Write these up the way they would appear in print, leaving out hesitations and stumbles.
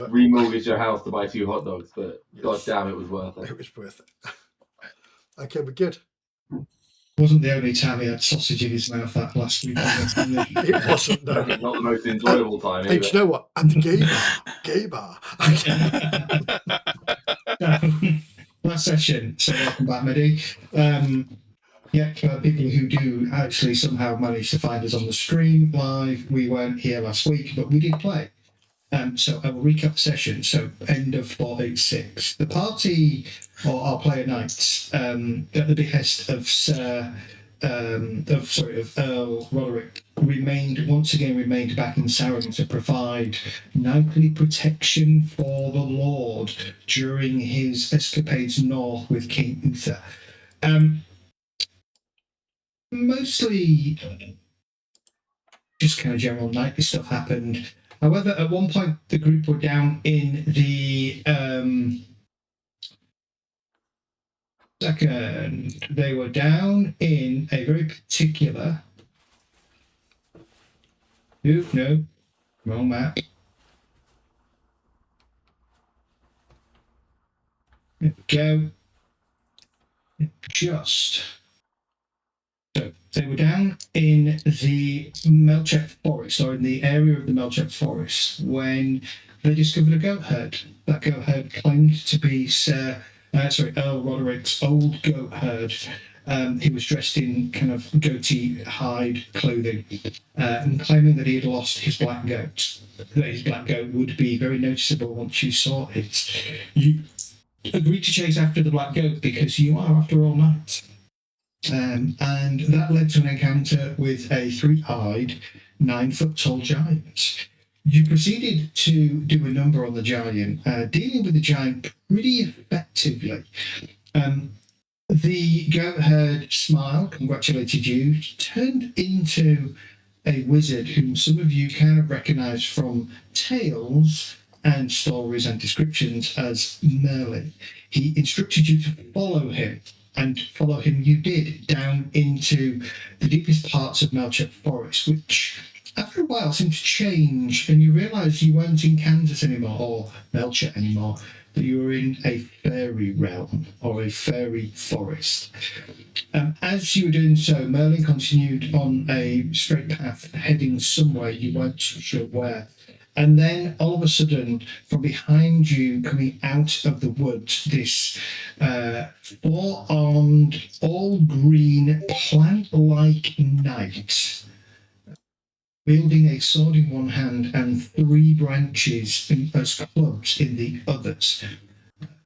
Remortgage your house to buy 2 hot dogs, but yes. God damn, it was worth it. It was worth it. Okay, we're good. Wasn't the only time he had sausage in his mouth that last week. It wasn't, though. Not the most enjoyable time. Hey, do you know what? At the gay bar. Last session. So welcome back, Mehdi. Yeah, for people who do actually somehow manage to find us on the stream live, we weren't here last week, but we did play. So I will recap the session. So end of 486. The party, or our player knights, at the behest of Earl Roderick, remained back in Sarum to provide knightly protection for the Lord during his escapades north with King Uther. Mostly just kind of general knightly stuff happened. However, at one point the group were down in the they were down in a very particular no, wrong map. There we go. Just so they were down in the Melchett Forest, or in the area of the Melchett Forest, when they discovered a goat herd. That goat herd claimed to be Earl Roderick's old goat herd. He was dressed in kind of goatee hide clothing, and claiming that he had lost his black goat. That his black goat would be very noticeable once you saw it. You agreed to chase after the black goat because you are, after all, knights. And that led to an encounter with a 3-eyed, 9-foot-tall giant. You proceeded to do a number on the giant, dealing with the giant pretty effectively. The goat herd smiled, congratulated you, turned into a wizard whom some of you kind of recognise from tales and stories and descriptions as Merlin. He instructed you to follow him. And follow him you did, down into the deepest parts of Melchett Forest, which after a while seemed to change, and you realised you weren't in Kansas anymore, or Melchett anymore, that you were in a fairy realm, or a fairy forest. As you were doing so, Merlin continued on a straight path, heading somewhere you weren't sure where. And then, all of a sudden, from behind you, coming out of the woods, this 4-armed, all-green, plant-like knight, wielding a sword in one hand and 3 branches as clubs in the others.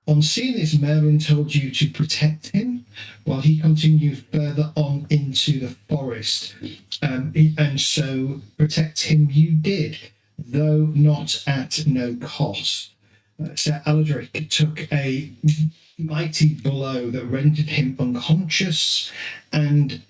On seeing this, Merlin told you to protect him, while he continued further on into the forest. And so, protect him you did, though not at no cost. Sir Aladric took a mighty blow that rendered him unconscious and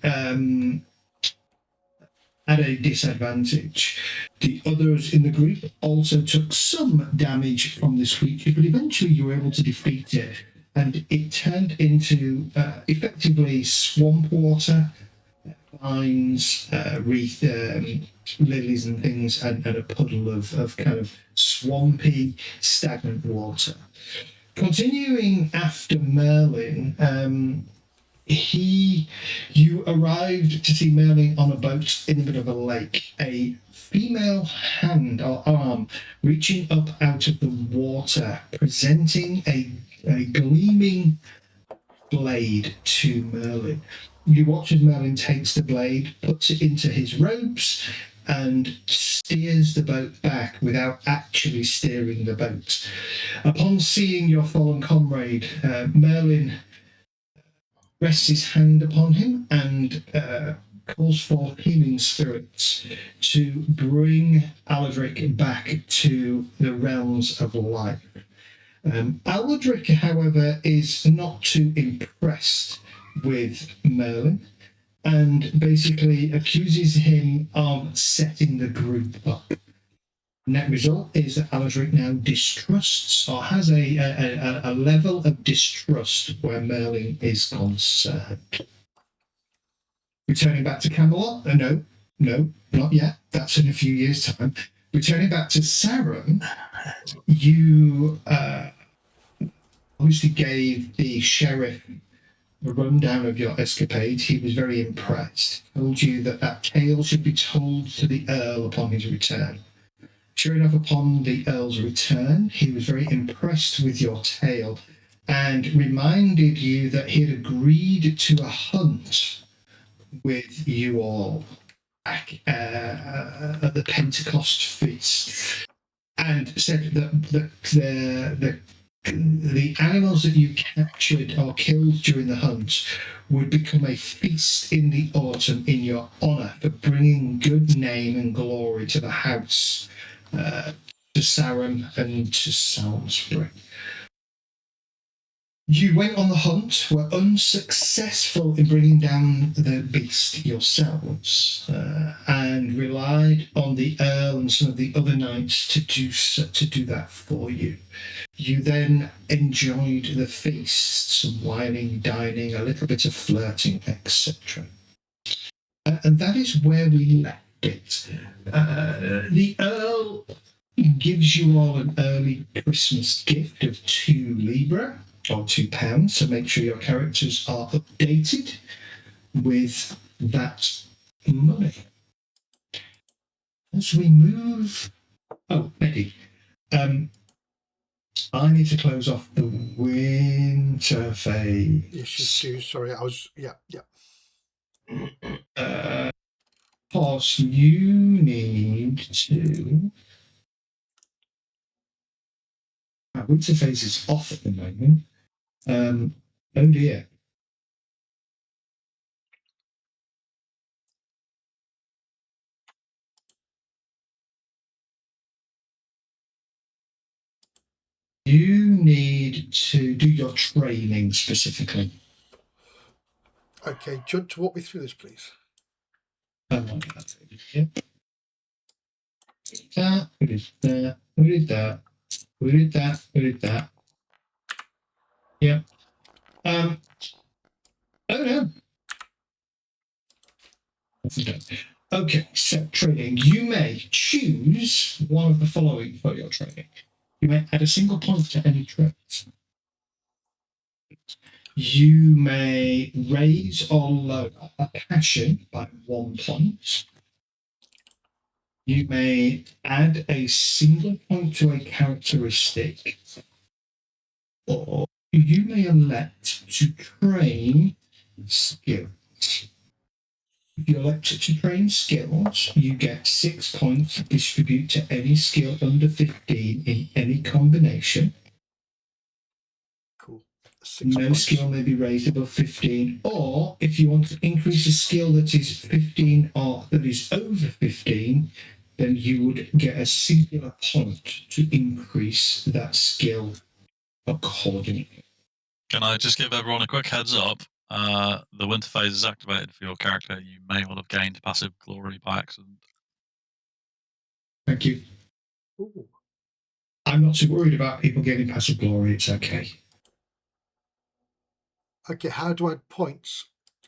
at a disadvantage. The others in the group also took some damage from this creature, but eventually you were able to defeat it, and it turned into effectively swamp water, vines, wreath, lilies and things, and a puddle of kind of swampy, stagnant water. Continuing after Merlin, you arrived to see Merlin on a boat in the middle of a lake, a female hand or arm reaching up out of the water, presenting a gleaming blade to Merlin. You watch as Merlin takes the blade, puts it into his robes, and steers the boat back without actually steering the boat. Upon seeing your fallen comrade, Merlin rests his hand upon him and calls for healing spirits to bring Aladric back to the realms of life. Aladric, however, is not too impressed with Merlin, and basically accuses him of setting the group up. Net result is that Aladric now distrusts, or has a level of distrust where Merlin is concerned. Returning back to Camelot, no, no, not yet. That's in a few years' time. Returning back to Sarum, you obviously gave the sheriff a rundown of your escapade. He was very impressed. Told you that that tale should be told to the Earl upon his return. Sure enough, upon the Earl's return, he was very impressed with your tale and reminded you that he had agreed to a hunt with you all back at the Pentecost feast, and said that the animals that you captured or killed during the hunt would become a feast in the autumn in your honour for bringing good name and glory to the house, to Sarum and to Salisbury. You went on the hunt, were unsuccessful in bringing down the beast yourselves, and relied on the Earl and some of the other knights to do that for you. You then enjoyed the feast, some wining, dining, a little bit of flirting, etc. And that is where we left it. The Earl gives you all an early Christmas gift of 2 Libra, or £2, to make sure your characters are updated with that money. As we move... Oh, Eddie. I need to close off the winter phase. Yes, you do. Sorry, I was... Yeah. Because you need to... winter phase is off at the moment. Oh dear. You need to do your training specifically. Okay, do you want to walk me through this, please? Yeah. We did that. We did that. We did that. We did that. Yeah. Oh no. Okay, so training. You may choose one of the following for your training. You may add a single point to any trait. You may raise or lower a passion by 1 point. You may add a single point to a characteristic. Or you may elect to train skills. If you elect to train skills, you get 6 points to distribute to any skill under 15 in any combination. Cool. 6 No points. skill may be raised above 15, or if you want to increase a skill that is 15 or that is over 15, then you would get a singular point to increase that skill accordingly. Can I just give everyone a quick heads up? The winter phase is activated for your character. You may well have gained passive glory by accident. Thank you. Ooh. I'm not too worried about people getting passive glory. It's okay. Okay, how do I add points?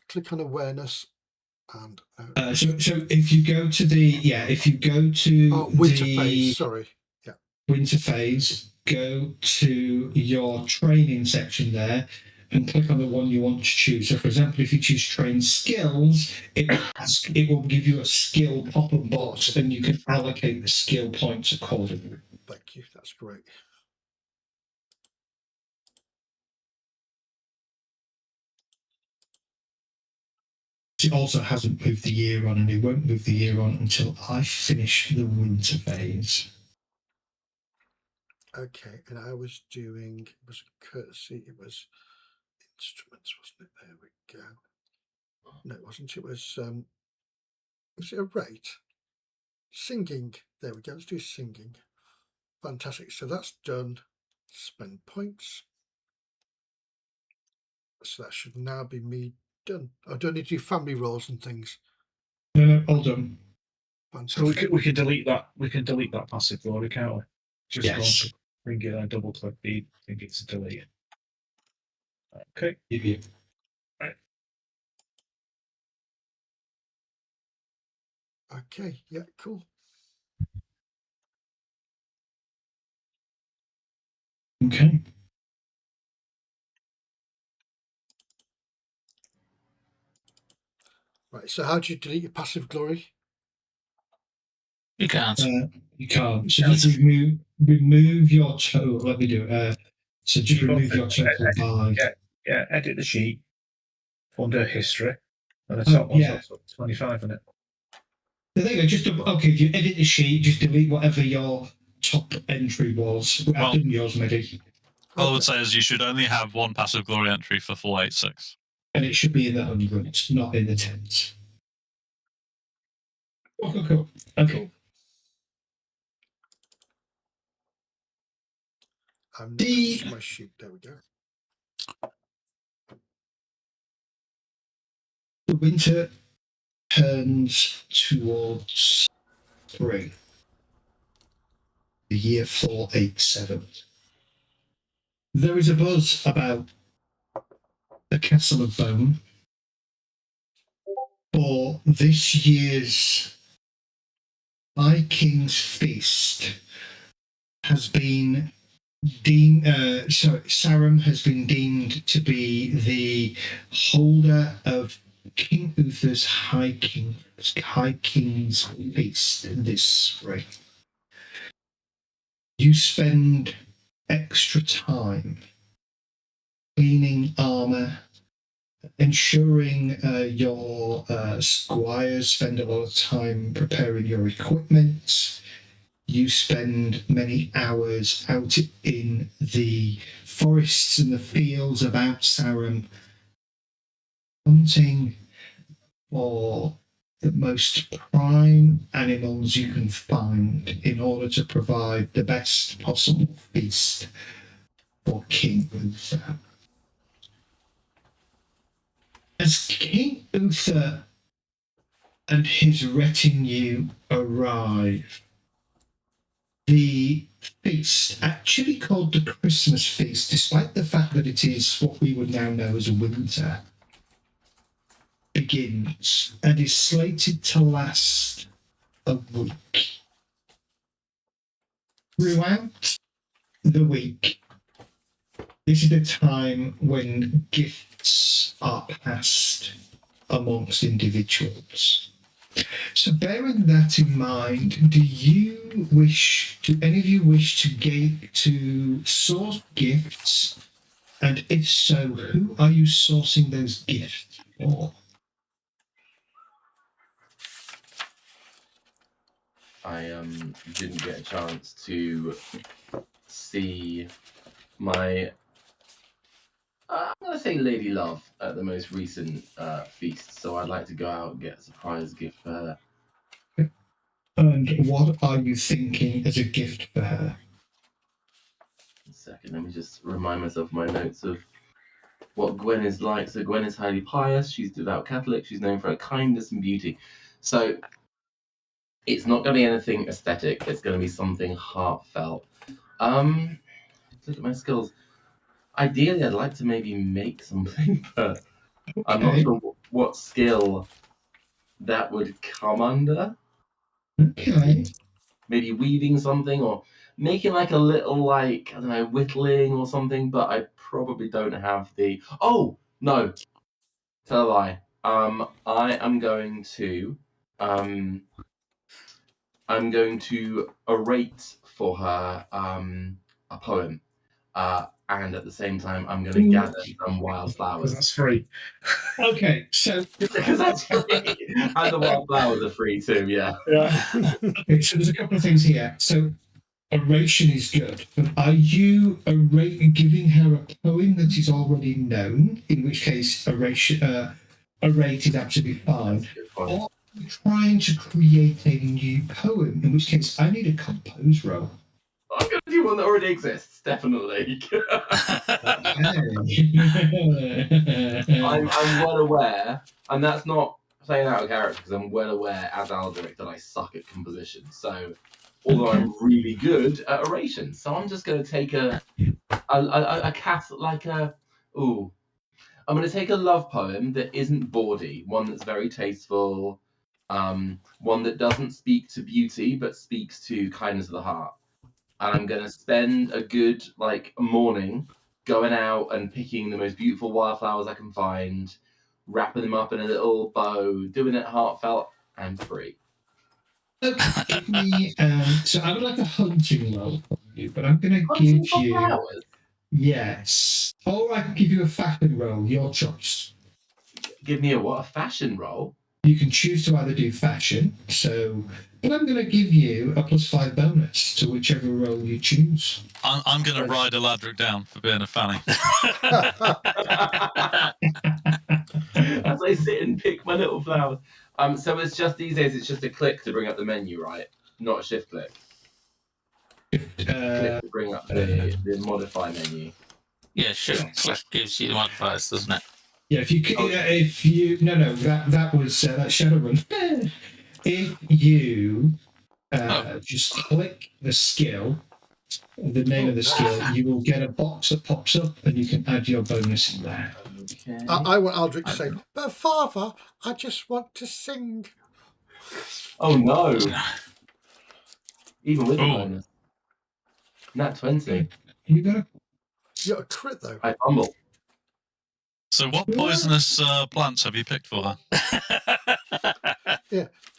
Click on awareness and... So if you go to winter phase, sorry. Yeah. Winter phase, go to your training section there and click on the one you want to choose. So for example, if you choose train skills, it will give you a skill pop-up box and you can allocate the skill points accordingly. Thank you, that's great. It also hasn't moved the year on, and it won't move the year on until I finish the winter phase. Okay, and I was doing, it was a courtesy, it was instruments, wasn't it? There we go. No, it wasn't. It was it a rate? Singing. There we go. Let's do singing. Fantastic. So that's done. Spend points. So that should now be me done. I don't need to do family roles and things. No, all done. Fantastic. So we can delete that. We can delete that passive glory, can't we? Just Yes. go on to bring it and double click the thing it's deleted. Okay. Yeah. Right. Okay, yeah, cool. Okay. Right, so how do you delete your passive glory? You can't. You can't. So just remove your total. Let me do it. So just remove your total by. Yeah, edit the sheet under history, and the top one's got 25 in it. So there you go. Just okay. If you edit the sheet, just delete whatever your top entry was. I've Well- done yours, Medi. All I would say is you should only have one passive glory entry for full 8-6. And it should be in the hundreds, not in the tens. Cool. Okay. I'm not The- touching my sheet. There we go. The winter turns towards spring. The year 487. There is a buzz about the Castle of Bone for this year's Vikings Feast has been deemed. Sarum has been deemed to be the holder of King Uther's High King's Feast this spring. You spend extra time cleaning armor, ensuring your squires spend a lot of time preparing your equipment. You spend many hours out in the forests and the fields about Sarum, hunting for the most prime animals you can find in order to provide the best possible feast for King Uther. As King Uther and his retinue arrive, the feast, actually called the Christmas feast, despite the fact that it is what we would now know as winter, begins and is slated to last a week. Throughout the week, this is the time when gifts are passed amongst individuals. So bearing that in mind, do any of you wish to source gifts? And if so, who are you sourcing those gifts for? I didn't get a chance to see my I'm gonna say Lady Love at the most recent feast, so I'd like to go out and get a surprise gift for her. And what are you thinking as a gift for her? A second, let me just remind myself of my notes of what Gwen is like. So Gwen is highly pious, she's devout Catholic, she's known for her kindness and beauty. So it's not going to be anything aesthetic, it's going to be something heartfelt. Look at my skills. Ideally, I'd like to maybe make something, but I'm not sure what skill that would come under. Okay. Maybe weaving something or making like a little, like, I don't know, whittling or something, but I probably don't have the... Oh, no. Tell a lie. I am going to... I'm going to orate for her a poem. And at the same time, I'm going to gather some wildflowers. That's free. Okay, so Because that's free. And the wildflowers are free too, yeah. okay, so there's a couple of things here. So oration is good, but are you giving her a poem that is already known? In which case, orate is absolutely fine. That's a good point. Or are you trying to create a new poem? In which case, I need a compose roll. I'm going to do one that already exists, definitely. I'm well aware, and that's not playing out of character, because I'm well aware as Alderic that I suck at composition. So, although I'm really good at oration, so I'm just going to take a cat like a I'm going to take a love poem that isn't bawdy, one that's very tasteful, one that doesn't speak to beauty but speaks to kindness of the heart. And I'm going to spend a good morning going out and picking the most beautiful wildflowers I can find, wrapping them up in a little bow, doing it heartfelt and free. Okay, give me. So I would like a hunting roll from you, but I'm going to Hunting give for you. flowers? Yes. Or I can give you a fashion roll, your choice. Give me a fashion roll? You can choose to either do fashion, but I'm going to give you a +5 bonus to whichever role you choose. I'm going to ride Eladric down for being a fanny. As I sit and pick my little flowers. So it's just these days, it's just a click to bring up the menu, right? Not a shift click. Click to bring up the modify menu. Yeah, shift click gives you the modifiers, doesn't it? Yeah, if you no, that was Shadowrun. If you just click the skill, the name of the skill, you will get a box that pops up, and you can add your bonus in there. Okay. I want Aldrich to say, but Father, I just want to sing. Oh no! Even with the Ooh. bonus. Nat 20. You got You're a crit, though. I fumble. So what poisonous plants have you picked for her?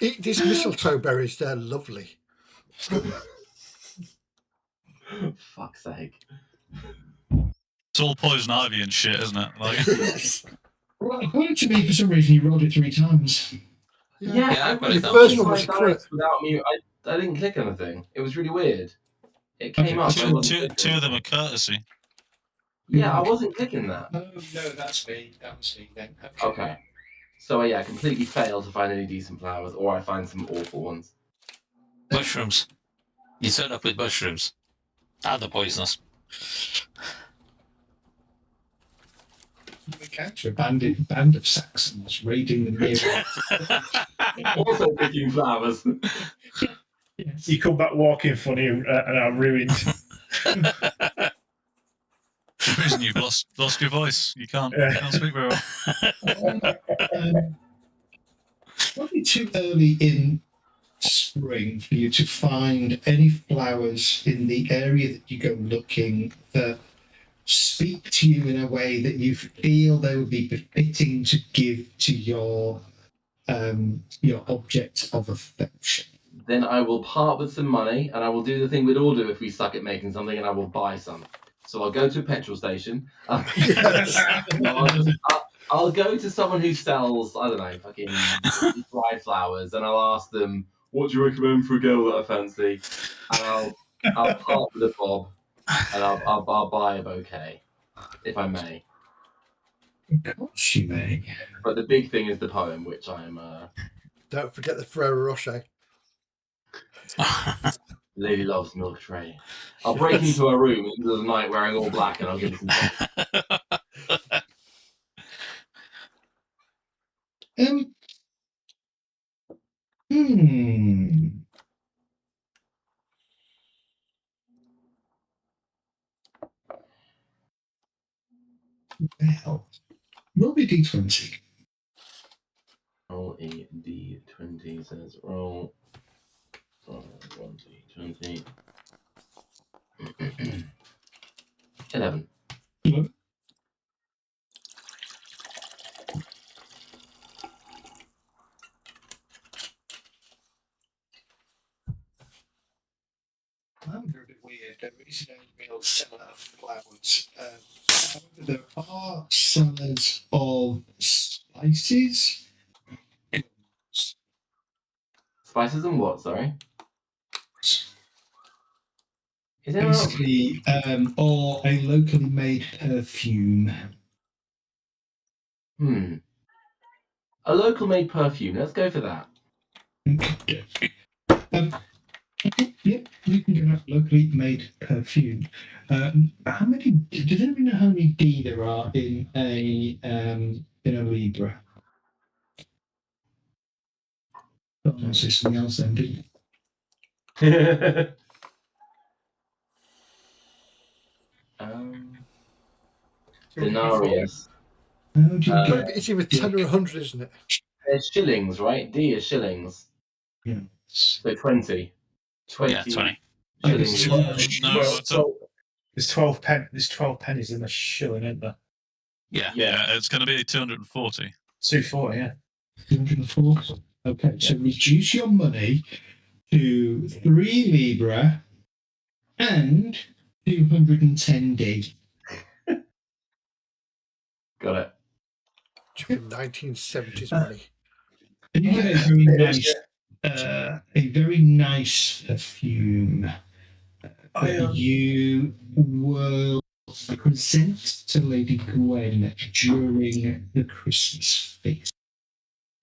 Eat these mistletoe berries. They're lovely. Fuck's sake. It's all poison ivy and shit, isn't it? Well, according to me, for some reason, you rolled it 3 times. Yeah, Yeah, I but really the first one my was a crit. dice without me. I didn't click anything. It was really weird. It Okay, came up. I wasn't Two clicking. of them are courtesy. Yeah, I wasn't clicking that. Oh, no, that's me. That was me then. Okay. So yeah, I completely failed to find any decent flowers, or I find some awful ones. Mushrooms. You turn up with mushrooms. And the poisonous. We capture a band of Saxons raiding the nearby. Also picking flowers. Yes. You come back walking funny and I'm ruined. The reason you've lost your voice. You can't speak very well. Probably too early in spring for you to find any flowers in the area that you go looking that speak to you in a way that you feel they would be befitting to give to your object of affection. Then I will part with some money, and I will do the thing we'd all do if we suck at making something, and I will buy some. So I'll go to a petrol station. Yes. I'll go to someone who sells, I don't know, fucking dried flowers, and I'll ask them, what do you recommend for a girl that I fancy? And I'll part with a bob, and I'll buy a bouquet, if I may. Of course you may. But the big thing is the poem, which I'm... Don't forget the Ferrero Rocher. Lady loves milk tray. I'll break into her room in the middle of the night wearing all black, and I'll give her some... Well, roll me d20. Roll a d20, says roll 1d20. 11. They're a bit weird. There is no real seller of flowers. However, there are sellers of spices. Spices and what, sorry? Is there Basically, or a locally made perfume. A local made perfume. Let's go for that. Yep, you can get a locally made perfume. How many? Does anybody know how many D there are in a Libra? Oh, say something else then, do you? Denarius. How do you get? It's either 10 or 100, isn't it? They're shillings, right? D is shillings. Yeah. So 20. 20 Yeah, 20. shillings. No, Well, I don't- there's 12 pennies in the shilling, isn't there? Yeah. yeah, it's going to be 240. 240, yeah. 204. Okay, so reduce your money to 3 Libra and 210D. Got it. From 1970s money. And you get a very nice, perfume that you will present to Lady Gwen during the Christmas feast.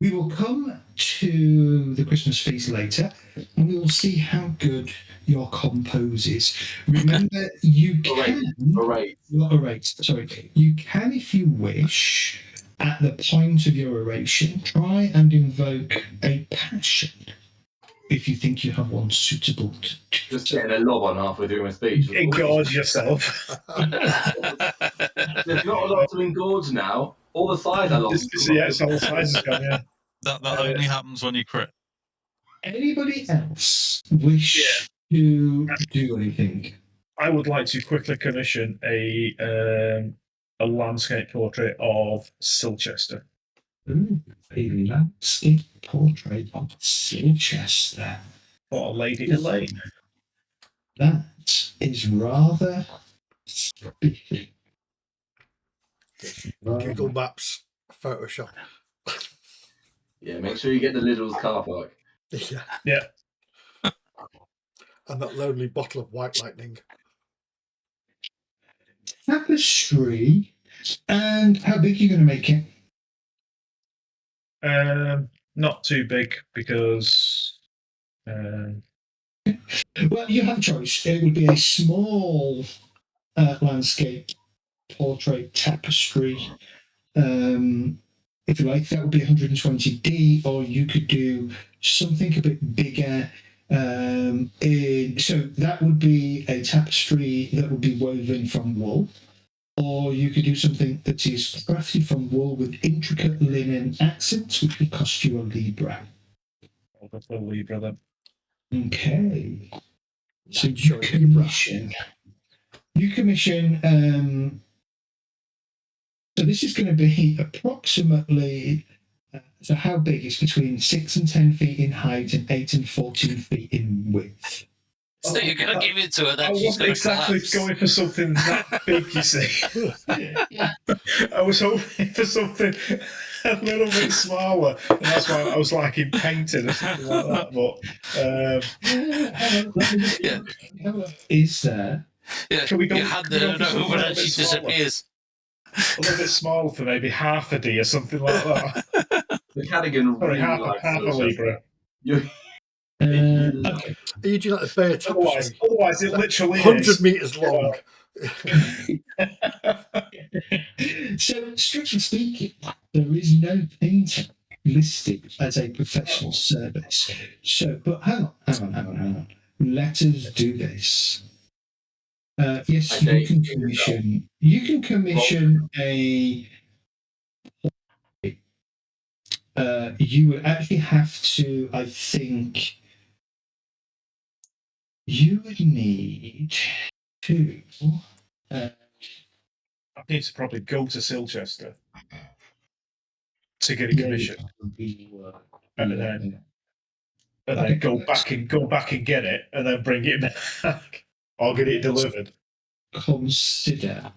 We will come to the Christmas feast later, and we will see how good your compose is. Remember, you can. Sorry, you can, if you wish, at the point of your oration, try and invoke a passion if you think you have one suitable to do. Just getting a lob on halfway through my speech. Engorge yourself. There's not a lot to engorge now. All the sides are lost. Yeah, it's all sizes gone, yeah. That only happens when you crit. Anybody else wish to do anything? I would like to quickly commission a landscape portrait of Silchester. Ooh, a landscape portrait of Silchester. Or Lady Elaine. That is rather spiffy. Google Maps, Photoshop. Yeah, make sure you get the Lidl's car park. Yeah. Yeah. And that lonely bottle of White Lightning. Tapestry. And how big are you going to make it? Not too big because Well, you have a choice. It would be a small landscape portrait tapestry. If you like, that would be 120D, or you could do something a bit bigger. So that would be a tapestry that would be woven from wool, or you could do something that is crafted from wool with intricate linen accents, which would cost you a Libra. I'll go for a Libra then. Okay. So you Sure, commission. So this is going to be approximately. So how big? It's between 6 and 10 feet in height and 8 and 14 feet in width. So you're going to give it to her, I then she's wasn't going to exactly collapse. going for something that big, you see. I was hoping for something a little bit smaller, and that's why I was like in painted or something like that. But Is there? Yeah, Can we go- you hand can we her go for something over a little and bit she smaller? disappears. a little bit smaller for maybe half a D or something like that. The Cadigan Sorry, really half likes a Silchester. Libra. Okay. Are you doing like a bear tapestry? Otherwise, it literally 100 is. meters long. So, strictly speaking, there is no painting listed as a professional service. So, but hang on. Let us do this. Yes, Okay. you can commission. You can commission a. You would actually have to, I think. You would need to. I need to probably go to Silchester to get a commission, and then go back and get it, and then bring it back, or get it delivered. Consider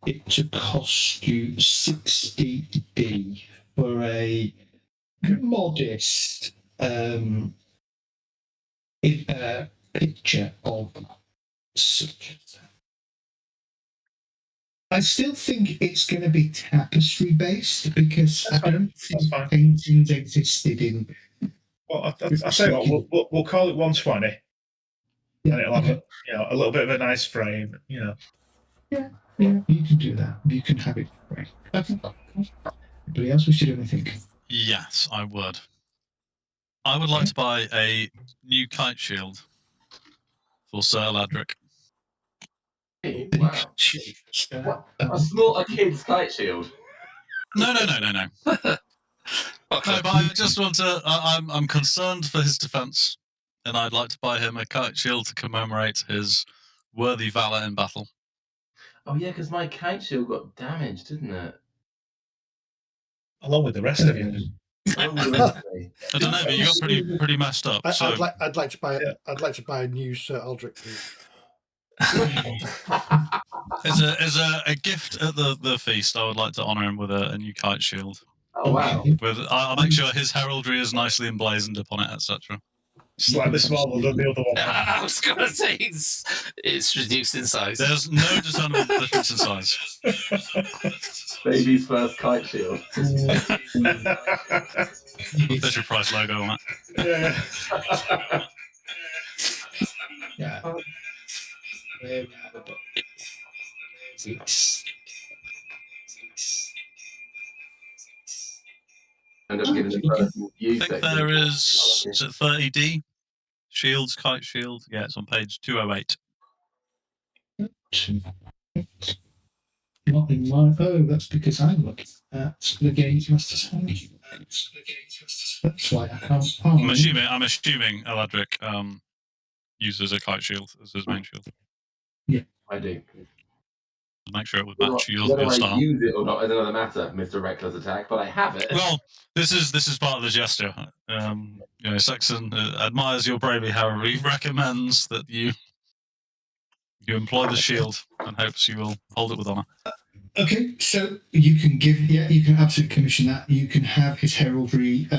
it to cost you 60D for a modest picture of Silchester. I still think it's going to be tapestry based because I don't think fine. paintings existed in. Well, I'll tell you what, we'll call it 120, and it'll have a little bit of a nice frame, Yeah, you can do that. You can have it right. Okay. Anybody else wish to do anything? Yes, I would. I would like to buy a new kite shield for Sir Ladrick. Hey, wow. What? A kid's kite shield? No. No, but I just want to. I'm concerned for his defence, and I'd like to buy him a kite shield to commemorate his worthy valour in battle. Oh yeah, because my kite shield got damaged, didn't it? Along with the rest of you. Along with the rest of me. I don't know, but you got pretty messed up. So I'd like to buy Yeah. I'd like to buy a new Sir Aldrich, please. as a gift at the feast, I would like to honour him with a new kite shield. Oh wow. With I'll make sure his heraldry is nicely emblazoned upon it, etc. Slightly smaller than the other one. I was going to say it's reduced in size. There's no discernible difference in size. Baby's first kite shield. Fisher Price logo on it. Yeah. Yeah. End up giving the person I view think section. there is it 30D? Shields, kite shield. Yeah, it's on page 208. Not in my. Oh, that's because I'm looking at the Games Master's Hand. That's why I can't find. I'm assuming Eladric uses a kite shield as his main shield. I do. Make sure it would match your Whether I style. use it or not is another matter, Mr. Reckless Attack, but I have it. Well, this is part of the gesture. Saxon admires your bravery, however, he recommends that you employ the shield and hopes you will hold it with honour. Okay, so you can you can absolutely commission that. You can have his heraldry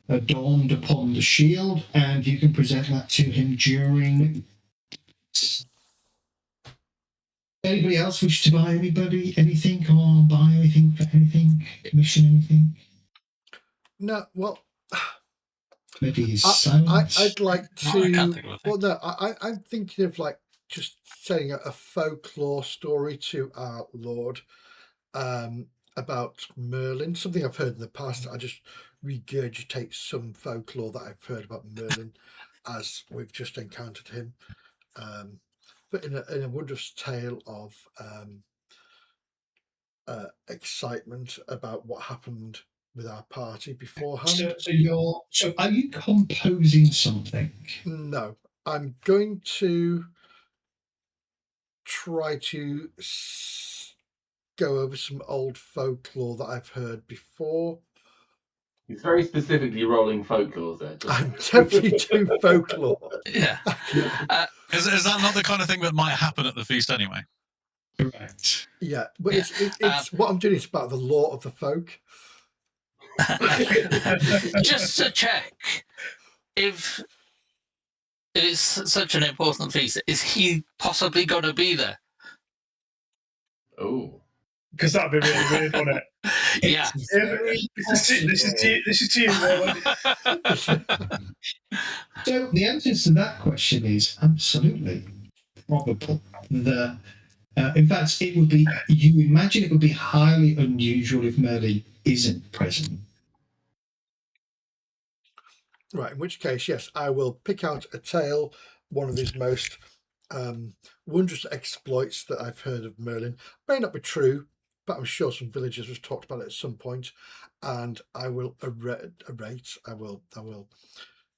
adorned upon the shield, and you can present that to him during. Anybody else wish to buy anything, or buy anything for anything, commission anything? No, well, Maybe he's silent. I'd like I can't to. think of a thing. Well, no, I'm thinking of like just telling a folklore story to our Lord about Merlin. Something I've heard in the past. I just regurgitate some folklore that I've heard about Merlin as we've just encountered him. But in a wondrous tale of excitement about what happened with our party beforehand. So are you composing something? No, I'm going to try to go over some old folklore that I've heard before. He's very specifically rolling folklore there. I'm definitely doing folklore. Yeah. Is that not the kind of thing that might happen at the feast anyway? Correct. Yeah, but Yeah. it's what I'm doing is about the law of the folk. Just to check, if it's such an important feast, is he possibly going to be there? Oh. Because that'd be really weird, wouldn't it? Yeah. This is to you, Roland. So the answer to that question is absolutely probable. In fact, it would be. You imagine it would be highly unusual if Merlin isn't present. Right, in which case, yes, I will pick out a tale, one of his most wondrous exploits that I've heard of Merlin. May not be true, but I'm sure some villagers have talked about it at some point, and I will narrate. I will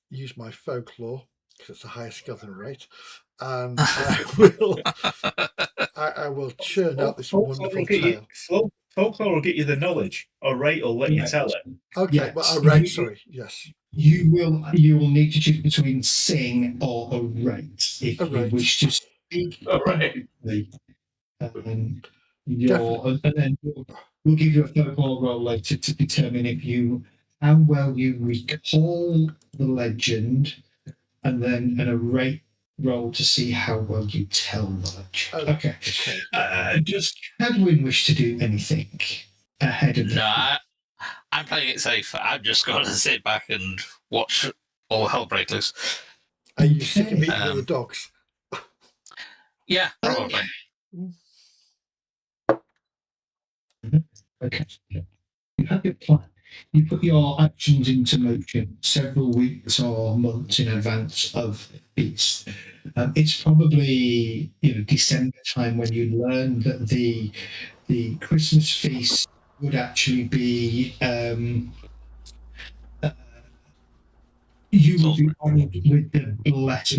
use my folklore because it's a higher skill than narrate, and I will churn out this wonderful tale. Folklore will get you the knowledge, or rate will let you tell it. Okay, Yes. well, I'll rate. Sorry, yes. You will need to choose between sing or narrate if you wish to speak. All right. And then we'll give you a folklore roll later to determine how well you recall the legend, and then an narrate roll to see how well you tell the legend. Okay. Does Cadwin wish to do anything ahead of No, I'm playing it safe. I'm just going to sit back and watch all hell break loose. Are you sick of eating the dogs? Yeah, probably. Okay. You have your plan. You put your actions into motion several weeks or months in advance of the feast. It's probably December time when you learn that the Christmas feast would actually be you would be honoured with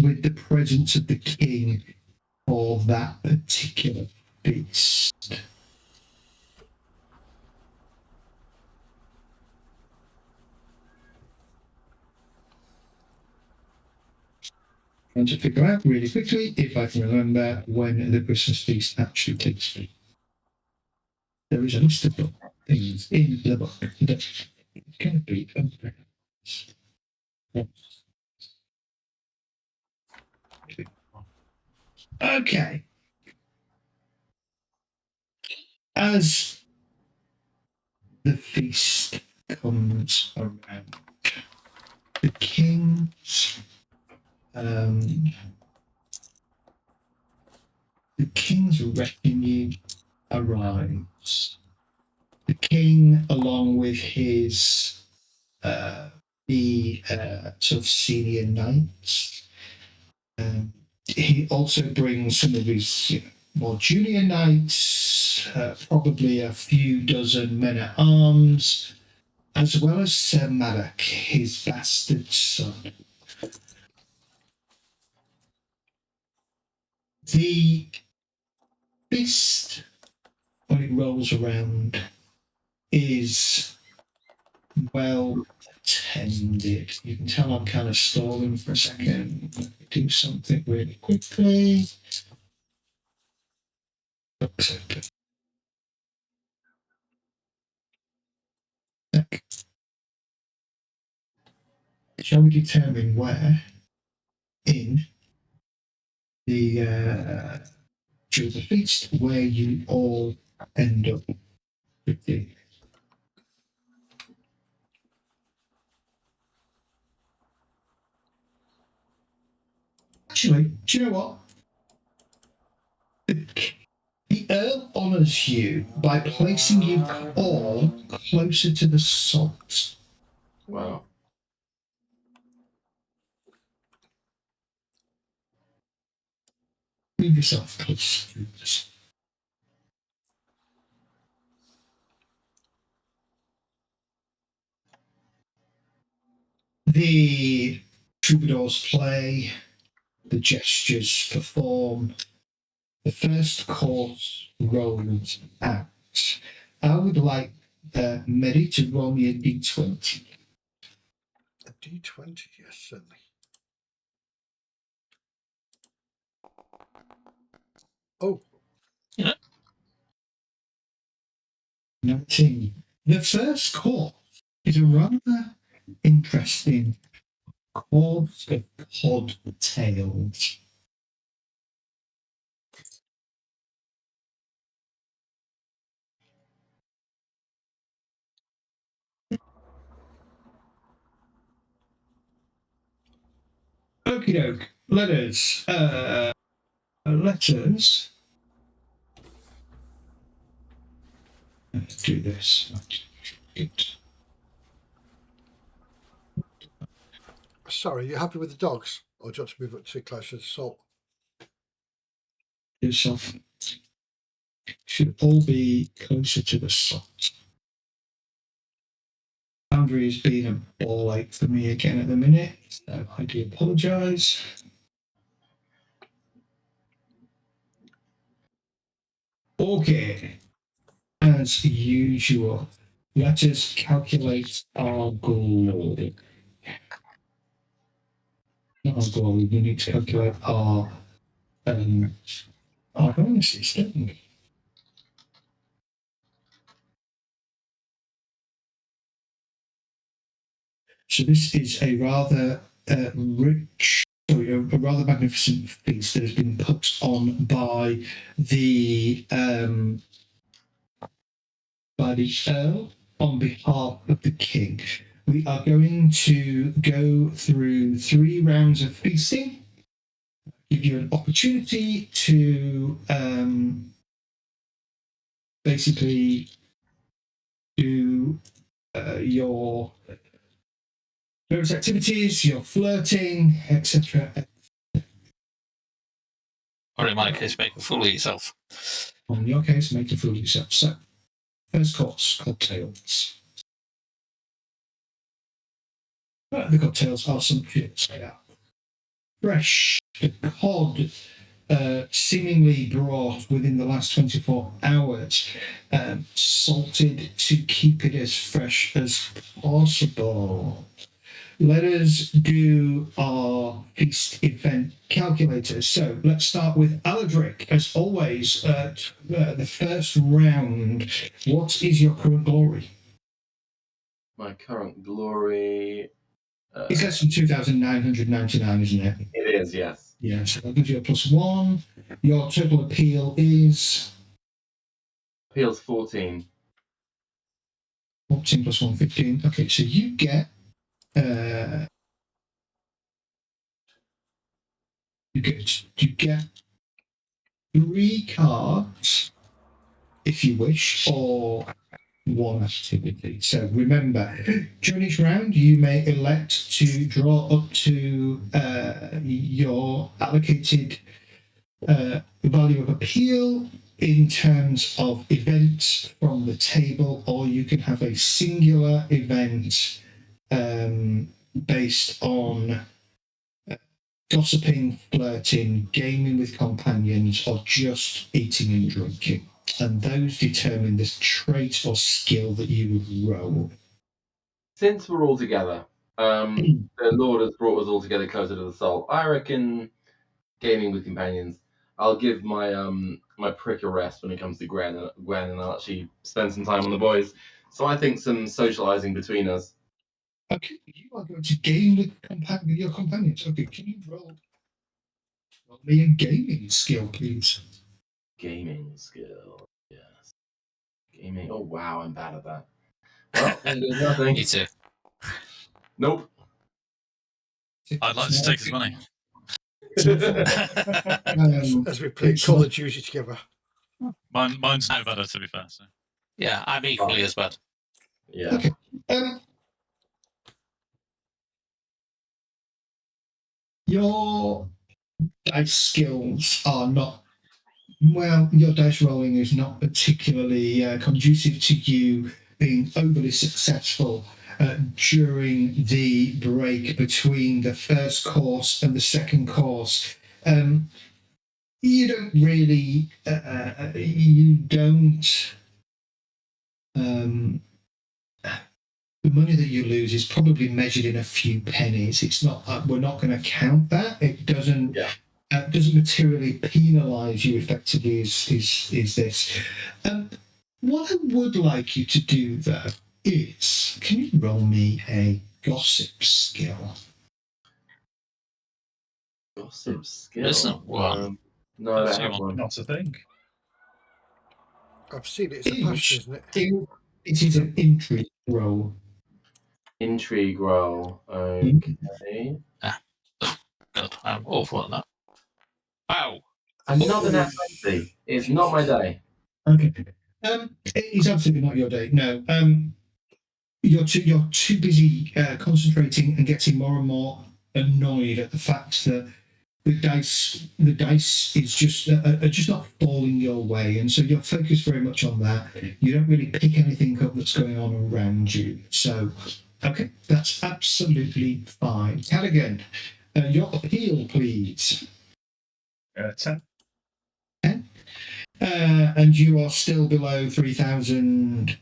with the presence of the king for that particular feast. Trying to figure out really quickly if I can remember when the Christmas feast actually takes place. There is a list of things in the book that can be okay. As the feast comes around, the king's retinue arrives. The king, along with his sort of senior knights, he also brings some of his more junior knights, probably a few dozen men at arms, as well as Sir Maddock, his bastard son. The feast, when it rolls around, is well attended. You can tell I'm kind of stalling for a second. Let me do something really quickly. Books open. Shall we determine where in the during the feast where you all end up with the actually, do you know what? The Earl honours you by placing you all closer to the salt. Wow. Move yourself close to this. The troubadours play, the gestures perform, the first course rolls out. I would like Mary to roll me a d20. A D20, yes, certainly. Oh, 19. The first course is a rather interesting course of cod tails. Okie doke. Letters. Letters. Let's do this. sorry, you happy with the dogs? Or do you want to move up to closer to salt? Yourself. Should all be closer to the salt. Boundary has been a ball ache for me again at the minute, so I do apologise. Okay, as usual, let us calculate our glory. Not our glory, we need to calculate our bonuses, don't we? So this is a rather a rather magnificent feast that has been put on by the Earl on behalf of the king. We are going to go through 3 rounds of feasting, give you an opportunity to basically do your various activities, your flirting, etc. Or in my case, make a fool of yourself. In your case, make a fool of yourself. So, first course, cocktails. The cocktails are sumptuous. They are fresh cod, seemingly brought within the last 24 hours, salted to keep it as fresh as possible. Let us do our feast event calculator. So let's start with Aladric. As always, the first round. What is your current glory? My current glory. It says from 2,999, isn't it? It is, yes. Yeah, so that gives you a +1. Your total appeal is Appeals 14. 14 plus 1, 15. Okay, so you get you get 3 cards if you wish, or 1 activity. So remember, during each round, you may elect to draw up to your allocated value of appeal in terms of events from the table, or you can have a singular event based on gossiping, flirting, gaming with companions, or just eating and drinking. And those determine the trait or skill that you would roll. Since we're all together, the Lord has brought us all together closer to the soul. I reckon gaming with companions. I'll give my my prick a rest when it comes to Gwen, and I'll actually spend some time on the boys. So I think some socializing between us. Okay, you are going to game with your companions. Okay, can you roll me a gaming skill, please? Gaming skill, yes. Gaming. Oh wow, I'm bad at that. Well, there goes nothing. Me too. Nope. I'd like to take his money. As we play it's Call not- of Duty together. Mine's no better, to be fair. So. Yeah, I'm equally as bad. Yeah. Okay. Your dice skills are not, well, your dice rolling is not particularly conducive to you being overly successful during the break between the first course and the second course. You don't really, the money that you lose is probably measured in a few pennies. It's not, we're not going to count that. It doesn't. Yeah. Doesn't materially penalise you effectively is this. What I would like you to do, though, is can you roll me a gossip skill? Gossip skill. Isn't one. No, I Let's don't see have one. one. Not a thing. I've seen it. It's a passion, isn't it? It is an intrigue roll. Intrigue roll. Okay. God, I'm awful at that. Wow. Another nat 20. It's not my day. Okay. It's absolutely not your day. No. You're too busy concentrating and getting more and more annoyed at the fact that the dice is just not falling your way, and so you're focused very much on that. You don't really pick anything up that's going on around you. So, okay, that's absolutely fine. Callaghan, your appeal, please. 10. And you are still below 3,000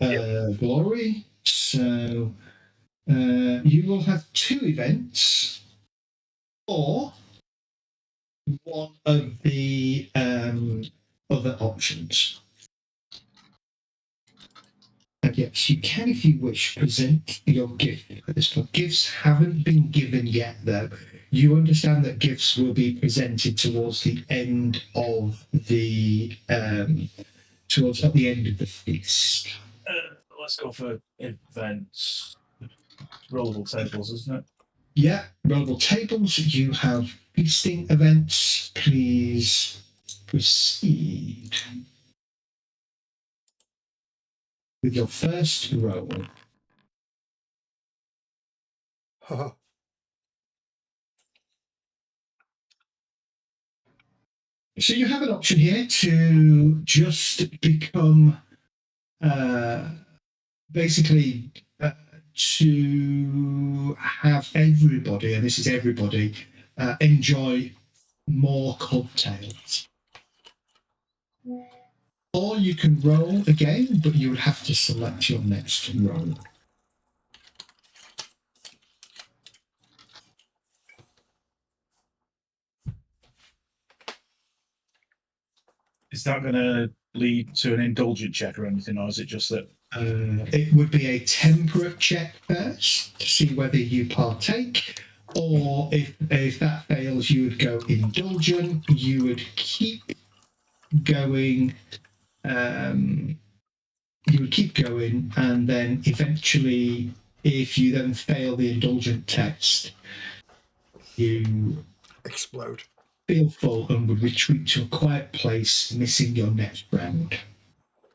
glory, so you will have 2 events, or one of the other options. And yes, you can, if you wish, present your gift at this point. Gifts haven't been given yet, though. You understand that gifts will be presented towards the end of the at the end of the feast. Let's go for events. Rollable tables, isn't it? Yeah, rollable tables. You have feasting events. Please proceed with your first roll. So you have an option here to just become basically to have everybody, and this is everybody, enjoy more cocktails. Or you can roll again, but you would have to select your next roll. Is that going to lead to an indulgent check or anything, or is it just that? It would be a temperate check first to see whether you partake, or if that fails, you would go indulgent. You would keep going. You would keep going, and then eventually, if you then fail the indulgent test, you Explode. feel full and would retreat to a quiet place, missing your next round.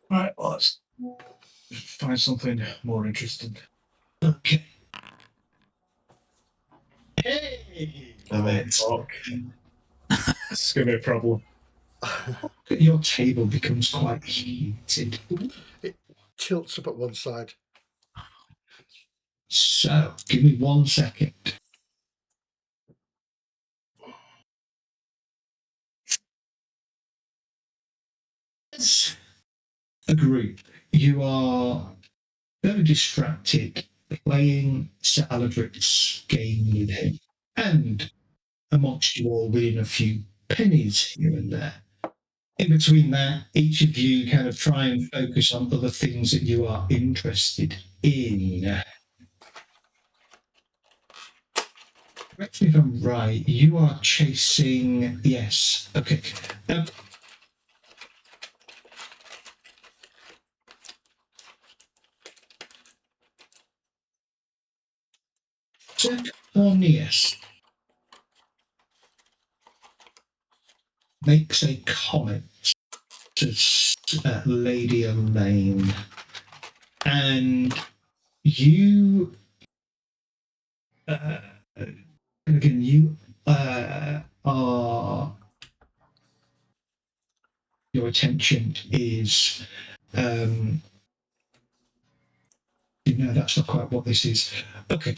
Right, well, let's find something more interesting. Okay. Hey! Fuck. This is going to be a problem. Your table becomes quite heated. Tilts up at one side. So, give me 1 second. As a group, you are very distracted playing Sir Aladric's game with him, and amongst you all winning a few pennies here and there. In between that, each of you kind of try and focus on other things that you are interested in. Correct me if I'm right, you are chasing. Yes, okay. Cornelius makes a comment to Lady Elaine, and you, again, you are, your attention is, no, that's not quite what this is. Okay.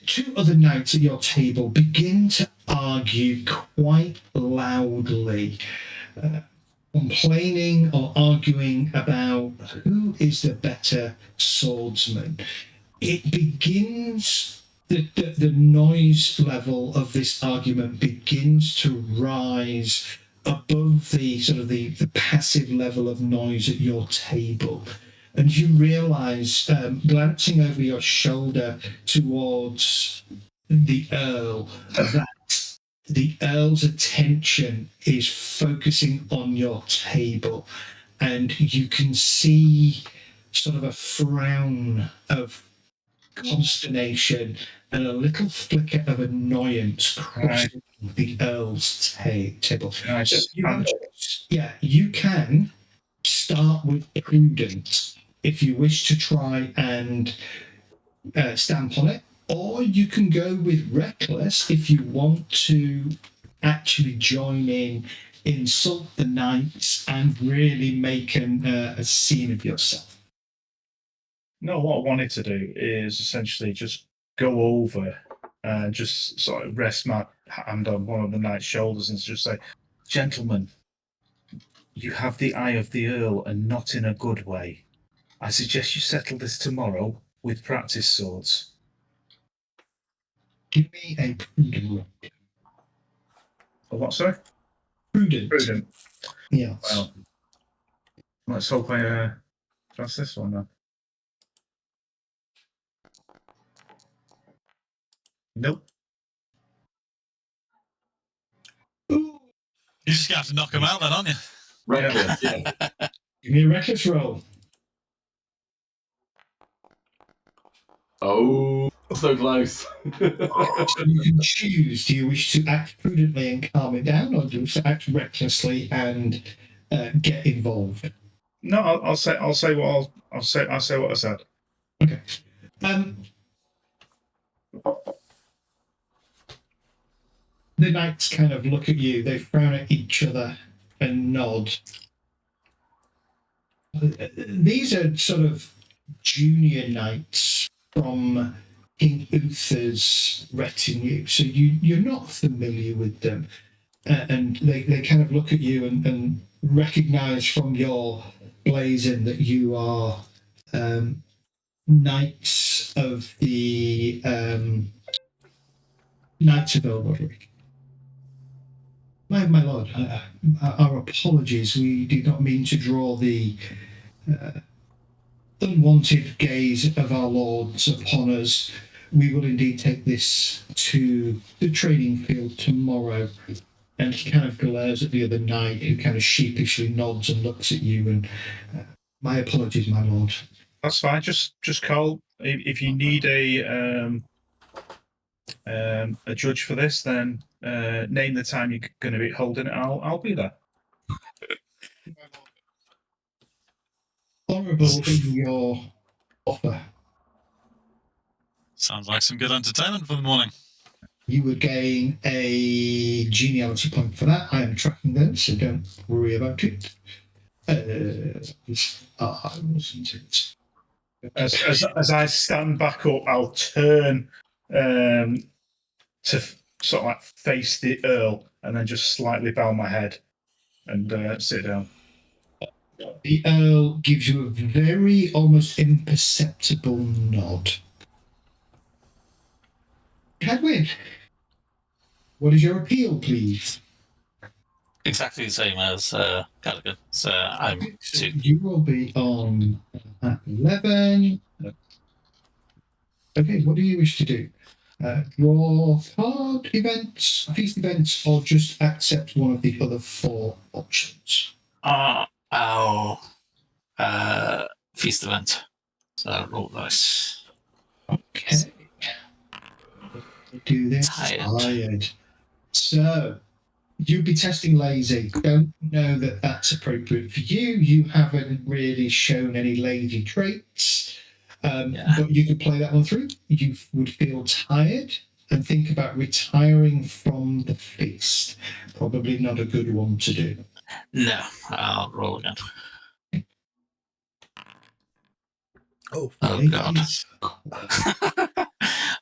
Two other knights at your table begin to argue quite loudly, complaining or arguing about who is the better swordsman. It begins, the noise level of this argument begins to rise above the sort of the passive level of noise at your table. And you realize, glancing over your shoulder towards the Earl, that the Earl's attention is focusing on your table, and you can see sort of a frown of consternation and a little flicker of annoyance crossing the Earl's table. Nice. So you can start with prudence if you wish to try and stamp on it, or you can go with reckless if you want to actually join in, insult the knights, and really make a scene of yourself. No, what I wanted to do is essentially just go over and just sort of rest my hand on one of the knight's shoulders and just say, "Gentlemen, you have the eye of the Earl, and not in a good way. I suggest you settle this tomorrow with practice swords." Give me a prudent roll. What, sorry? Prudent. Prudent. Yes. Well, let's hope I pass this one then. Nope. Ooh. You're just gonna have to knock him out then, aren't you? Reckless, yeah. Give me a reckless roll. Oh, so close. So you can choose. Do you wish to act prudently and calm it down, or do you wish to act recklessly and get involved? No, I'll say what I'll say what I said. Okay. The knights kind of look at you. They frown at each other and nod. These are sort of junior knights from King Uther's retinue, so you're not familiar with them, and they kind of look at you and recognize from your blazon that you are knights of the Knights of Elrodrick. My lord, our apologies. We did not mean to draw the unwanted gaze of our lords upon us. We will indeed take this to the training field tomorrow. And he kind of glares at the other knight, who kind of sheepishly nods and looks at you. And my apologies, my lord. That's fine. Just call if you need a judge for this. Then name the time you're going to be holding it. I'll be there. Honourable in your offer. Sounds like some good entertainment for the morning. You would gain a geniality point for that. I am tracking them, so don't worry about it. As I stand back up, I'll turn to sort of like face the Earl and then just slightly bow my head and sit down. The Earl gives you a very almost imperceptible nod. Cadwin, what is your appeal, please? Exactly the same as Callaghan. So I'm So 2. you will be on at 11. Okay, what do you wish to do? Draw card events, feast events, or just accept one of the other 4 options? Our feast event. So roll dice. Okay. Do this. Tired. So, you'd be testing lazy. Don't know that that's appropriate for you. You haven't really shown any lazy traits. But you could play that one through. You would feel tired and think about retiring from the feast. Probably not a good one to do. No, I'll roll again. Oh, Oh, God. Ladies.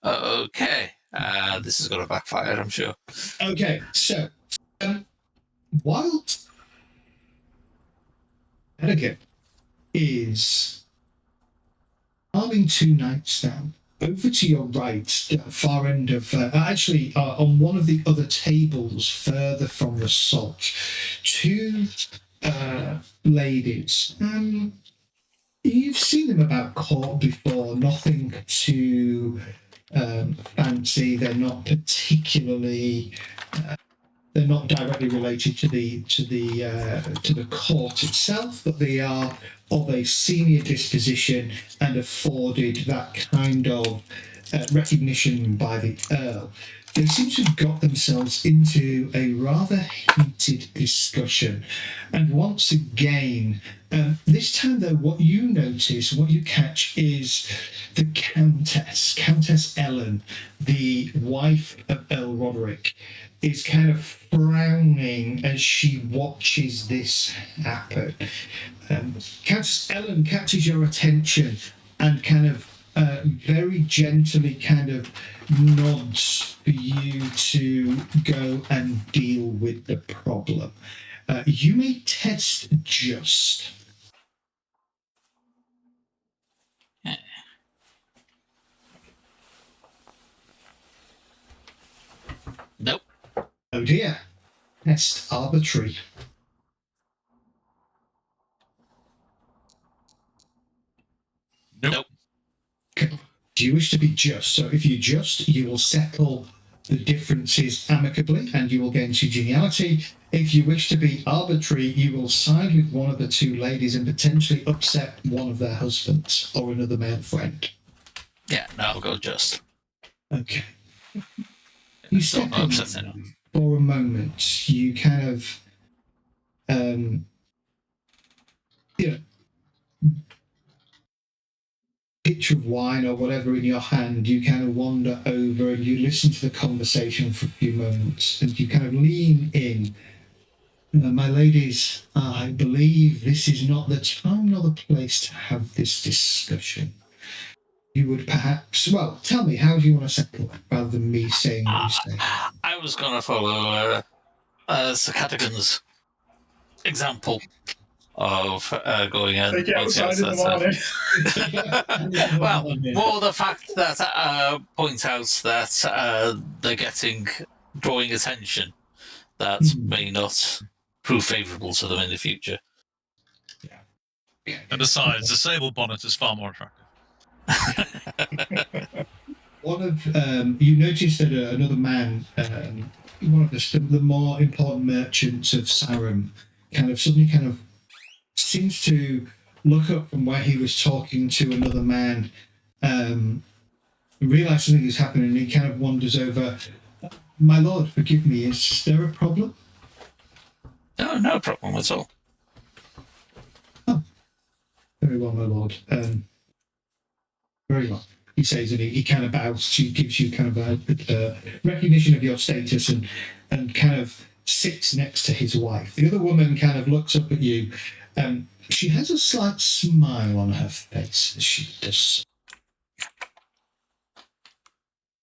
Okay. This is going to backfire, I'm sure. Okay, so whilst Etiquette is arming 2 knights down, over to your right, far end of, actually on one of the other tables further from the salt, 2 ladies. You've seen them about court before, nothing too fancy. They're not particularly. They're not directly related to the court itself, but they are of a senior disposition and afforded that kind of recognition by the Earl. They seem to have got themselves into a rather heated discussion. And once again, this time though, what you notice, what you catch is the Countess Ellen, the wife of Earl Roderick, is kind of frowning as she watches this happen. Countess Ellen catches your attention and kind of very gently kind of nods for you to go and deal with the problem. You may test just. Nope. Oh dear. Test arbitrary. Nope. Do you wish to be just? So if you just, you will settle the differences amicably and you will gain 2 geniality. If you wish to be arbitrary, you will side with one of the 2 ladies and potentially upset one of their husbands or another male friend. Yeah, no, I'll go just. Okay. You step in for a moment. You kind of, pitcher of wine or whatever in your hand, you kind of wander over and you listen to the conversation for a few moments and you kind of lean in My ladies, I believe this is not the time nor the place to have this discussion. You would perhaps, well, tell me, how do you want to settle it, rather than me saying what you say? I was going to follow Sir Cadogan's example of going and They get outside in the morning. well, more the fact that points out that they're drawing attention that may not prove favourable to them in the future. And besides, the sable bonnet is far more attractive. One of you notice that another man, one of the more important merchants of Sarum, suddenly seems to look up from where he was talking to another man, realize something is happening, and he kind of wanders over. My lord, forgive me, is there a problem? No, no problem at all. Oh, very well, my lord. Very well, he says, and he kind of bows to, gives you kind of a recognition of your status, and kind of sits next to his wife. The other woman kind of looks up at you. She has a slight smile on her face as she does.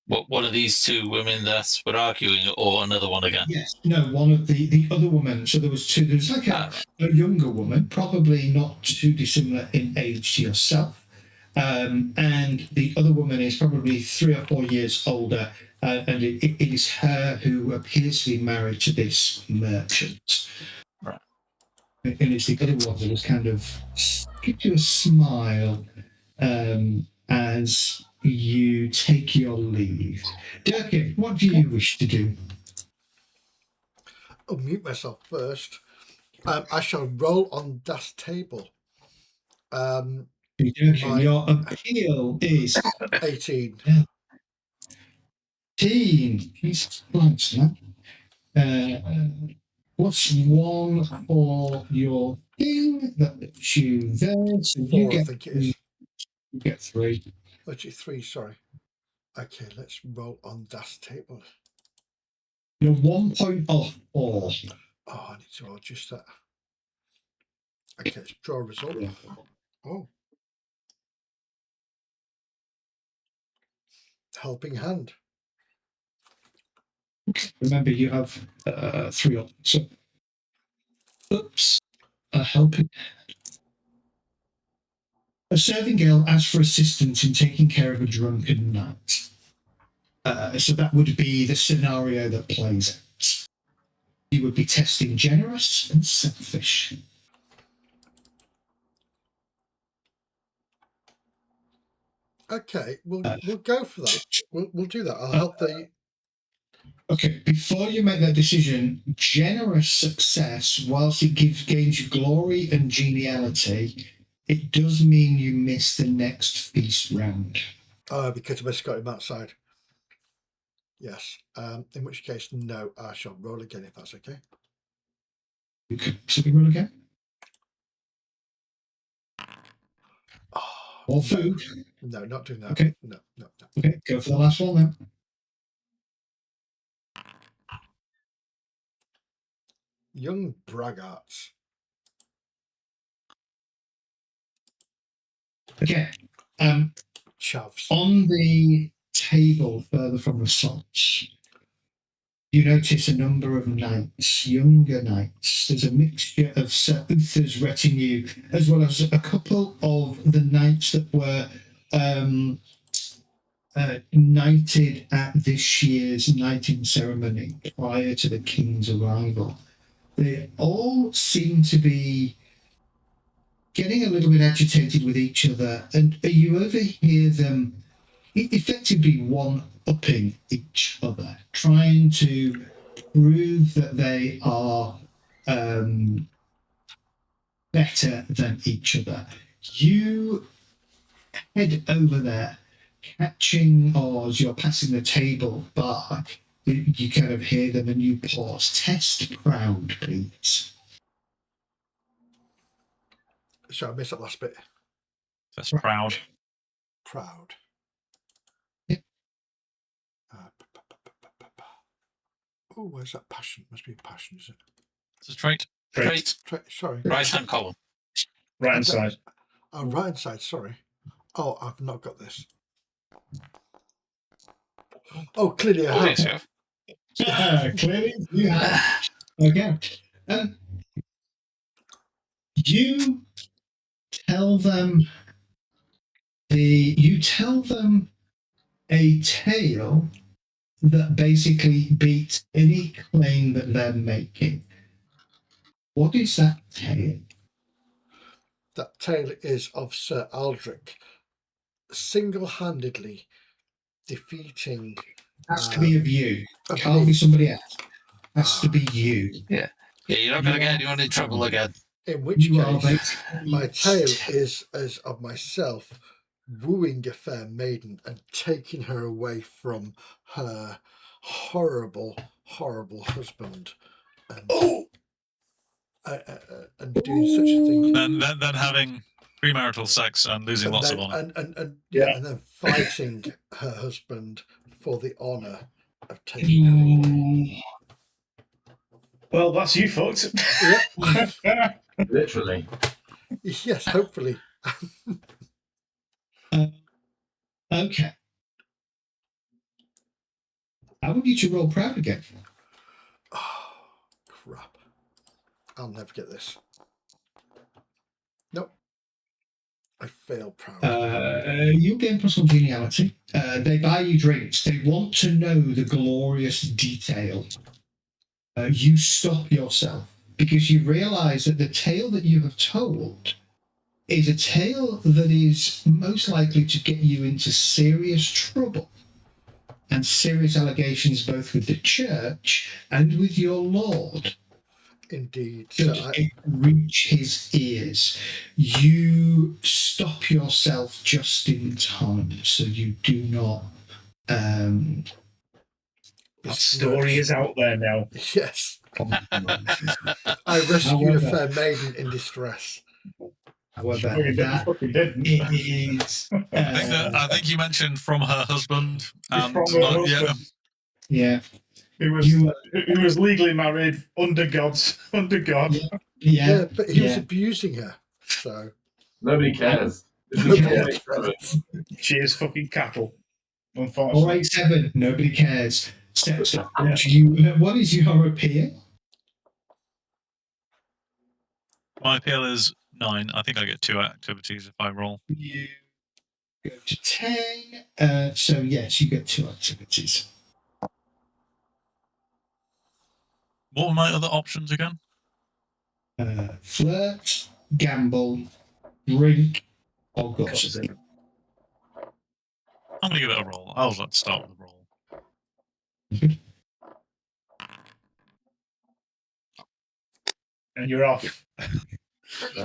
What, one of these two women that were arguing, or another one again? Yes, no, one of the other woman. So there was two. There's like a younger woman, probably not too dissimilar in age to yourself, and the other woman is probably 3 or 4 years older, and it is her who appears to be married to this merchant. Right. And it's the other one that was kind of gives you a smile as you take your leave. Durkin, what do you wish to do? I'll mute myself first. I shall roll on das table. Durkin, my- your appeal is 18. 18. Jesus Christ, man. What's one for your king? That puts you there. So you 4, get I think it is. You get 3. Actually, 3, sorry. Okay, let's roll on das table. You're 1 point off 4. Oh, I need to adjust that. Okay, let's draw a result. Oh. Helping hand. Remember, you have 3 options. So, oops. A helping hand. A serving girl asks for assistance in taking care of a drunken knight. So that would be the scenario that plays out. You would be testing generous and selfish. Okay, we'll go for that. We'll do that. I'll help the. Okay, before you make that decision, generous success, whilst it gains you glory and geniality, it does mean you miss the next feast round. Because I got him outside. Yes. In which case, no, I shall roll again if that's okay. Okay, so we roll again. Oh, Or food. No, not doing that. Okay. No. Okay, go for the last one then. Young braggarts. Okay. Chavs. On the table further from the slots, you notice a number of knights, younger knights. There's a mixture of Sir Uther's retinue, as well as a couple of the knights that were knighted at this year's knighting ceremony prior to the king's arrival. They all seem to be getting a little bit agitated with each other, and you overhear them effectively one-upping each other, trying to prove that they are better than each other. You head over there, catching, or as you're passing the table by, you kind of hear them and you pause. Test proud, please. Sorry, I missed that last bit. That's proud. Proud. Yep. Oh, where's that passion? Must be passion, is it? It's a trait. Trait. Sorry. Right hand column. Right hand side. Oh, right hand side. Sorry. Oh, I've not got this. Oh, clearly I Oh, have. yes, you have. Clearly, you have. Okay. You tell them a tale that basically beats any claim that they're making. What is that tale? That tale is of Sir Aldrich single-handedly defeating. Has to be of you. Of Can't me. be somebody else. Has to be you. Yeah, you're not going to get anyone in trouble again. In which You are case, basically my tale is of myself wooing a fair maiden and taking her away from her horrible, horrible husband, and, and doing such a thing. Then having premarital sex and losing lots of honor. And then fighting her husband for the honour of taking her away. Well, that's you fucked. Yeah. Literally. Yes, hopefully. Okay. I want you to roll proud again. Oh, crap. I'll never get this. Nope. I failed proud. You'll gain plus geniality. They buy you drinks. They want to know the glorious detail. You stop yourself because you realise that the tale that you have told is a tale that is most likely to get you into serious trouble and serious allegations both with the church and with your lord. Indeed. Should it reach his ears, you stop yourself just in time so you do not. That story is out there now. Yes. I rescued a fair maiden in distress. However, Well, you that fucking didn't. is. I think you mentioned from her husband. And From her husband. Yeah. Who was legally married under God. Yeah. But he was abusing her. So Nobody cares. nobody cares. She is fucking cattle. Unfortunately. 487. Nobody cares. So, what is your appeal? My appeal is 9. I think I get 2 activities if I roll. You go to 10. So yes, you get 2 activities. What were my other options again? Flirt, gamble, drink, or gossip. I'm going to give it a roll. I'll let's start with a roll. And you're off.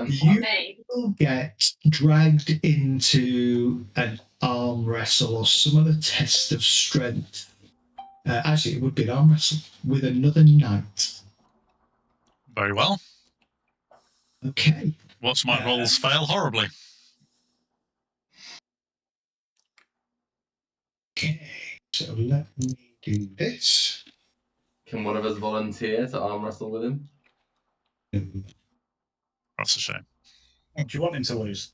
You will get dragged into an arm wrestle or some other test of strength. Actually, it would be an arm wrestle with another knight. Very well. Okay. Watch my rolls fail horribly. Okay. So let me do this. Can one of us volunteer to arm wrestle with him? That's a shame. Do you want him to lose?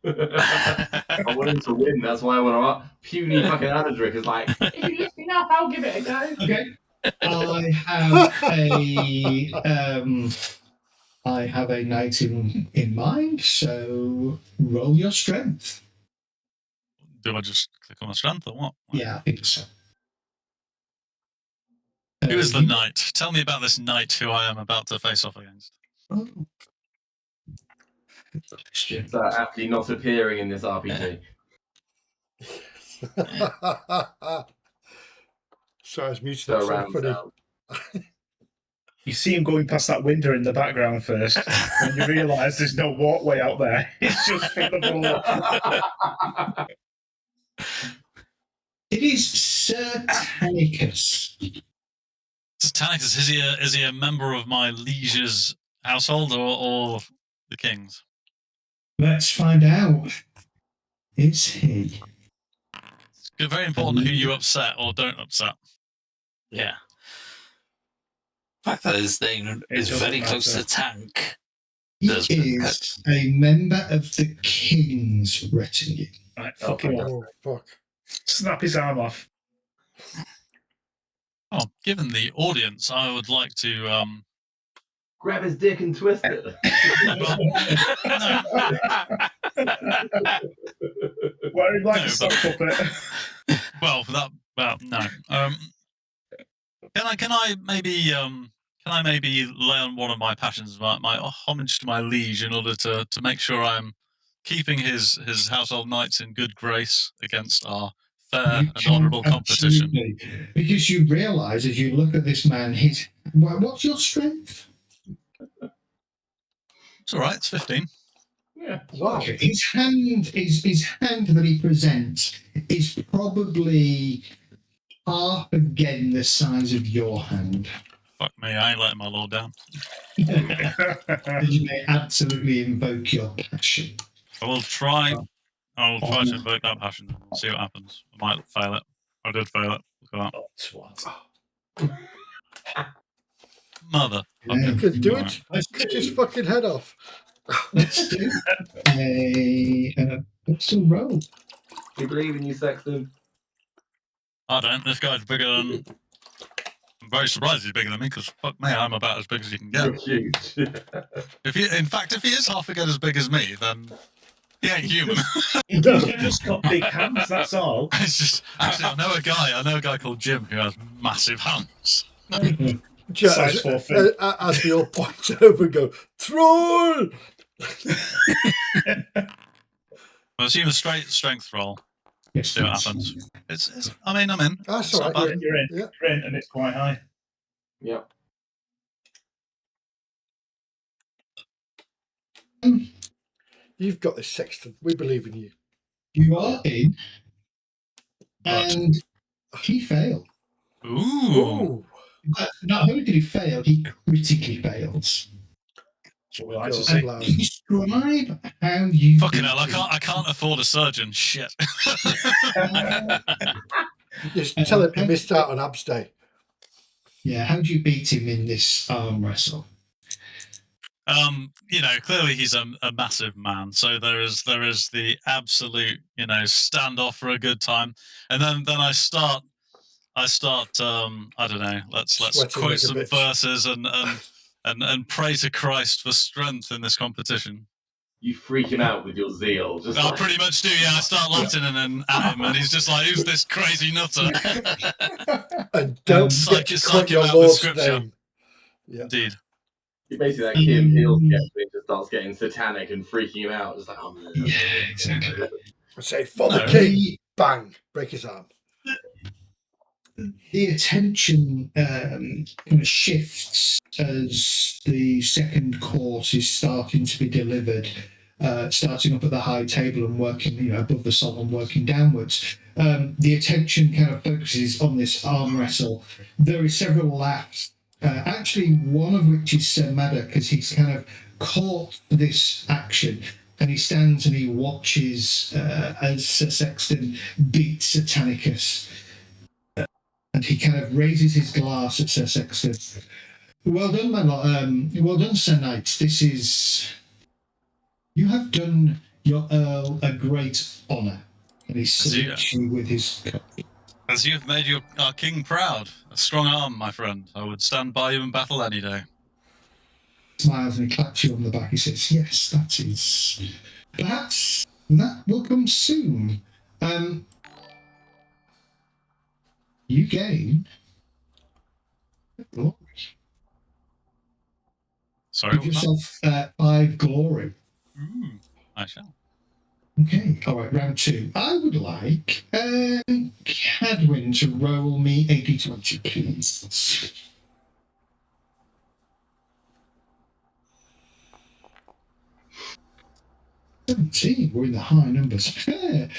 I want him to win. That's why I want to. Puny fucking Adadric is like, if you lift me up, I'll give it a go. Okay. I have a knight in mind, so roll your strength. Do I just click on the strength or what? Yeah, I think so. Who is the knight? Tell me about this knight who I am about to face off against. Oh. So aptly not appearing in this RPG. So I was muted. So That's so round funny. out. You see him going past that window in the background first, and you realise there's no walkway out there. It's just full of all. It is Sir Tanicus. Titanicus, is he a member of my liege's household or the king's? Let's find out. Is he? It's very important who you upset or don't upset. Yeah. fact that his name is doesn't very close to matter. tank. He Does- is a member of the king's retinue. Right, fuck him off. Oh, fuck. Snap his arm off. Oh, given the audience, I would like to. Grab his dick and twist it. Well, no, Wear him like No, a sock puppet. well, that. Well, no. Can I maybe lay on one of my passions, my homage to my liege, in order to make sure I'm keeping his household knights in good grace against our fair You and can honourable competition. absolutely. Because you realise as you look at this man, what's your strength? It's all right. It's 15. Yeah. Wow. Okay. His hand that he presents is probably half again the size of your hand. Fuck me, I ain't letting my lord down. And you may absolutely invoke your passion. I will try to invoke that passion and see what happens. I might fail it. I did fail it. Look at that. Oh, twat. Mother. Yeah. You could do Right. it. Cut his fucking head off. Let's do a pistol roll. We believe in you, Sexton. I don't. This guy's bigger than. I'm very surprised he's bigger than me, because fuck me, I'm about as big as you can You're get. huge. If he is half again as big as me, then he ain't human. You've just got big hands, that's all. It's just actually I know a guy called Jim who has massive hands. Size 4 feet. As we all point over and go, troll! I'll assume a straight strength roll. Yes, See what please. happens. It's I'm in. That's It's all not right. bad. You're in. Yeah. You're in, and it's quite high. Yep. You've got this, Sexton. We believe in you. You are in, Right. and he failed. Ooh. But not only did he fail, he critically fails. That's what we like to God, see. blast. Describe how you. Fucking hell! I can't afford a surgeon. Shit. Just tell him he missed out on Abs Day. Yeah, how do you beat him in this arm wrestle? Clearly he's a massive man. So there is the absolute, stand off for a good time, and then I start. I don't know. Let's Sweating quote like a some bitch. verses and pray to Christ for strength in this competition. You freak him out with your zeal. Just I like, pretty much do. Yeah, I start Latin and at him, and he's just like, "Who's this crazy nutter?" And don't Psych- get to psych quote him your out with Lord's scripture. name. Yeah. Indeed. you basically like Kim Hill gets and just starts getting satanic and freaking him out. Just like, oh, no. Yeah, exactly. I say, for the No. king. Bang. Break his arm. The attention kind of shifts as the second course is starting to be delivered, starting up at the high table and working, above the salt and working downwards. The attention kind of focuses on this arm wrestle. There are several laughs, actually one of which is Sir Madder, because he's kind of caught this action. And he stands and he watches as Sir Sexton beats Satanicus. And he kind of raises his glass at Sir Sexton. Well done, my lord. Well done, Sir Knight. You have done your Earl a great honour. And he salutes you with his cup. As you have made our king proud, a strong arm, my friend. I would stand by you in battle any day. Smiles and he claps you on the back. He says, "Yes, that is. Perhaps that will come soon." You gain glory. Sorry, Give what was yourself 5 glory. that? Ooh, I shall. Okay, all right, round 2. I would like Cadwin to roll me a d20, please. "17, we're in the high numbers. There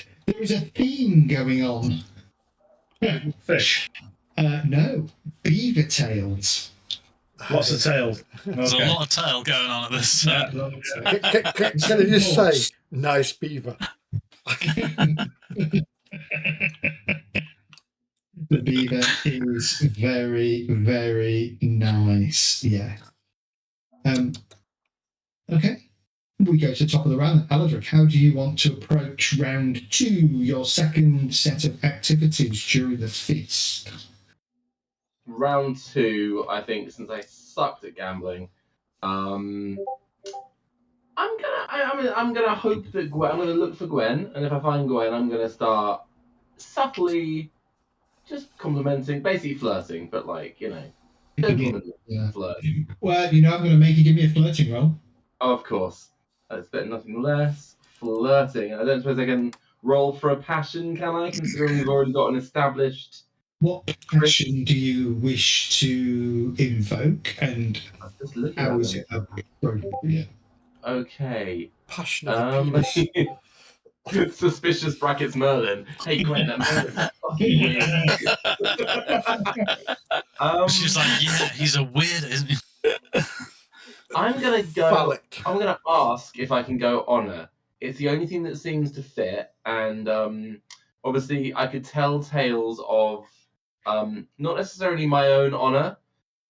is a theme going on. Fish. No, beaver tails. What's the tail? There's a lot of tail going on at this. Yeah. Can I just say, nice beaver? The beaver is very, very nice. Yeah. Okay. We go to the top of the round. Aladric, how do you want to approach round 2, your second set of activities during the feast? Round 2, I think, since I sucked at gambling, I'm gonna hope that Gwen. I'm gonna look for Gwen, and if I find Gwen, I'm gonna start subtly just complimenting, basically flirting, but like gentleman Yeah. flirt. Well, I'm going to make you give me a flirting roll. Oh, of course, I expect nothing less. Flirting. I don't suppose I can roll for a passion, can I? Considering we've already got an established. What passion do you wish to invoke, and I'm just looking how at is them. it appropriate? Okay. Passion of the penis. Suspicious brackets Merlin. Hey Gwen, that Merlin's fucking weird. She's like, yeah, he's a weird, isn't he? I'm gonna go. Phallic. I'm gonna ask if I can go honor. It's the only thing that seems to fit, and obviously I could tell tales of not necessarily my own honor,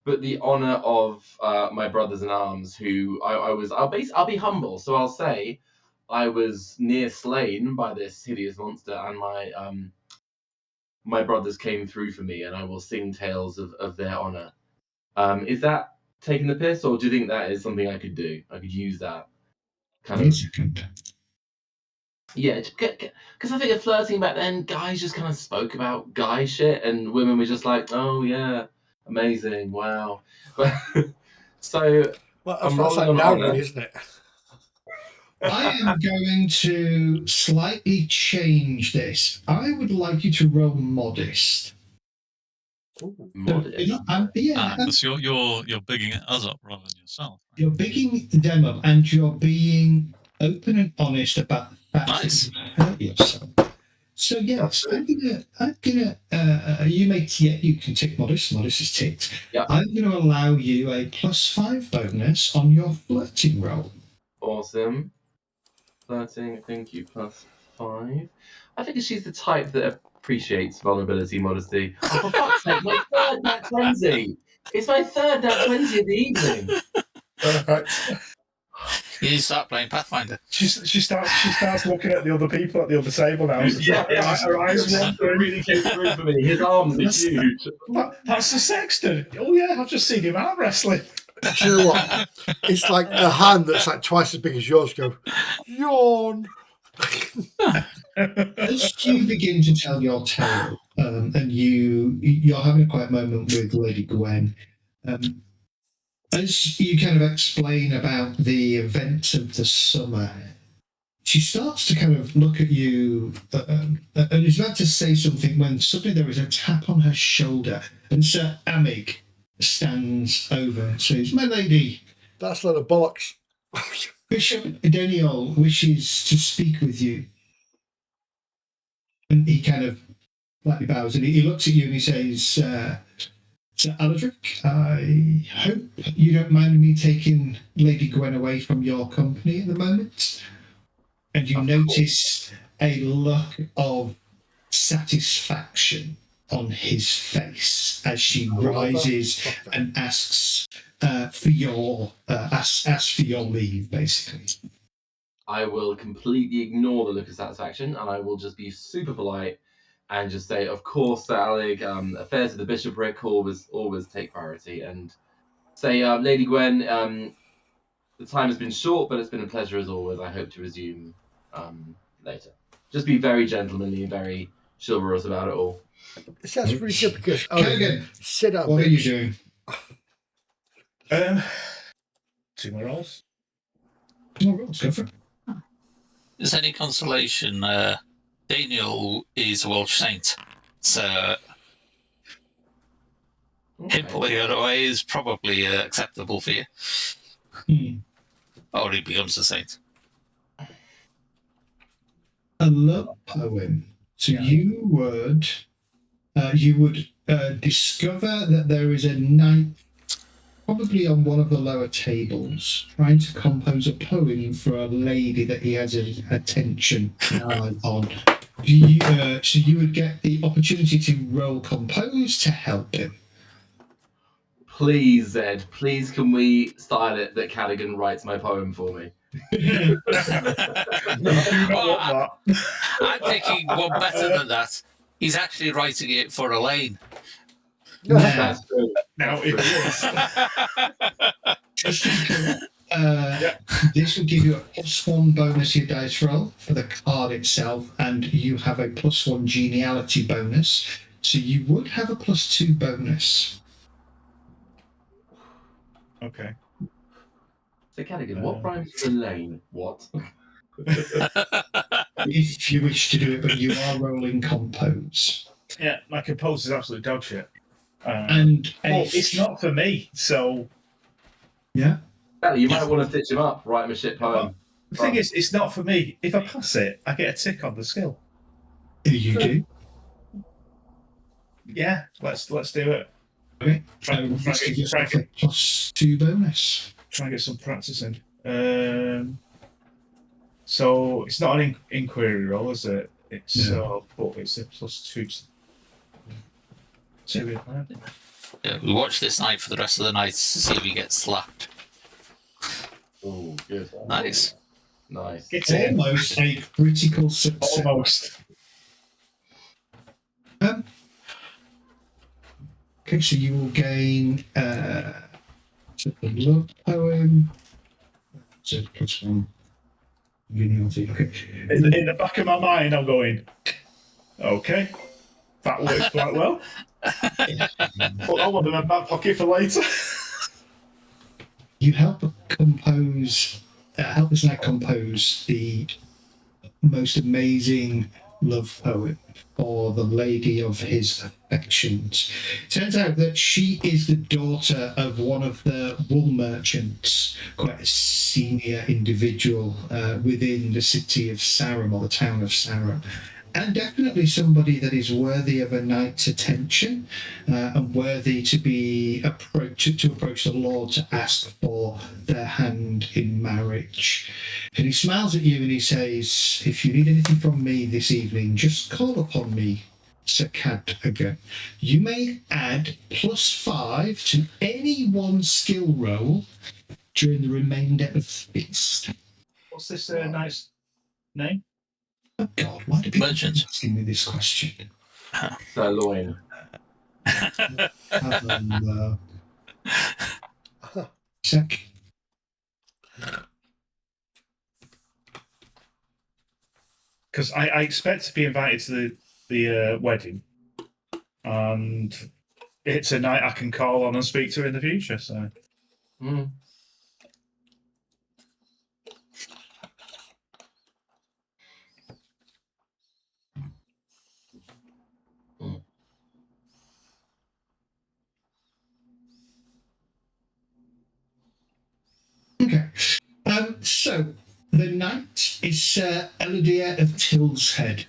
but the honor of my brothers in arms. Who I'll be humble, so I'll say I was near slain by this hideous monster, and my brothers came through for me, and I will sing tales of their honor. Is that taking the piss, or do you think that is something I could do? I could use that kind of. Yeah, because I think of flirting back then, guys just kind of spoke about guy shit, and women were just like, "Oh yeah, amazing, wow." But so Well, I'm that's rolling like on now, honor. isn't it? I am going to slightly change this. I would like you to roll modest. Modest. Because you're bigging us up rather than yourself. Right? You're bigging them up, and you're being open and honest about the fact Nice. that you hurt yourself. So yes, I'm gonna. You can tick modest. Modest is ticked. Yeah. I'm going to allow you a +5 bonus on your flirting roll. Awesome. Flirting, thank you, +5. I think she's the type that appreciates vulnerability, modesty. Oh, for fuck's sake, my third nat 20! It's my third nat 20 of the evening! Perfect. You need to start playing Pathfinder. She starts looking at the other people at the other table now. Her eyes wandering. really came through for me. His arms are huge. That's the sexton. Oh yeah, I've just seen him out wrestling. Do you know what? It's like a hand that's like twice as big as yours. Go, yawn. As you begin to tell your tale, and you're having a quiet moment with Lady Gwen, as you kind of explain about the events of the summer, she starts to kind of look at you and is about to say something when suddenly there is a tap on her shoulder, and Sir Amig stands over and says, "My lady, That's a lot of bollocks." Bishop Daniel wishes to speak with you." And he kind of slightly bows and he looks at you and he says, "Sir Aladric, I hope you don't mind me taking Lady Gwen away from your company at the moment." And you notice a look of satisfaction on his face as she rises and asks for your leave, basically. I will completely ignore the look of satisfaction, and I will just be super polite and just say, "Of course, Sir Alec, affairs of the bishopric always take priority," and say, "Lady Gwen, the time has been short, but it's been a pleasure as always. I hope to resume later." Just be very gentlemanly and very chivalrous about it all. It sounds really good because Kerrigan, sit up. what are you doing? 2 more rolls. Go for it. Is any consolation? Daniel is a Welsh saint, so him pulling her away is probably acceptable for you. Or he becomes a saint. A love poem. So you would discover that there is a knight, probably on one of the lower tables, trying to compose a poem for a lady that he has his attention on. So you would get the opportunity to roll compose to help him. Please, Zed, please can we style it that Callaghan writes my poem for me? Do not Well, want that. I'm thinking one better than that. He's actually writing it for Elaine. That's true. Now it is. Just to be clear, this will give you a +1 bonus to your dice roll for the card itself, and you have a +1 geniality bonus. So you would have a +2 bonus. Okay. So Callaghan, what rhymes with Elaine? What? If you wish to do it, but you are rolling compose. Yeah, my compose is absolute dog shit. And it's not for me, so... Yeah? Well, you might want to stitch him up, write him a shit poem. The thing is, it's not for me. If I pass it, I get a tick on the skill. You do? Yeah, let's do it. Okay. Try So and let's give yourself a +2 bonus. try and get some practice in. So it's not an inquiry roll, is it? It's but it's a +2. Yeah, we watch this night for the rest of the night to see if he gets slapped. Oh, good. Nice. Nice. It's in. Almost a critical success. Almost. Okay, so you will gain the love poem. So +1. Okay. In the back of my mind, I'm going, okay, that works quite well. Put that one in my back pocket for later. You help this knight compose the most amazing love poem for the lady of his affections. Turns out that she is the daughter of one of the wool merchants, quite a senior individual within the city of Sarum, or the town of Sarum. And definitely somebody that is worthy of a knight's attention and worthy to be approach the Lord to ask for their hand in marriage. And he smiles at you and he says, "If you need anything from me this evening, just call upon me, Sir Cadogan. You may add +5 to any one skill roll during the remainder of the feast." What's this knight's name? Oh God, why do people Merchant. keep asking me this question? Sirloin. Sec. Because I expect to be invited to the wedding, and it's a night I can call on and speak to in the future. So Mm. Okay. So the knight is Sir Elidir of Tilshead.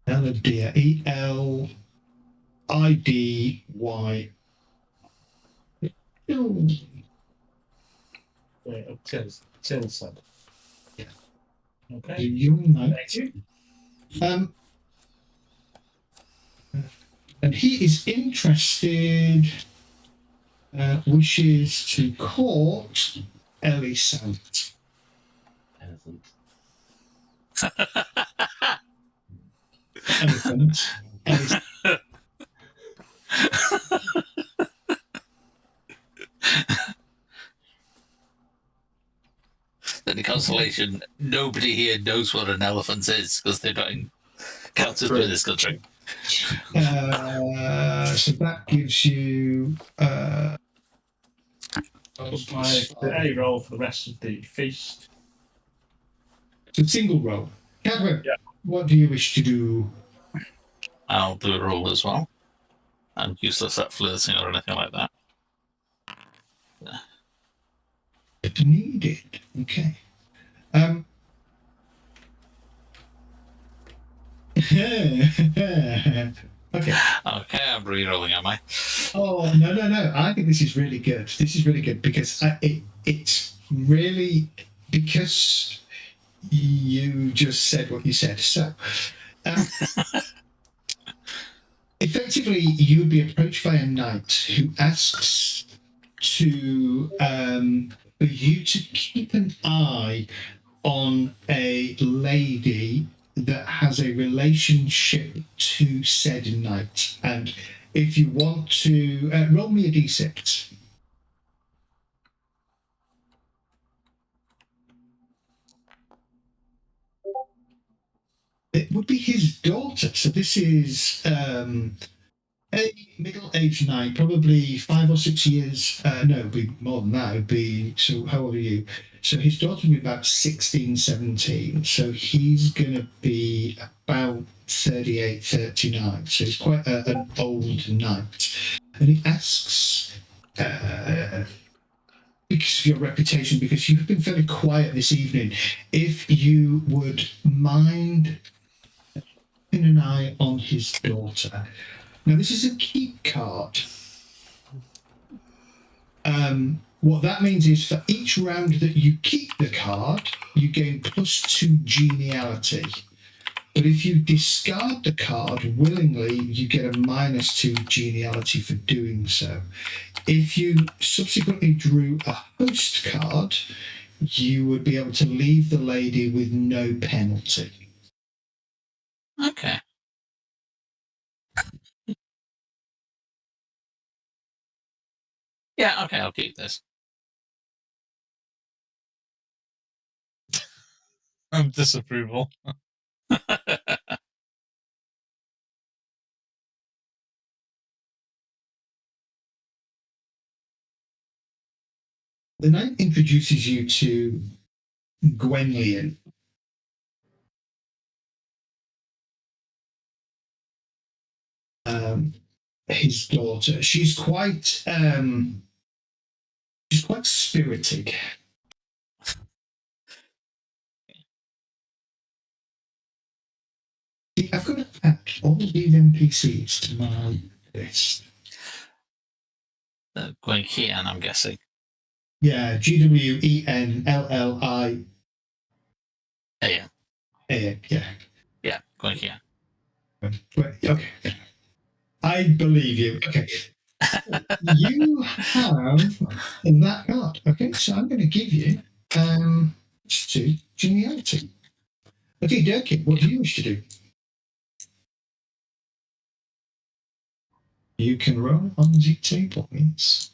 Elidir, Elidy. Tilson. Yeah. Okay. The young knight. Thank you. And he is interested, wishes to court Elisant. Innocent. Elephant. Elisant. Then the consolation, nobody here knows what an elephant is because they're not encountered in this country. So that gives you Any roll for the rest of the feast. it's a single roll. Cadwin, Yeah. what do you wish to do? I'll do a roll as well. I'm useless at flirting or anything like that. If needed. Okay. Okay. Okay, I'm re-rolling, am I? Oh no! I think this is really good. This is really good because it's really because you just said what you said. So, effectively, you would be approached by a knight who asks for you to keep an eye on a lady that has a relationship to said knight, and if you want to roll me a d6. It would be his daughter. So this is a middle-aged knight, probably 5 or 6 years. No, it'd be more than that. It'd be, so how old are you? So his daughter would be about 16, 17. So he's going to be about 38, 39. So he's quite an old knight. And he asks, because of your reputation, because you've been fairly quiet this evening, if you would mind keeping an eye on his daughter. Now, this is a keep card. What that means is for each round that you keep the card, you gain +2 geniality. But if you discard the card willingly, you get a -2 geniality for doing so. If you subsequently drew a host card, you would be able to leave the lady with no penalty. Okay. Yeah, okay, I'll keep this. Disapproval. The knight introduces you to Gwenllian. His daughter. She's quite spirited. See, I've got to add all these NPCs to my list. Gwen Kian, I'm guessing. Yeah, GWENLLI. Yeah. Yeah. Yeah, Gwen Kian. Okay. I believe you. Okay. You have that card. Okay, so I'm going to give you 2 geniality. Okay, Durkin, what do you wish to do? You can roll on the table, yes.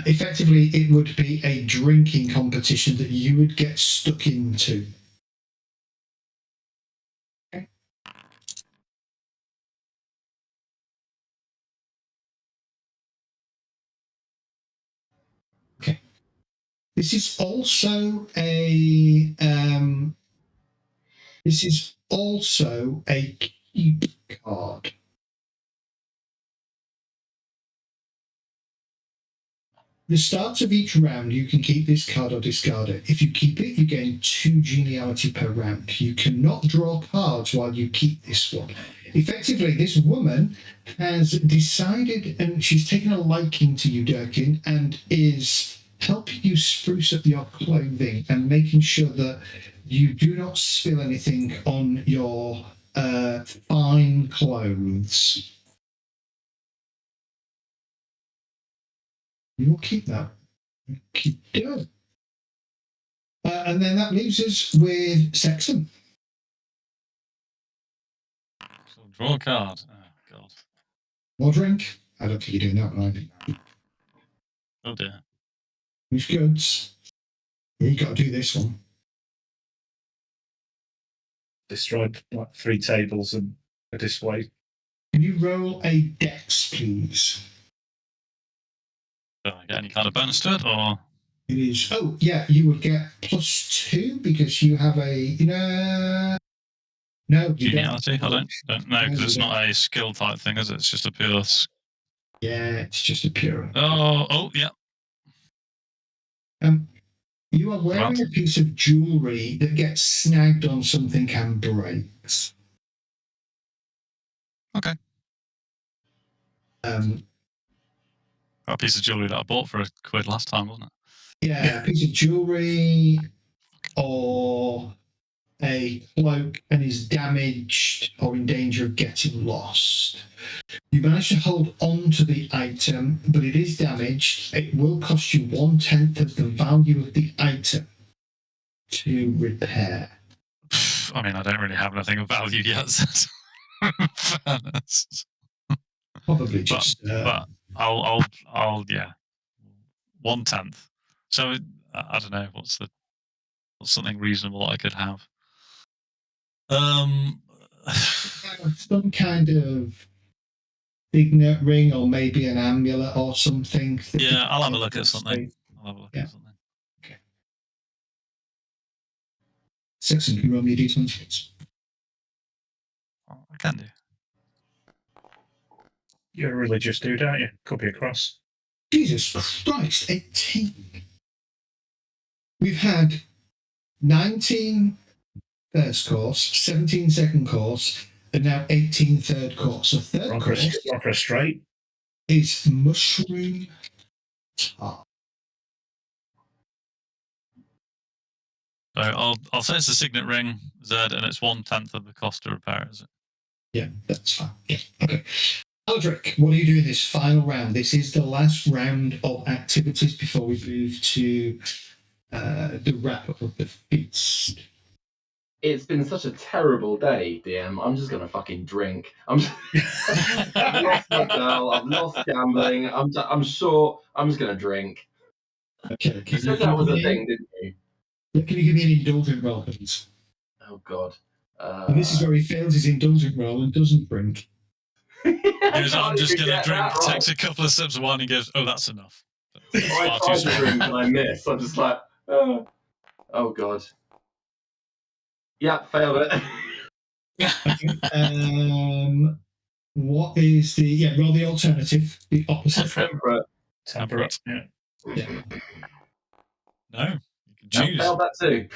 Effectively, it would be a drinking competition that you would get stuck into. Okay. Okay. This is also a keep card. The start of each round, you can keep this card or discard it. If you keep it, you gain 2 geniality per round. You cannot draw cards while you keep this one. Effectively, this woman has decided, and she's taken a liking to you, Durkin, and is helping you spruce up your clothing and making sure that you do not spill anything on your fine clothes. You will keep that. Keep doing it. And then that leaves us with Saxon. So draw a card. Oh, God. More drink. I don't think you're doing that one either. Oh, dear. Which goods? You got to do this one. Destroyed like 3 tables and a display. Can you roll a dex, please? Do I get any kind of bonus to it, or? It is. Oh, yeah, you would get +2 because you have a. No, you Geniality? don't. I don't know, because No, it's you not a skill type thing, is it? It's just a pure. Yeah, it's just a pure. Oh, yeah. You are wearing a piece of jewelry that gets snagged on something and breaks. Okay. Um, That piece of jewelry that I bought for £1 last time, wasn't it? yeah, a piece of jewelry or a cloak and is damaged or in danger of getting lost. You manage to hold on to the item, but it is damaged. It will cost you 1/10 of the value of the item to repair. I mean, I don't really have anything of value yet. So fairness. Probably just. But I'll yeah, 1/10. So I don't know what's something reasonable I could have. Some kind of signet ring or maybe an amulet or something. Yeah, I'll have a look at something. Okay. Saxon, can you roll me a d20, please? I can do. You're a religious dude, aren't you? Could be a cross. Jesus Christ, 18. We've had 19 first course, 17 second course, and now 18 third course. So third course Rocker straight is mushroom tart. So I'll say it's a signet ring, Z, and it's 1/10 of the cost to repair, is it? Yeah, that's fine. Yeah, okay. Aldrich, what are you doing this final round? This is the last round of activities before we move to the wrap up of the feast. It's been such a terrible day, DM. I'm just gonna fucking drink. I've lost my girl. I've lost gambling. I'm sure. I'm just gonna drink. Okay. You said that was a thing, didn't you? Can you give me an indulgent roll, please? Oh God. This is where he fails his indulgent roll and doesn't drink. I'm just going to drink, takes a couple of sips of wine and goes, oh, that's enough. I try to drink and I miss. I'm just like, oh God. Yeah, failed it. Okay. What is the roll the alternative, the opposite? Temperate. Yeah. No, you can choose. Failed that too.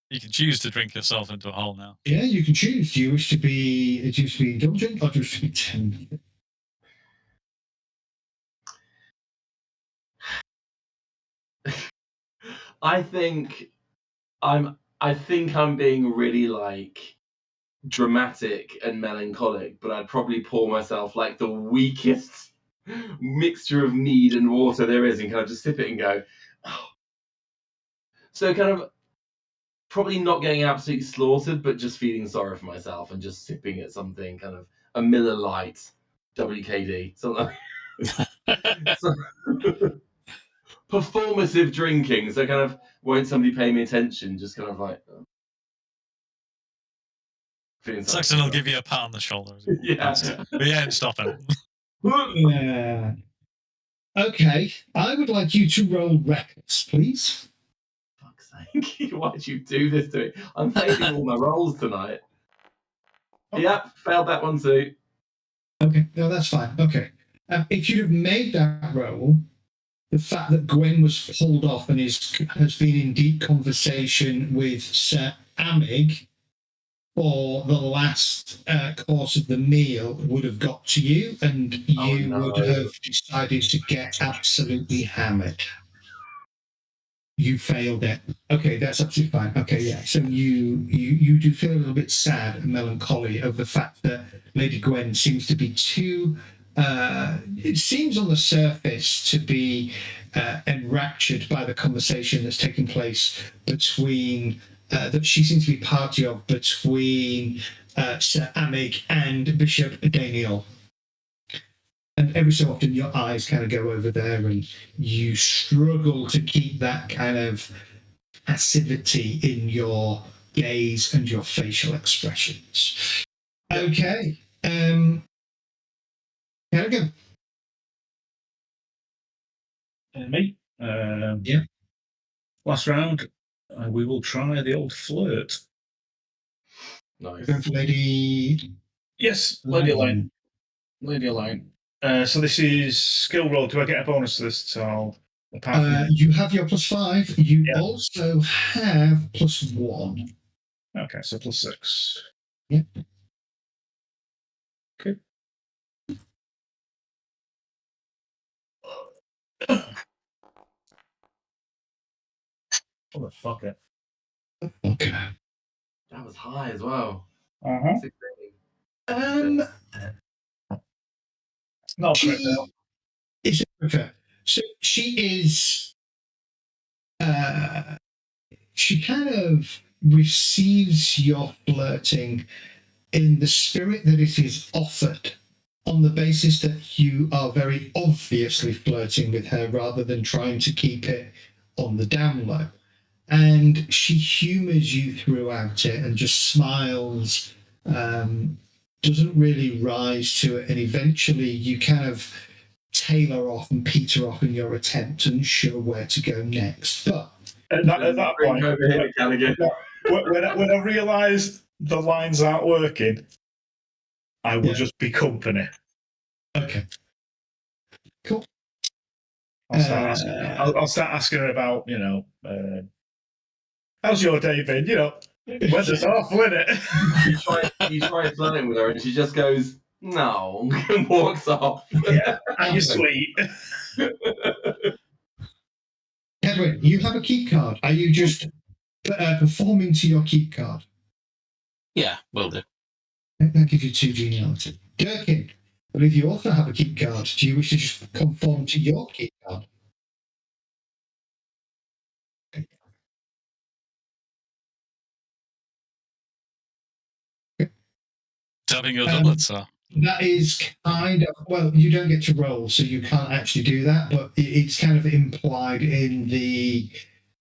You can choose to drink yourself into a hole now. Yeah, you can choose. Do you wish to be indulgent or do you wish to be temperate? I think I'm being really like dramatic and melancholic, but I'd probably pour myself like the weakest mixture of mead and water there is and kind of just sip it and go, oh. So kind of probably not getting absolutely slaughtered, but just feeling sorry for myself and just sipping at something kind of a Miller Lite, WKD, something like performative drinking. So kind of won't somebody pay me attention? Just kind of like Saxon will give you a pat on the shoulder. Yeah, but he ain't stopping. Yeah. Okay, I would like you to roll reckless, please. Fuck's sake! Why'd you do this to me? I'm failing all my rolls tonight. Yep, failed that one too. Okay, no, that's fine. Okay, if you'd have made that roll, the fact that Gwen was pulled off and has been in deep conversation with Sir Amig for the last course of the meal would have got to you, and you would have decided to get absolutely hammered. You failed it. Okay, that's absolutely fine. Okay, yeah. So you do feel a little bit sad and melancholy over the fact that Lady Gwen seems to be too. It seems on the surface to be enraptured by the conversation that's taking place between that she seems to be party of between Sir Amig and Bishop Daniel. And every so often your eyes kind of go over there and you struggle to keep that kind of passivity in your gaze and your facial expressions. Okay. Kerrigan. Me? Yeah. Last round, we will try the old flirt. Nice. We're going for Lady. Yes, Lady Elaine. Leave me alone. So this is skill roll. Do I get a bonus to this at all? Apart from You have your +5. You Yeah. also have +1. okay, so +6. Yeah. Okay. Motherfucker. Okay. That was high as well. Uh-huh. 16. Not correct. She is so she is. She kind of receives your flirting in the spirit that it is offered, on the basis that you are very obviously flirting with her rather than trying to keep it on the down low. And she humors you throughout it and just smiles, doesn't really rise to it. And eventually you kind of tailor off and peter off in your attempt and unsure where to go next. But At that Bring point, over here, Callaghan. when I realise the lines aren't working, I will Yeah. just be company. okay, cool. I'll start asking her about, how's your day been? Weather's awful, isn't it? You try flirting with her, and she just goes, "No," and walks off. Yeah, and you're sweet. Edwin, you have a keep card. Are you just performing to your keep card? Yeah, will do. That gives you 2 geniality. Durkin, I believe you also have a keep card. Do you wish to just conform to your keep card? Tapping your doublets, sir. That is kind of, well, you don't get to roll, so you can't actually do that, but it's kind of implied in the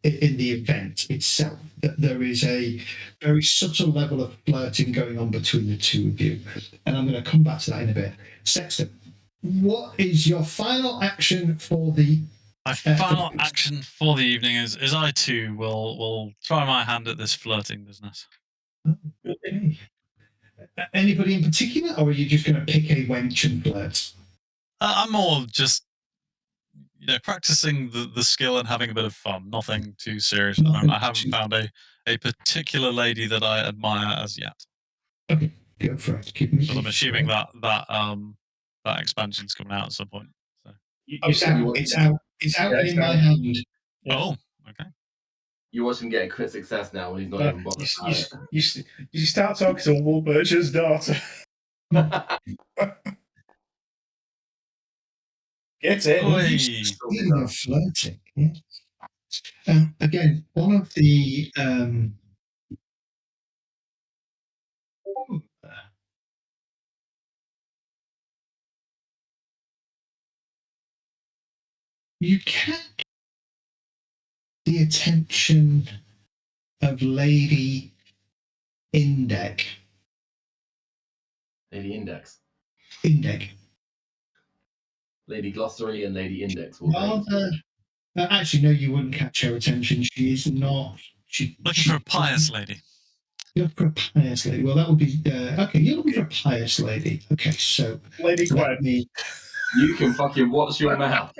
event itself that there is a very subtle level of flirting going on between the two of you. And I'm going to come back to that in a bit. Sexton, what is your final action for the My final action for the evening is I too will try my hand at this flirting business. Okay. Anybody in particular, or are you just going to pick a wench and flirt? I'm more just practicing the skill and having a bit of fun. Nothing too serious. I haven't found a particular lady that I admire as yet. Okay, go for it. Give me But I'm assuming that expansion's coming out at some point. So. It's out Yeah, in my hand. Yeah. Oh, okay. You watch him get a crit success now when he's not even bothered about it. You start talking to a wool merchant's daughter. Get in. Speaking of flirting, yeah. Again, one of the you can the attention of Lady Indec. Lady Index. Indec. Lady Glossary and Lady Index will reign. Rather, actually, no, you wouldn't catch her attention. She is not. Looking for a pious lady. You're looking for a pious lady. Well, that would be okay. You're looking for a pious lady. Okay, so Lady Gwen. You can fucking watch your mouth.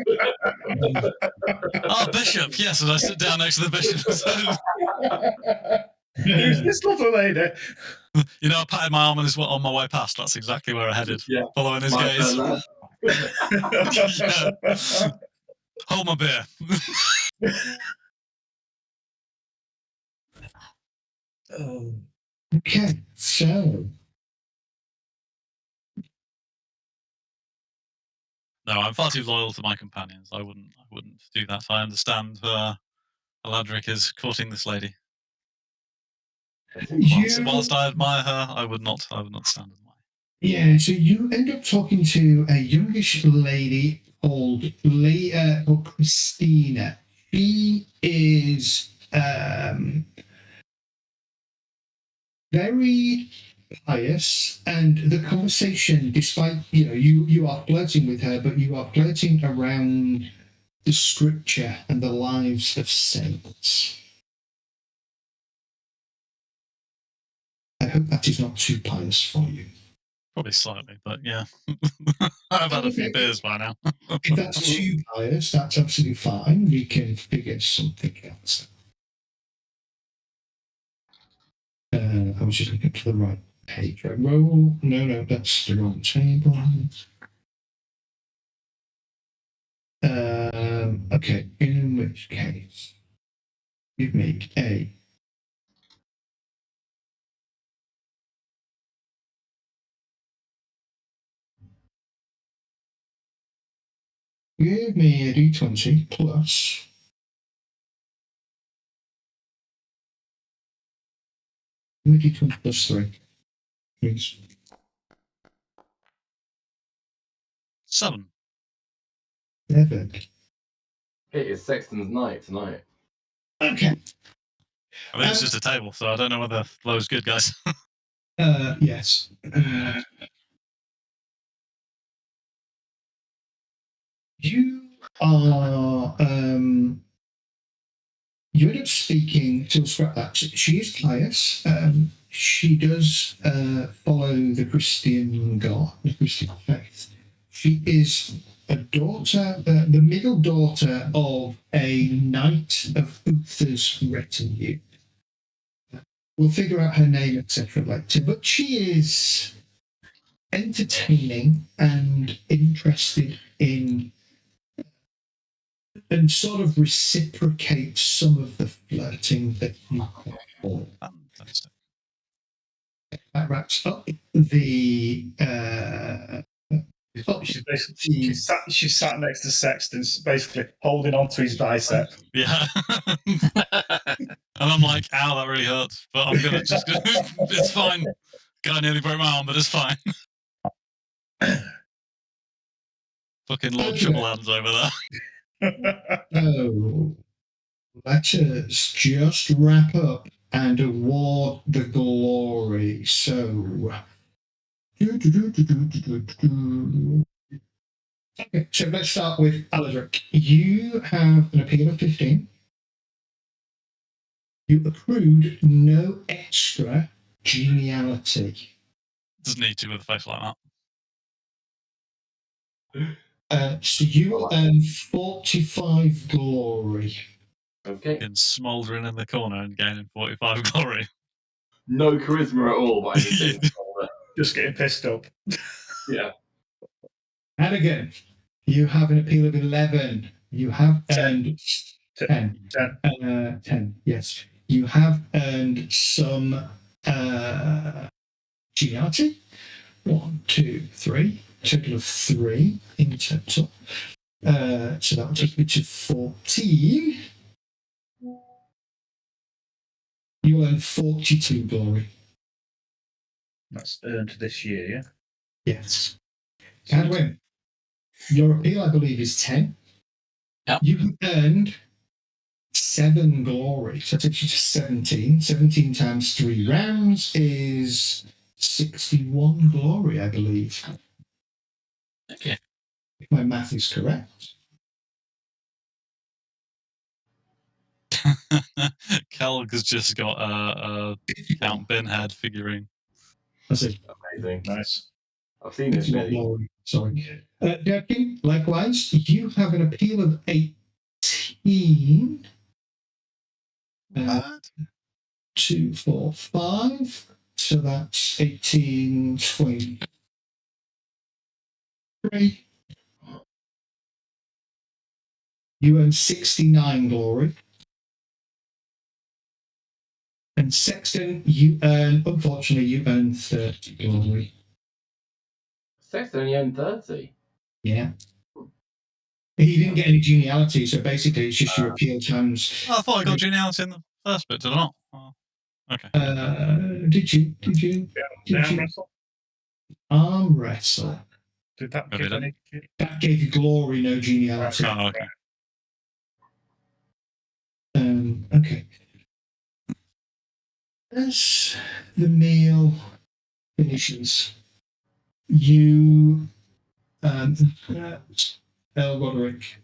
Oh, Bishop, yes, and I sit down next to the Bishop. Who's this lovely lady? I patted my arm on my way past. That's exactly where I headed. Yeah. Following his gaze. Yeah. Hold my beer. Okay, so No, I'm far too loyal to my companions. I wouldn't do that. I understand Aladric is courting this lady. Whilst I admire her, I would not stand in the way. Yeah, so you end up talking to a youngish lady called Christina. She is very pious, and the conversation, despite you are flirting with her, but you are flirting around the scripture and the lives of saints. I hope that is not too pious for you. Probably slightly, but yeah. I've had a few beers by now. If that's 2 players, that's absolutely fine. We can figure something else. I was just looking to the right page. Right, roll. No, that's the wrong table. Okay, in which case, give me a. Give me a d20 plus. Give me a d20 plus 3, please. 7. 7. It is Sexton's night tonight. Okay. I think it's just a table, so I don't know whether Low's good, guys. Yes. You are. You end up speaking to scrap that. She is pious. She does follow the Christian God, the Christian faith. She is a daughter, the middle daughter of a knight of Uther's retinue. We'll figure out her name, etc. later. But she is entertaining and interested in and sort of reciprocates some of the flirting that you have. Fantastic. That wraps up the. She's basically she's sat next to Sexton, basically holding onto his bicep. Yeah. And I'm like, ow, that really hurts. But I'm gonna just it's fine. Guy nearly broke my arm, but it's fine. Fucking Lord Triple-Hands over there. So let us just wrap up and award the glory. So. Okay, so let's start with Alaric. You have an appeal of 15. You accrued no extra geniality. Doesn't need to with a face like that. So you will earn 45 glory. Okay. Getting smouldering in the corner and gaining 45 glory. No charisma at all, but I just didn't. Just getting pissed up. Yeah. And again, you have an appeal of 11. You have earned 10. 10, yes. You have earned some geniality. 1, 2, 3. Total of 3 in total. So that will take me to 14. You earn 42 glory. That's earned this year, yeah? Yes. Cadwin, your appeal, I believe, is 10. Yep. You have earned 7 glory. So that takes you to 17. 17 times 3 rounds is 61 glory, I believe. Okay. If my math is correct. Kelg has just got a Count Binhead figurine. That's it. Amazing. Nice. I've seen this movie. Glory. Sorry. Durkin, likewise, you have an appeal of 18. 2, 4, 5. So that's 18, 23. You earn 69 glory. And Sexton, unfortunately, you earn 30 glory. Sexton only earned 30. Yeah. He didn't get any geniality, so basically it's just your appeal times. Oh, I thought I got geniality in the first bit, did I not? Oh, okay. Did you? Arm wrestle? Arm wrestle. Did that No, give they any? That gave you glory, no geniality. Oh, okay. Okay. As the meal finishes, you, El Roderick,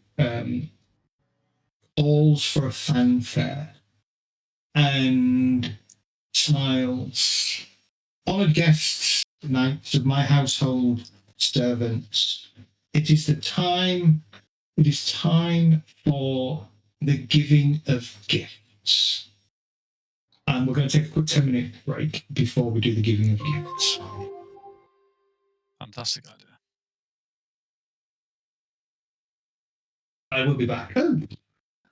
calls for a fanfare and smiles. Honoured guests, knights of my household, servants, it is time for the giving of gifts. And we're going to take a quick 10-minute break before we do the giving of gifts. Fantastic idea. I will be back. Oh,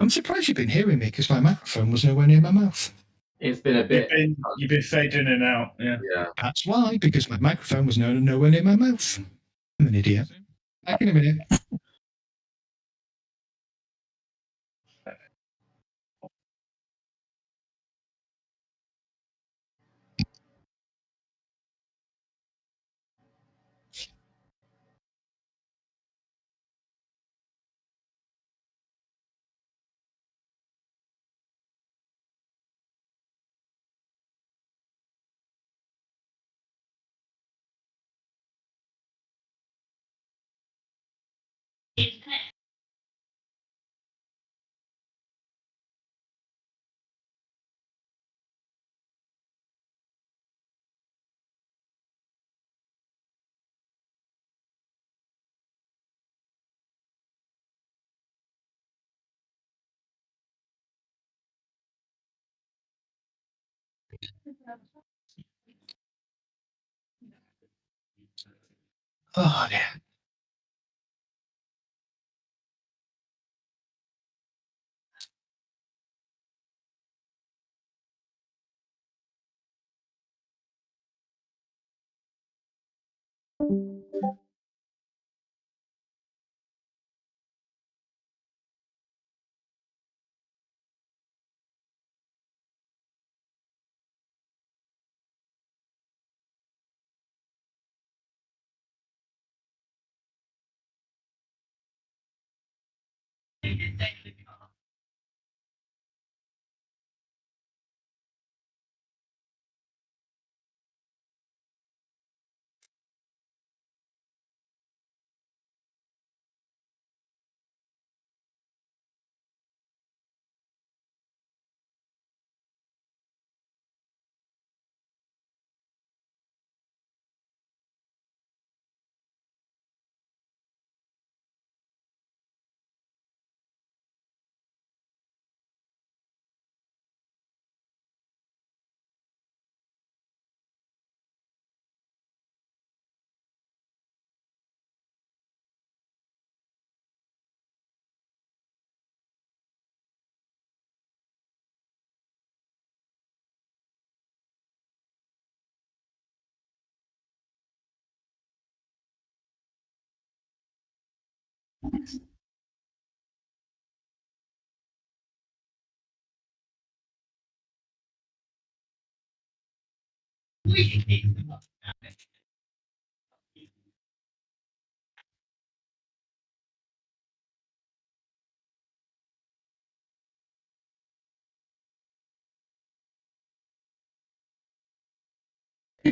I'm surprised you've been hearing me because my microphone was nowhere near my mouth. It's been a bit. You've been fading in and out. Yeah. Yeah. That's why, because my microphone was nowhere near my mouth. I'm an idiot. Back in a minute. Oh, yeah.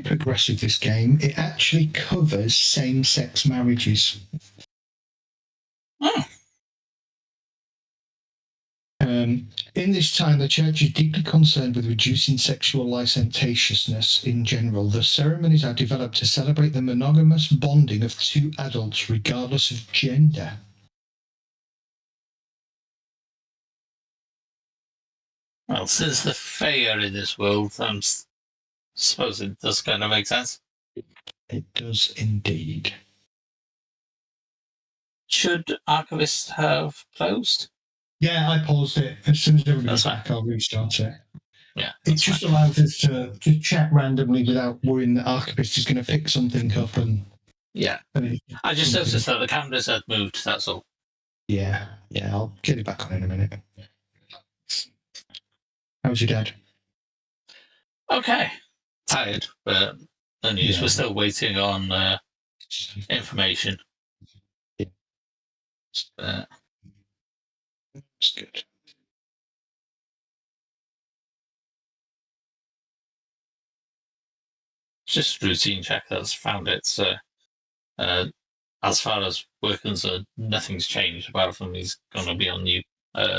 Progressive, this game. It actually covers same-sex marriages. Oh. In this time, the church is deeply concerned with reducing sexual licentiousness in general. The ceremonies are developed to celebrate the monogamous bonding of two adults, regardless of gender. Well, since the Fae are in this world, I'm suppose it does kind of make sense. It does indeed. Should Archivist have closed? Yeah, I paused it. As soon as everybody's That's fine. back, I'll restart it. Yeah, It that's just fine. allows us to chat randomly without worrying that Archivist is going to pick something up and. Yeah. I just noticed that the cameras had moved, that's all. Yeah, I'll get it back on in a minute. How's your dad? Okay. Tired, but no news. Yeah. We're still waiting on information. Yeah. But It's good. just routine check that's found it. So, as far as we're concerned, nothing's changed apart from he's going to be on new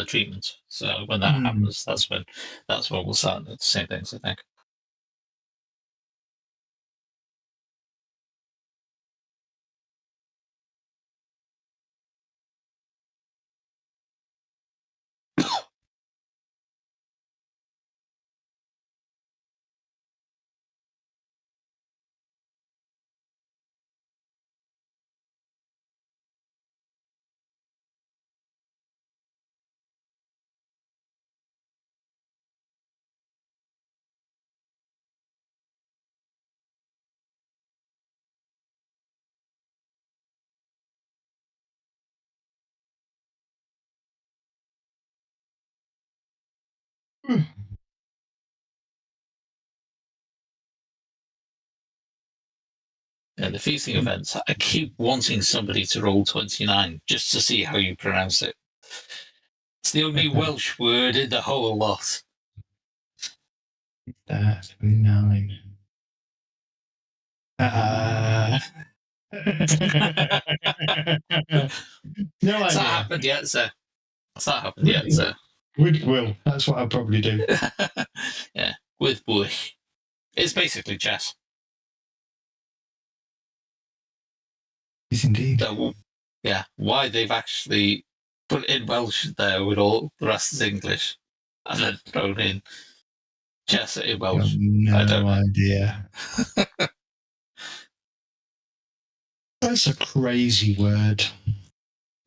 treatment. So when that happens, that's when we'll start the same things, I think. And the feasting events, I keep wanting somebody to roll 29 just to see how you pronounce it. It's the only Welsh word in the whole lot. 29. No It's not idea. happened yet, sir. It's not happened yet, sir. With will. That's what I'll probably do. Yeah, with boy. It's basically chess. Yes, indeed. So, yeah, why they've actually put in Welsh there with all the rest is English and then thrown in chess in Welsh. I don't No know. idea. That's a crazy word.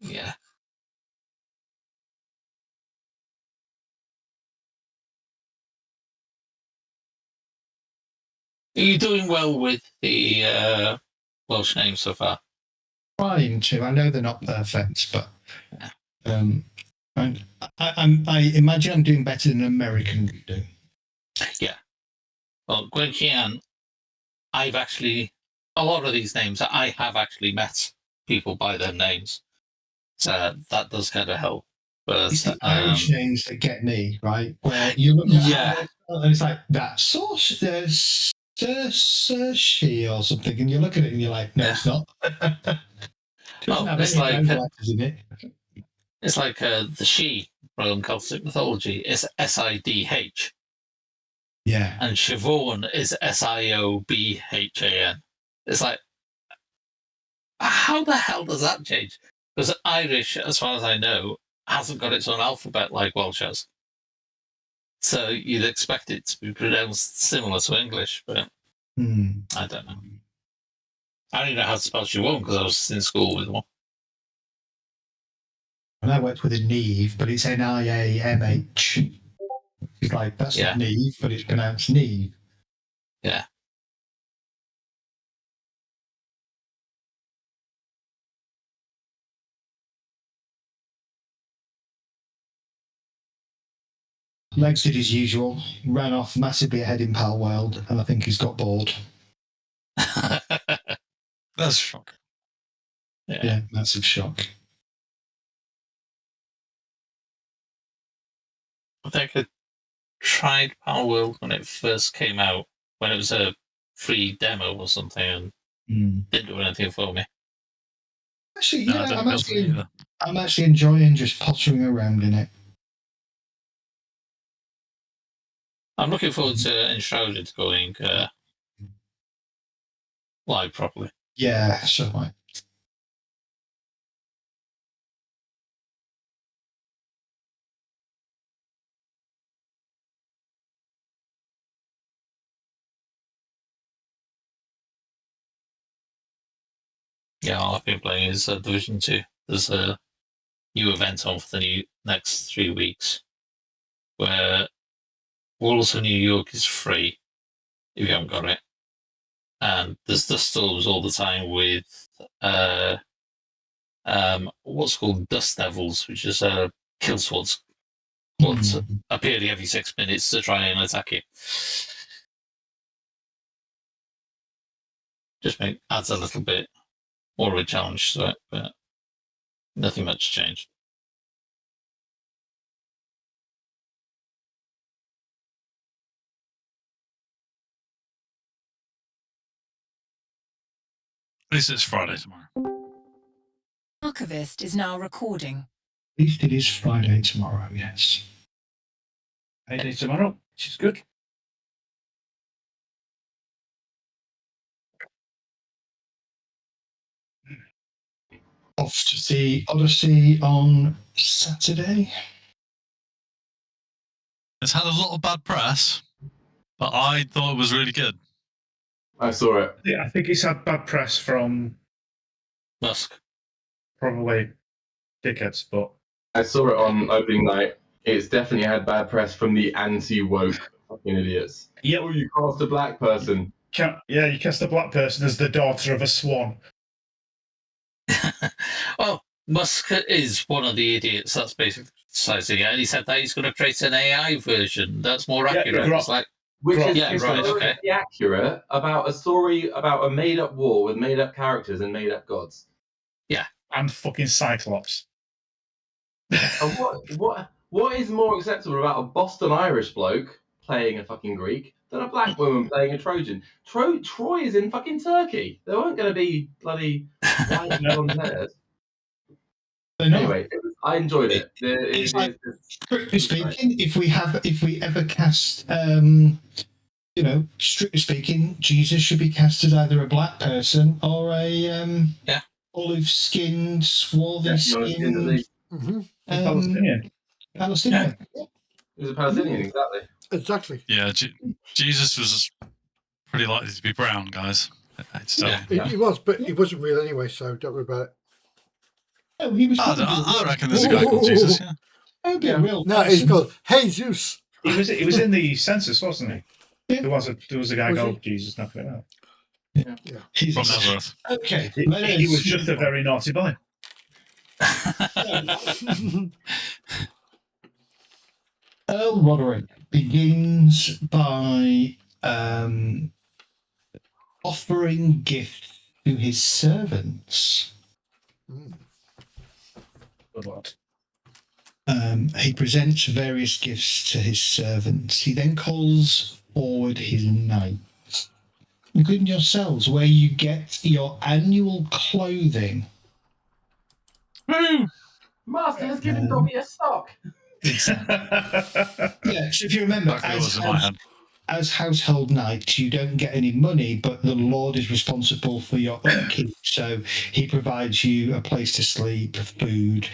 Yeah. Are you doing well with the Welsh names so far? Trying to. I know they're not perfect, but I imagine I'm doing better than an American would do. Yeah. Well, Gwen Kian, I've actually, a lot of these names, I have actually met people by their names. So that does kind of help. But It's the Irish names that get me, right? Where you look at yeah. and it's like that sauce, Cersei or something, and you look at it and you're like, no, it's not. Doesn't have it's any like of those letters in it. it's like the she from Celtic mythology is Sidh, Yeah. and Siobhan is Siobhan. It's like, how the hell does that change? Because Irish, as far as I know, hasn't got its own alphabet like Welsh has. So you'd expect it to be pronounced similar to English, but I don't know. I don't even know how to spell Siobhan because I was in school with one. And I worked with a Neve, but it's Niamh. It's like, that's not Neve, but it's pronounced Neve. Yeah. Legs did his usual, ran off massively ahead in Pal World, and I think he's got bored. That's shocking. Yeah, massive shock. I think I tried Power World when it first came out, when it was a free demo or something, and didn't do anything for me. Actually, No, yeah, I didn't build it either. I'm actually enjoying just pottering around in it. I'm looking forward to Enshrouded going live properly. Yeah, so am I. Yeah, all I've been playing is Division 2. There's a new event on for the next 3 weeks where Walls of New York is free if you haven't got it. And there's dust storms all the time with what's called Dust Devils, which is kill swords that appear every 6 minutes to try and attack you. Just adds a little bit more of a challenge to it, but nothing much changed. At least it's Friday tomorrow. Archivist is now recording. At least it is Friday tomorrow, yes. Friday tomorrow, which is good. Off to see Odyssey on Saturday. It's had a lot of bad press, but I thought it was really good. I saw it. Yeah, I think it's had bad press from Musk. Probably dickheads, but I saw it on opening night. It's definitely had bad press from the anti-woke fucking idiots. Yeah, Oh, you cast a black person. You cast a black person as the daughter of a swan. Well, Musk is one of the idiots that's basically sizing it, and he said that he's going to create an AI version that's more Yeah, accurate. Grok. It's like, Which is Yeah, right, okay. historically accurate about a story about a made-up war with made-up characters and made-up gods. And fucking Cyclops. And what is more acceptable about a Boston Irish bloke playing a fucking Greek than a black woman playing a Trojan? Troy is in fucking Turkey. There weren't going to be bloody white blonde hairs. They're not. Anyway, I enjoyed it. It's like, strictly it's great. speaking, if we ever cast, strictly speaking, Jesus should be cast as either a black person or a olive-skinned, swarthy-skinned Palestinian. Palestinian. He was a Palestinian, exactly. Exactly. Yeah, Jesus was pretty likely to be brown, guys. He was, but he wasn't real anyway, so don't worry about it. Oh, he was. I reckon there's a guy called Jesus. Yeah. Oh, be a real No, he's person. called Jesus. He was in the census, wasn't he? Yeah. There was a guy Was he? called Jesus, nothing like He's From Nazareth. okay. that. He was just a very naughty boy. Earl Roderick begins by offering gifts to his servants. Good lad. He presents various gifts to his servants. He then calls forward his knights, including yourselves, where you get your annual clothing. Woo! Master has given Dobby a stock. Yeah, so if you remember, That was in my head. as household knights, you don't get any money, but the Lord is responsible for your upkeep. So he provides you a place to sleep, food,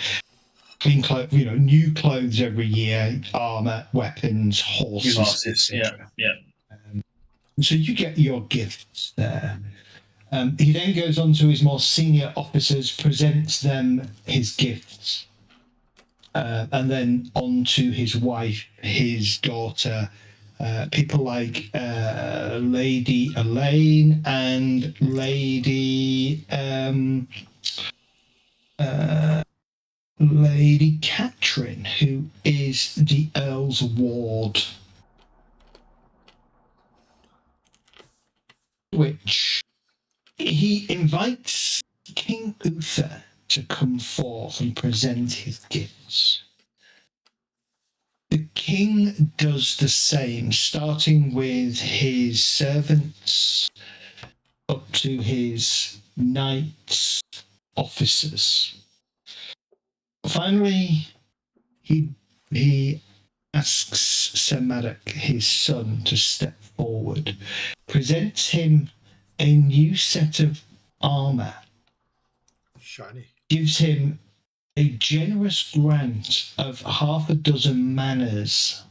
clean clothes, new clothes every year, armor, weapons, horses. Yeah. So you get your gifts there. He then goes on to his more senior officers, presents them his gifts, and then on to his wife, his daughter, people like Lady Elaine and Lady Catherine, who is the Earl's ward. Which he invites King Uther to come forth and present his gifts. The king does the same, starting with his servants up to his knights, officers. Finally, he asks Sir Maddox, his son, to step forward, presents him a new set of armour, Shiny. gives him a generous grant of 6 manors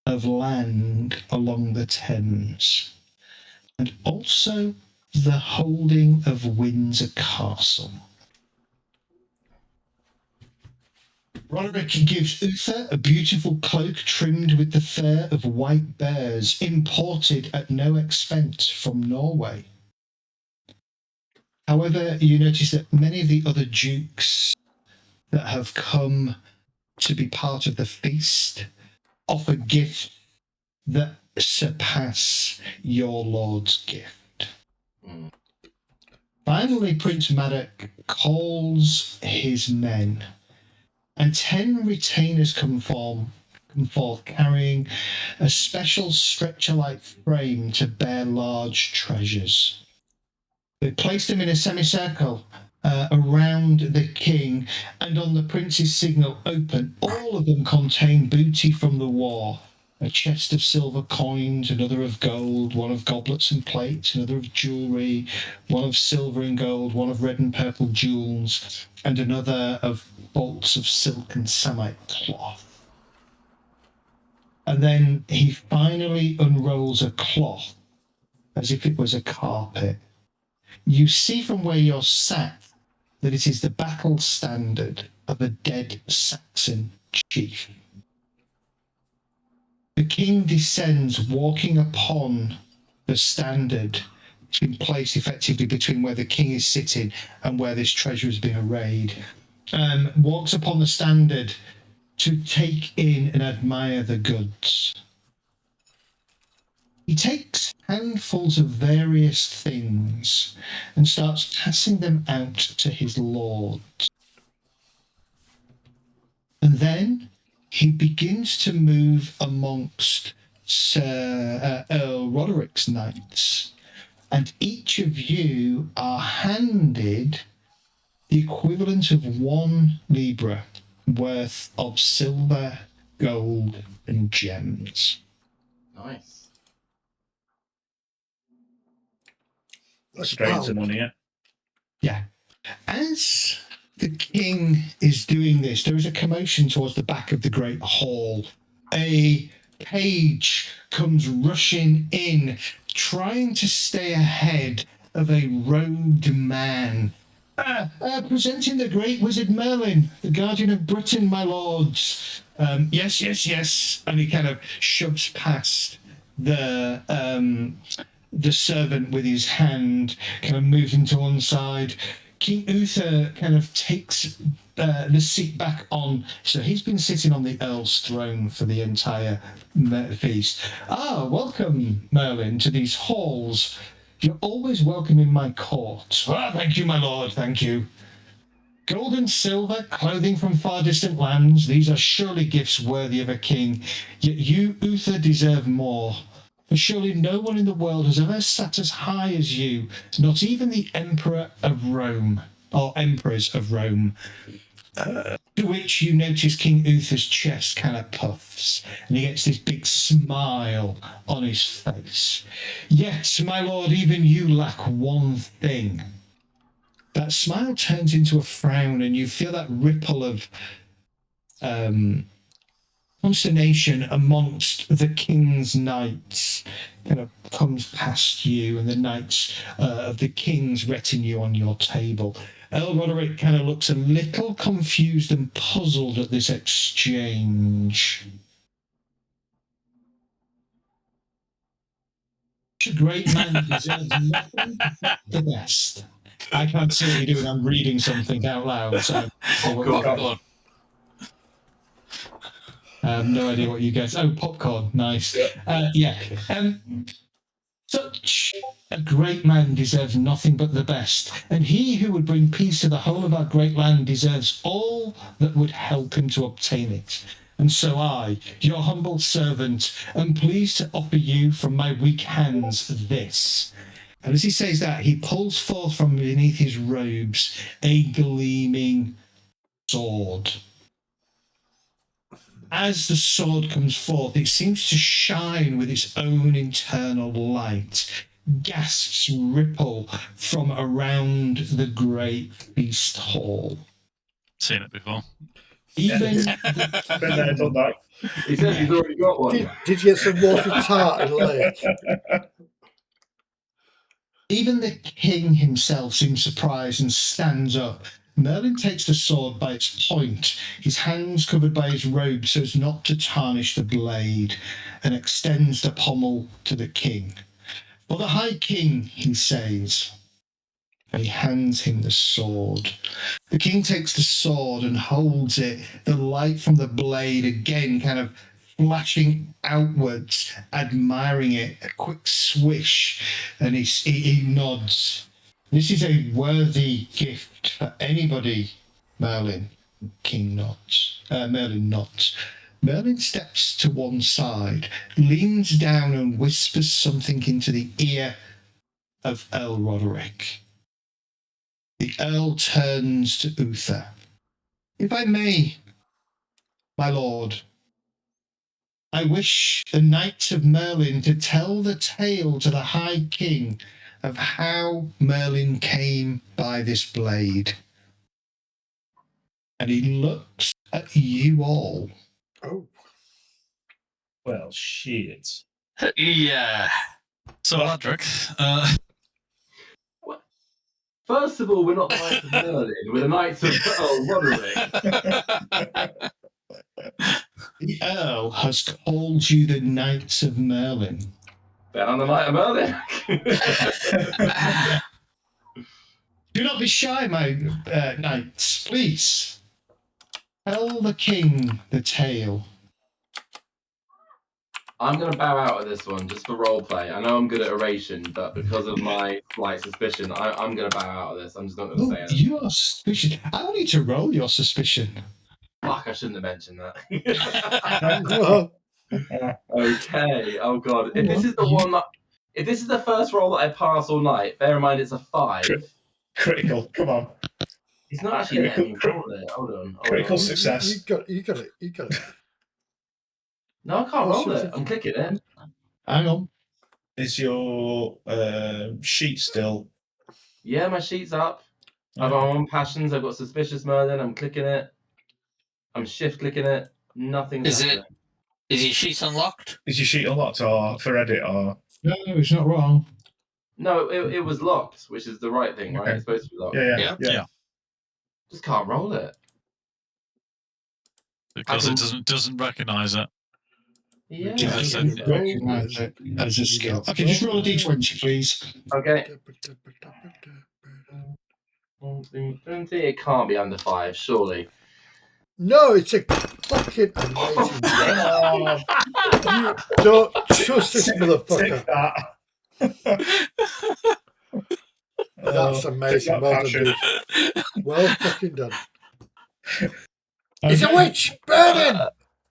of land along the Thames, and also the holding of Windsor Castle. Roderick gives Uther a beautiful cloak trimmed with the fur of white bears, imported at no expense from Norway. However, you notice that many of the other dukes that have come to be part of the feast offer gifts that surpass your lord's gift. Finally, Prince Maddox calls his men, and 10 retainers come forth carrying a special stretcher-like frame to bear large treasures. They placed them in a semicircle around the king, and on the prince's signal, open. All of them contain booty from the war. A chest of silver coins, another of gold, one of goblets and plates, another of jewellery, one of silver and gold, one of red and purple jewels, and another of bolts of silk and samite cloth. And then he finally unrolls a cloth as if it was a carpet. You see from where you're sat that it is the battle standard of a dead Saxon chief. The king descends, walking upon the standard, in place effectively between where the king is sitting and where this treasure has been arrayed. Walks upon the standard, to take in and admire the goods. He takes handfuls of various things and starts passing them out to his lords. And then he begins to move amongst Sir Earl Roderick's knights. And each of you are handed the equivalent of 1 libra worth of silver, gold, and gems. Nice. Straight to money, yeah. Yeah. As the king is doing this, there is a commotion towards the back of the great hall. A page comes rushing in, trying to stay ahead of a robed man. Presenting the great wizard Merlin, the guardian of Britain, my lords. Yes. And he kind of shoves past the servant with his hand, kind of moves him to one side. King Uther kind of takes the seat back on. So he's been sitting on the Earl's throne for the entire feast. Welcome, Merlin, to these halls. You're always welcome in my court. Thank you, my lord, thank you. Gold and silver, clothing from far distant lands, these are surely gifts worthy of a king. Yet you, Uther, deserve more. For surely no one in the world has ever sat as high as you, not even the Emperor of Rome, or Emperors of Rome. To which you notice King Uther's chest kind of puffs, and he gets this big smile on his face. Yet, my lord, even you lack one thing. That smile turns into a frown, and you feel that ripple of consternation amongst the king's knights kind of comes past you, and the knights of the king's retinue on your table. Earl Roderick kind of looks a little confused and puzzled at this exchange. A great man deserves nothing but the best. I can't see what you're doing. I'm reading something out loud. So Popcorn. I have no idea what you guys. Oh, popcorn. Nice. Such a great man deserves nothing but the best, and he who would bring peace to the whole of our great land deserves all that would help him to obtain it. And so I, your humble servant, am pleased to offer you from my weak hands this. And as he says that, he pulls forth from beneath his robes a gleaming sword. As the sword comes forth, it seems to shine with its own internal light. Gasps ripple from around the great feast hall. Seen it before. Even Been there, done that. He says he's already got one. Did you get some water tart and lake? Even the king himself seems surprised and stands up. Merlin takes the sword by its point, his hands covered by his robe so as not to tarnish the blade, and extends the pommel to the king. For the High King, he says, and he hands him the sword. The king takes the sword and holds it, the light from the blade again kind of flashing outwards, admiring it, a quick swish, and he nods. This is a worthy gift for anybody, Merlin. King nods. Merlin nods. Merlin steps to one side, leans down and whispers something into the ear of Earl Roderick. The Earl turns to Uther. If I may, my lord, I wish the Knights of Merlin to tell the tale to the High King of how Merlin came by this blade. And he looks at you all. Oh, Well, shit. Yeah. So, Adric, First of all, we're not the Knights of Merlin, we're the Knights of Earl Roderick. The Earl has called you the Knights of Merlin. Ben, I'm the Knight of Merlin. Do not be shy, my knights, please. tell the king the tale. I'm going to bow out of this one just for roleplay. I know I'm good at oration, but because of my slight suspicion, I'm going to bow out of this. I'm just not going to Oh, say anything. you are suspicious. I want you to roll your suspicion. Fuck, I shouldn't have mentioned that. Oh, Okay. Oh god. If this Well, is the one that, if this is the first roll that I pass all night, bear in mind it's a 5. Critical. Come on. It's not actually letting me roll it. Hold on. Critical on. success. you got it. You got it. No, I can't Oh, roll so it. it's- I'm clicking it. hang on. Is your sheet still? Yeah, my sheet's up. I've got my own passions. I've got suspicious Merlin. I'm clicking it. I'm shift clicking it. Nothing's Is happening. Is your sheet unlocked? Is your sheet unlocked or for edit or? No, it's not wrong. No, it was locked, which is the right thing, right? Okay. It's supposed to be locked. Yeah. Just can't roll it. Because I it can- doesn't recognise it. Yeah. Yeah, I I said- can recognise it as a skill. Okay, just roll a d20, please. Okay. 20. It can't be under 5, surely. No, it's a fucking amazing game. You don't trust this motherfucker. Take that. That's amazing. take that Well done, passion. dude. Well fucking done. It's a witch! Burn him!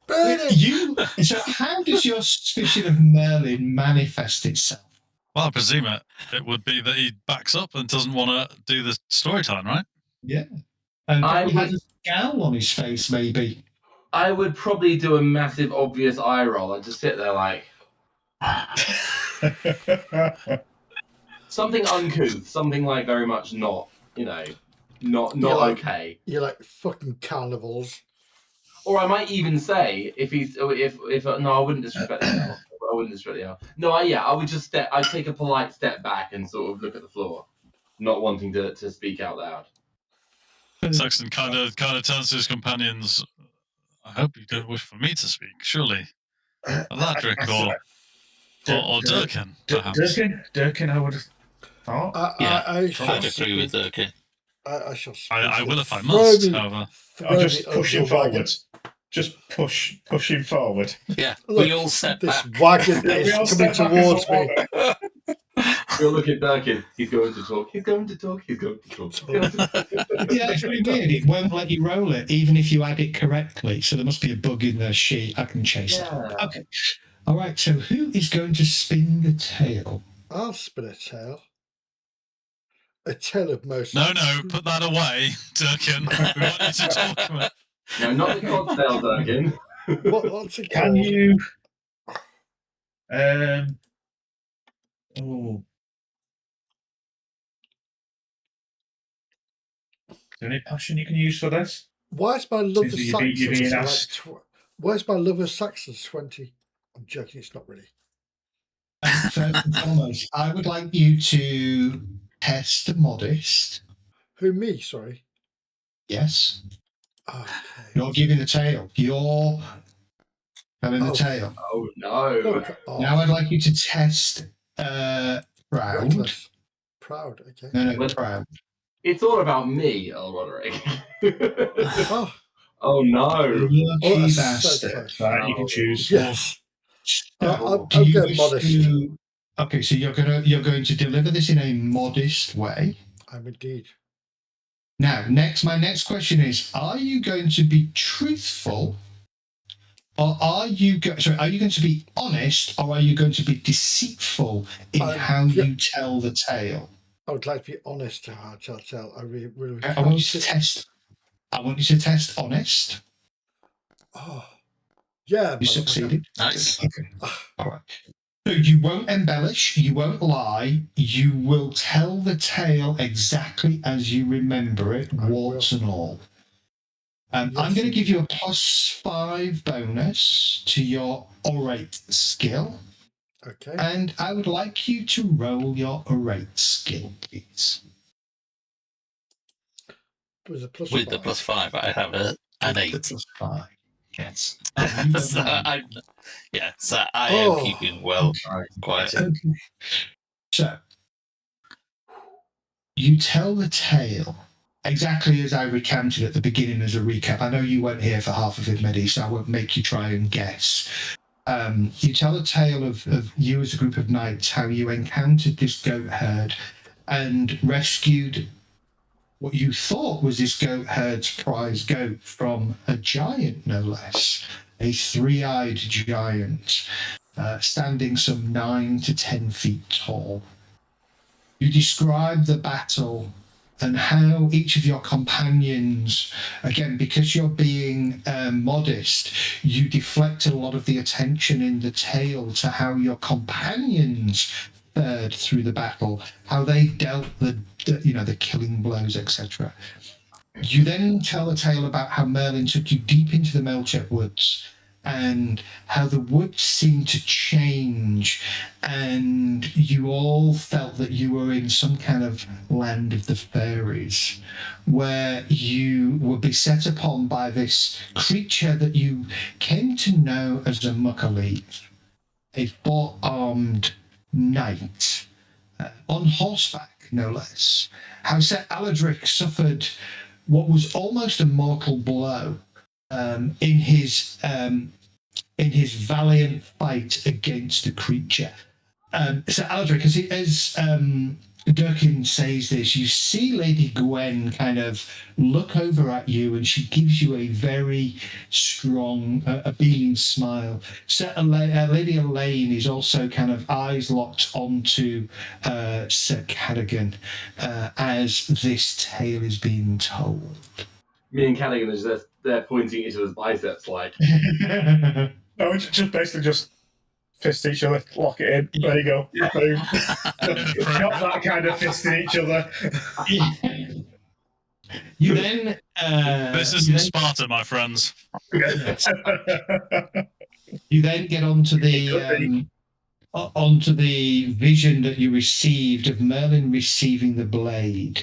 Burn him! So how does your suspicion of Merlin manifest itself? Well, I presume it would be that he backs up and doesn't want to do the story time, right? Yeah. And I probably has a scowl on his face, maybe. I would probably do a massive, obvious eye roll. I'd just sit there like something uncouth, something like very much not, not Yeah, like- okay. You're like fucking carnivals. Or I might even say if no, I wouldn't disrespect the elf. I wouldn't disrespect the elf. No, I would just I'd take a polite step back and sort of look at the floor, not wanting to speak out loud. Saxon kind of turns to his companions. I hope you don't wish for me to speak, surely. Aladric or Durkin, perhaps. Durkin, I would have thought. I I'd agree with Durkin. I shall. I will if I throw must, me- however. throw I'll just me push under him the wagon. forward. Just push him forward. Yeah, Look, we all step This back. wagon We is all coming step back and towards me. forward. You'll look at Durkin. He's going to talk. He's going to talk. He's going to talk. He's going to talk. Yeah, it's really weird. It won't let you roll it, even if you add it correctly. So there must be a bug in the sheet. I can chase that. Yeah. Okay. All right. So who is going to spin the tail? I'll spin a tail. A tail of most. No, put that away, Durkin. We want you to talk about. No, not the cocktail, Durkin. What's it Can called? you? Oh. Is there any passion you can use for this? Why is my love of Susie, you're being Saxons like asked. why is my love of Saxons 20? I'm joking. It's not really. First and foremost, I would like you to test modest. Who, me? Sorry. Yes. Okay. You're giving the tail. You're having the Oh. tail. Oh no. Look, oh, Now I'd like you to test proud. reckless. Proud. Okay. No, Well- proud. It's all about me, El Roderick. Oh, Oh no. Lucky that's so bastard. close. Right, you can choose. Yes. I'll Do you go wish modest. to- Okay, so you're going to deliver this in a modest way. I'm indeed. Now, my next question is: are you going to be truthful, or are you going to be honest, or are you going to be deceitful in I'm how go- you tell the tale? I would like to be honest to how to tell. I really I can't want you to sit- test. I want you to test honest. Oh, yeah. You motherfucker. succeeded. Nice. Okay. Ah. All right. So you won't embellish. You won't lie. You will tell the tale exactly as you remember it, I warts and all. I'm Yes, going to give you a +5 bonus to your orate skill, Okay. and I would like you to roll your orate skill, please. It was a plus With the five. +5, I have an The 8. +5. Yes. So I am Oh. keeping well quiet. So, you tell the tale exactly as I recounted at the beginning as a recap. I know you weren't here for half of it, Mehdi, so I won't make you try and guess. You tell a tale of you as a group of knights, how you encountered this goat herd and rescued what you thought was this goat herd's prize goat from a giant, no less, a three-eyed giant, standing some 9 to 10 feet tall. You describe the battle and how each of your companions, again, because you're being modest, you deflect a lot of the attention in the tale to how your companions fared through the battle, how they dealt the killing blows, etc. You then tell a tale about how Merlin took you deep into the Melchett Woods and how the woods seemed to change, and you all felt that you were in some kind of land of the fairies, where you were beset upon by this creature that you came to know as a Muckalee, a four-armed knight, on horseback, no less. How Sir Aladric suffered what was almost a mortal blow in his valiant fight against the creature. So Aldrich, as Durkin says this, you see Lady Gwen kind of look over at you, and she gives you a very strong, a beaming smile. So Lady Elaine is also kind of eyes locked onto Sir Cadogan as this tale is being told. Me and Callaghan are just they're pointing each other's biceps like. No, it's just basically just fist each other, lock it in. There you go. Boom. Not that kind of fisting each other. You then. This isn't Sparta, my friends. You then get onto the vision that you received of Merlin receiving the blade,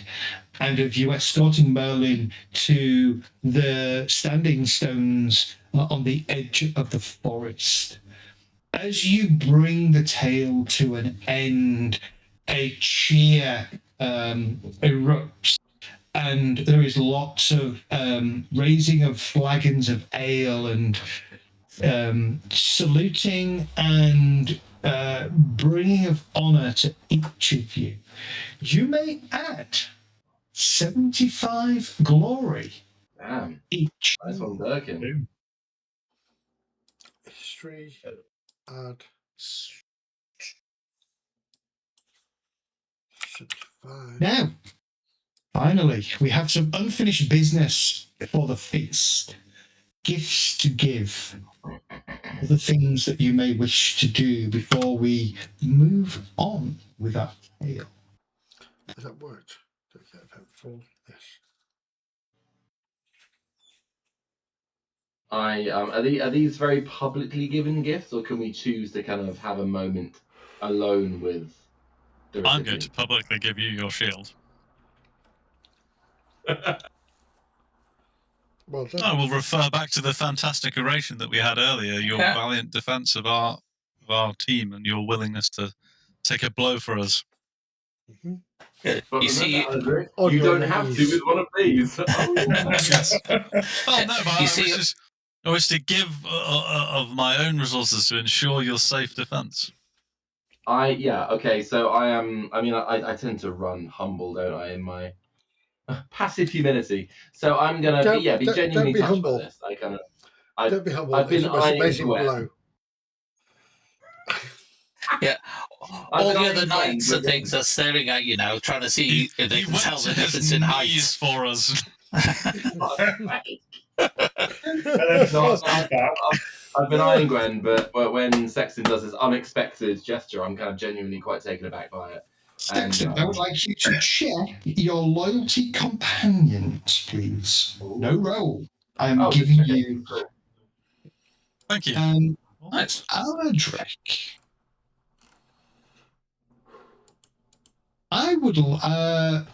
and of you escorting Merlin to the standing stones on the edge of the forest. As you bring the tale to an end, a cheer erupts, and there is lots of raising of flagons of ale and saluting and bringing of honor to each of you. You may add 75 glory Damn. each. Nice one, Durkin. History, add 75. Now, finally, we have some unfinished business for the feast. Gifts to give. The things that you may wish to do before we move on with our tale. Has that worked? Full? Yes. Are these very publicly given gifts, or can we choose to kind of have a moment alone with the recipient? I'm going to publicly give you your shield. Well done. I will refer back to the fantastic oration that we had earlier. Your valiant defence of our team and your willingness to take a blow for us. Mm-hmm. But You see, Aldrich, on you your don't have to knees. with one of these. Yes. Oh no, but You see- I wish to give of my own resources to ensure your safe defence. Okay. So I tend to run humble, don't I, in my passive humility. So I'm gonna be genuinely don't be touched humble. by this. Don't be humble. I've been It's the most eyeing amazing Gwen. blow. yeah, I've all been the eyeing other Gwen, knights but and things are staring at you now, trying to see if they He can went tell to the his difference in height. knees for us. And then No, back. I've been eyeing Gwen, but when Sexton does this unexpected gesture, I'm kind of genuinely quite taken aback by it. Sexton, I would like you to check your loyalty companions, please. No roll. I'm giving you. Cool. Thank you. Nice. Aladric. I would. Don't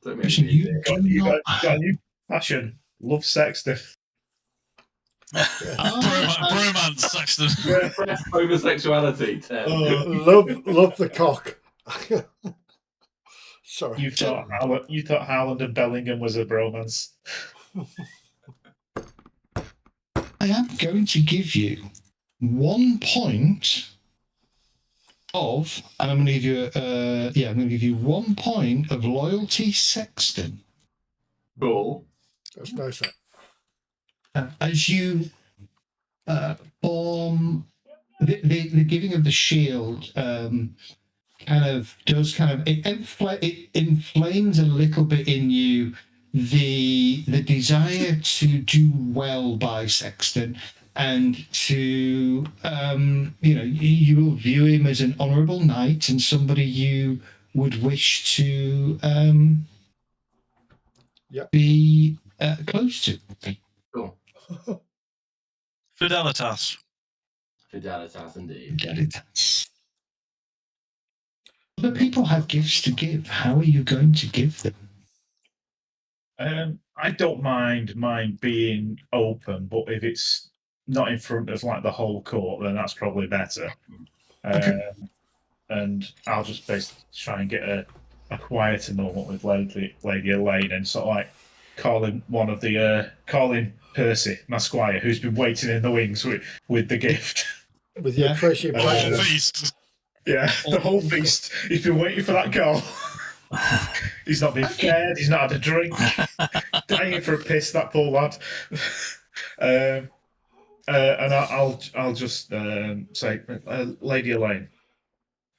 make Listen, me you do do You not. got a new passion. Love Sexton. Bromance, Sexton. Repress homosexuality. 10. Love the cock. Sorry. You thought Howland and Bellingham was a bromance. I am going to give you 1 point of, and I'm going to give you, I'm going to give you 1 point of loyalty, Sexton. Cool. That's nice. As you form the giving of the shield, it inflames a little bit in you the desire to do well by Sexton, and to you will view him as an honourable knight and somebody you would wish to be close to. Cool. Fidelitas. Fidelitas indeed. Fidelitas. Other people have gifts to give. How are you going to give them? I don't mind mine being open, but if it's not in front of like the whole court, then that's probably better. Okay. And I'll just basically try and get a quieter moment with Lady Elaine, and sort of like calling Percy, my squire, who's been waiting in the wings with the gift. With your appreciate The whole pleasure. feast. Yeah, the whole feast. He's been waiting for that call. He's not been fed. He's not had a drink. Dying for a piss, that poor lad. And I'll just say, Lady Elaine,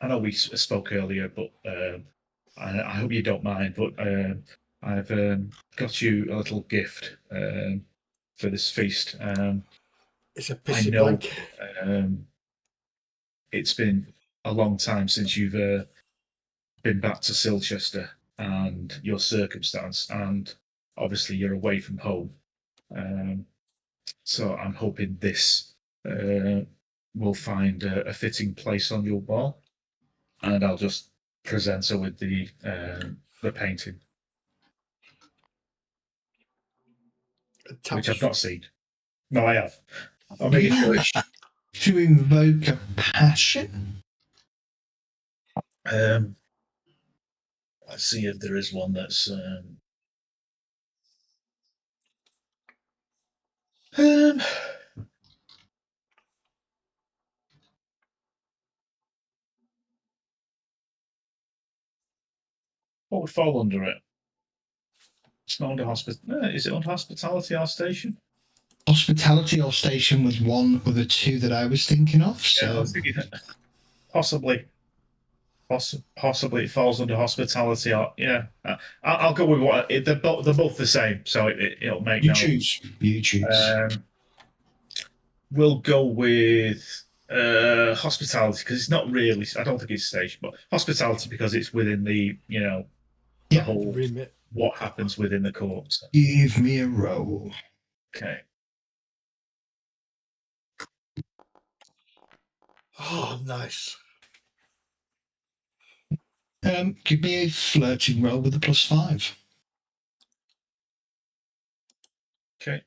I know we spoke earlier, but I hope you don't mind. But I've got you a little gift for this feast. It's a I pissy know blanket. it's been a long time since you've been back to Silchester and your circumstance, and obviously you're away from home. So I'm hoping this will find a fitting place on your wall, and I'll just present her with the painting, which I've not seen. No, I have. I'll make it You sure. wish to invoke a passion? Let's see if there is one that's. What would fall under it? It's not under hospitality. Is it under hospitality or station? Hospitality or station was one of the two that I was thinking of. Yeah, I So was thinking possibly it falls under hospitality. Or I'll go with what they're both the same, so it'll make you no. choose. You choose. We'll go with hospitality, because it's not really. I don't think it's station, but hospitality because it's within the the whole Remit. what happens within the court. So. Give me a roll. Okay. Oh, nice. Give me a flirting roll with a +5. Okay.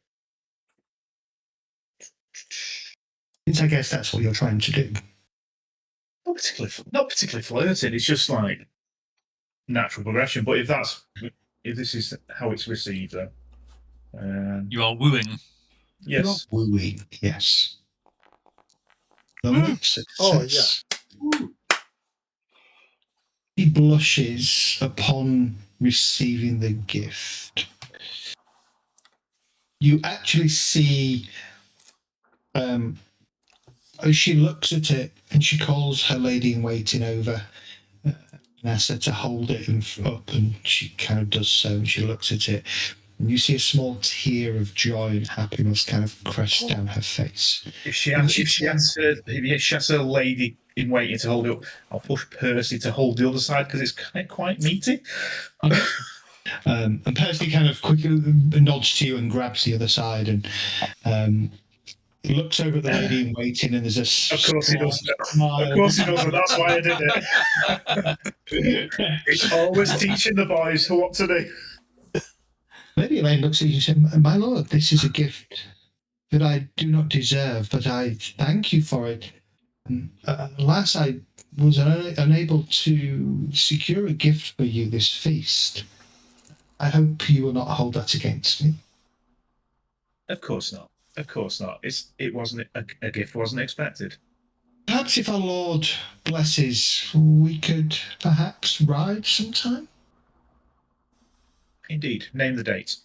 Since I guess that's what you're trying to do. Not particularly flirting. It's just like natural progression. But if this is how it's received, then You are wooing. yes. You're wooing, yes. Lovely success. Oh, yeah. He blushes upon receiving the gift. You actually see, as she looks at it, and she calls her lady in waiting over and asks her to hold it up, and she kind of does so, and she looks at it, and you see a small tear of joy and happiness kind of crest down her face. If she has a lady in waiting to hold it up, I'll push Percy to hold the other side because it's quite meaty. And Percy kind of quickly nods to you and grabs the other side, and he looks over at the lady in waiting, and there's a Of course he does. smile. Of course he does, and that's why I did it. It's always teaching the boys what to do. Lady Elaine looks at you and says, "My lord, this is a gift that I do not deserve, but I thank you for it. Alas, I was unable to secure a gift for you this feast. I hope you will not hold that against me. Of course not. Of course not. It wasn't a gift wasn't expected. Perhaps if our Lord blesses, we could perhaps ride sometime? Indeed. Name the date.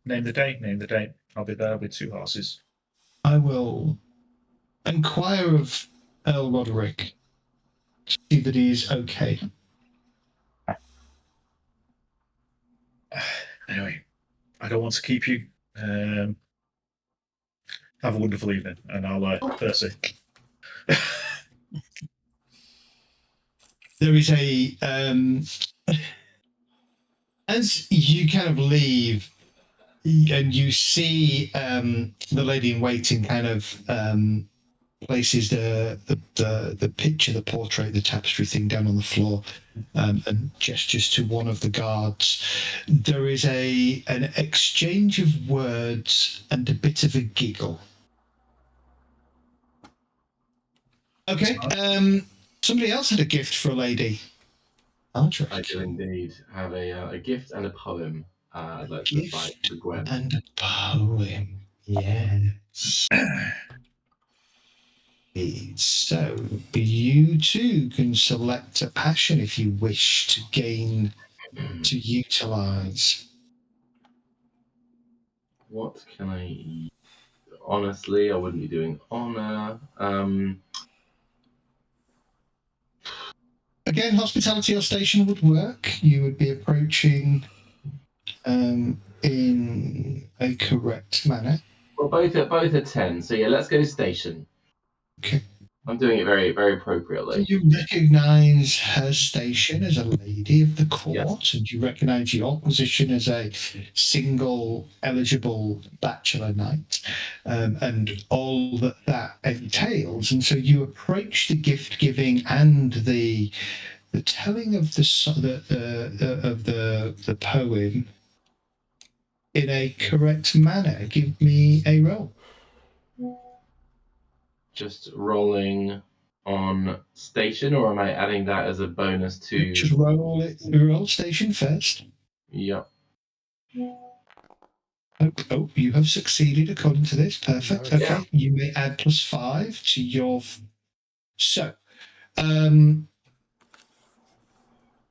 Name the day. Name the date. I'll be there with 2 horses. I will inquire of Earl Roderick, see that he is okay. Anyway, I don't want to keep you. Have a wonderful evening, and I'll Percy. There is a as you kind of leave and you see the lady in waiting kind of places the picture, the portrait, the tapestry thing down on the floor, and gestures to one of the guards. There is an exchange of words and a bit of a giggle. Okay. Somebody else had a gift for a lady. Aldrich. I do indeed have a gift and a poem. I'd like to recite to Gwen. And a poem. Yes. So you too can select a passion if you wish to gain, to utilize. What can I? Honestly, I wouldn't be doing honor. Again, hospitality or station would work. You would be approaching in a correct manner. Well, both are 10. So yeah, let's go station. Okay. I'm doing it very, very appropriately. You recognise her station as a lady of the court, Yes. and you recognise your position as a single eligible bachelor knight, and all that entails. And so you approach the gift giving and the telling of the poem in a correct manner. Give me a roll. Just rolling on station, or am I adding that as a bonus to? Just roll it. Roll station first. Yep. Oh, you have succeeded according to this. Perfect. Okay, Yeah. you may add +5 to your. So,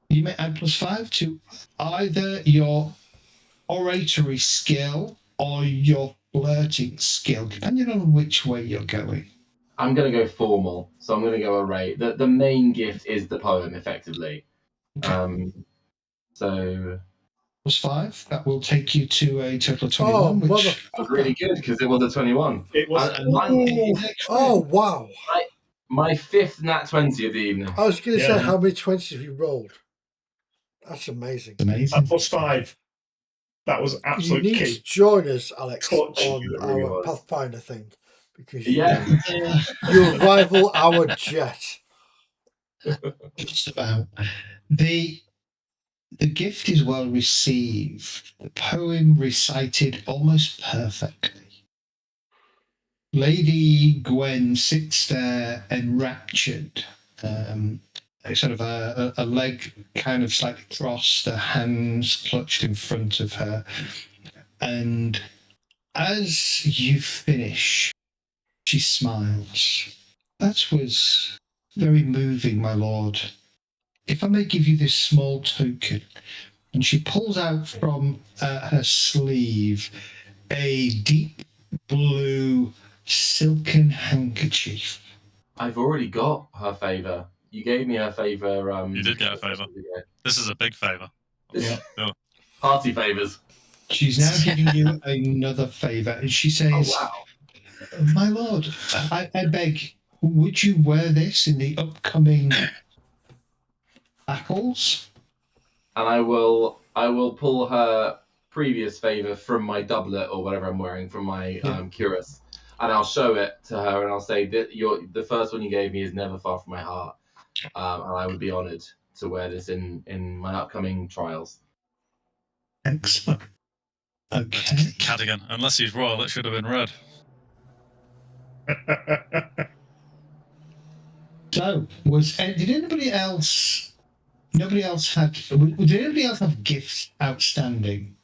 you may add +5 to either your oratory skill or your flirting skill, depending on which way you're going. I'm going to go formal, so I'm going to go array. The main gift is the poem, effectively. Okay. So +5. That will take you to a total of 21. Oh, which was really good because it was a 21. It was. Oh, wow. My 5th nat 20 of the evening. I was going to Yeah. say, how many 20s have you rolled? That's amazing. amazing. +5. That was You absolute need key. to join us, Alex, Clutch. on It really our was. Pathfinder thing, because Yeah. you'll rival our jet. Just about. The gift is well received. The poem recited almost perfectly. Lady Gwen sits there enraptured, sort of a leg kind of slightly crossed, her hands clutched in front of her. And as you finish, she smiles. That was very moving, my lord. If I may give you this small token. And she pulls out from her sleeve a deep blue silken handkerchief. I've already got her favour. You gave me her favour. You did get a favour. This is a big favour. Yeah. Yeah. Party favours. She's now giving you another favour, and she says, Oh, wow. "My lord, I beg, would you wear this in the upcoming battles?" And I will pull her previous favour from my doublet or whatever I'm wearing, from my cuirass, and I'll show it to her, and I'll say that the first one you gave me is never far from my heart, and I would be honoured to wear this in my upcoming trials. Excellent. Okay. Cadigan, unless he's royal, it should have been red. So, did anybody else? Nobody else had. Did anybody else have gifts outstanding?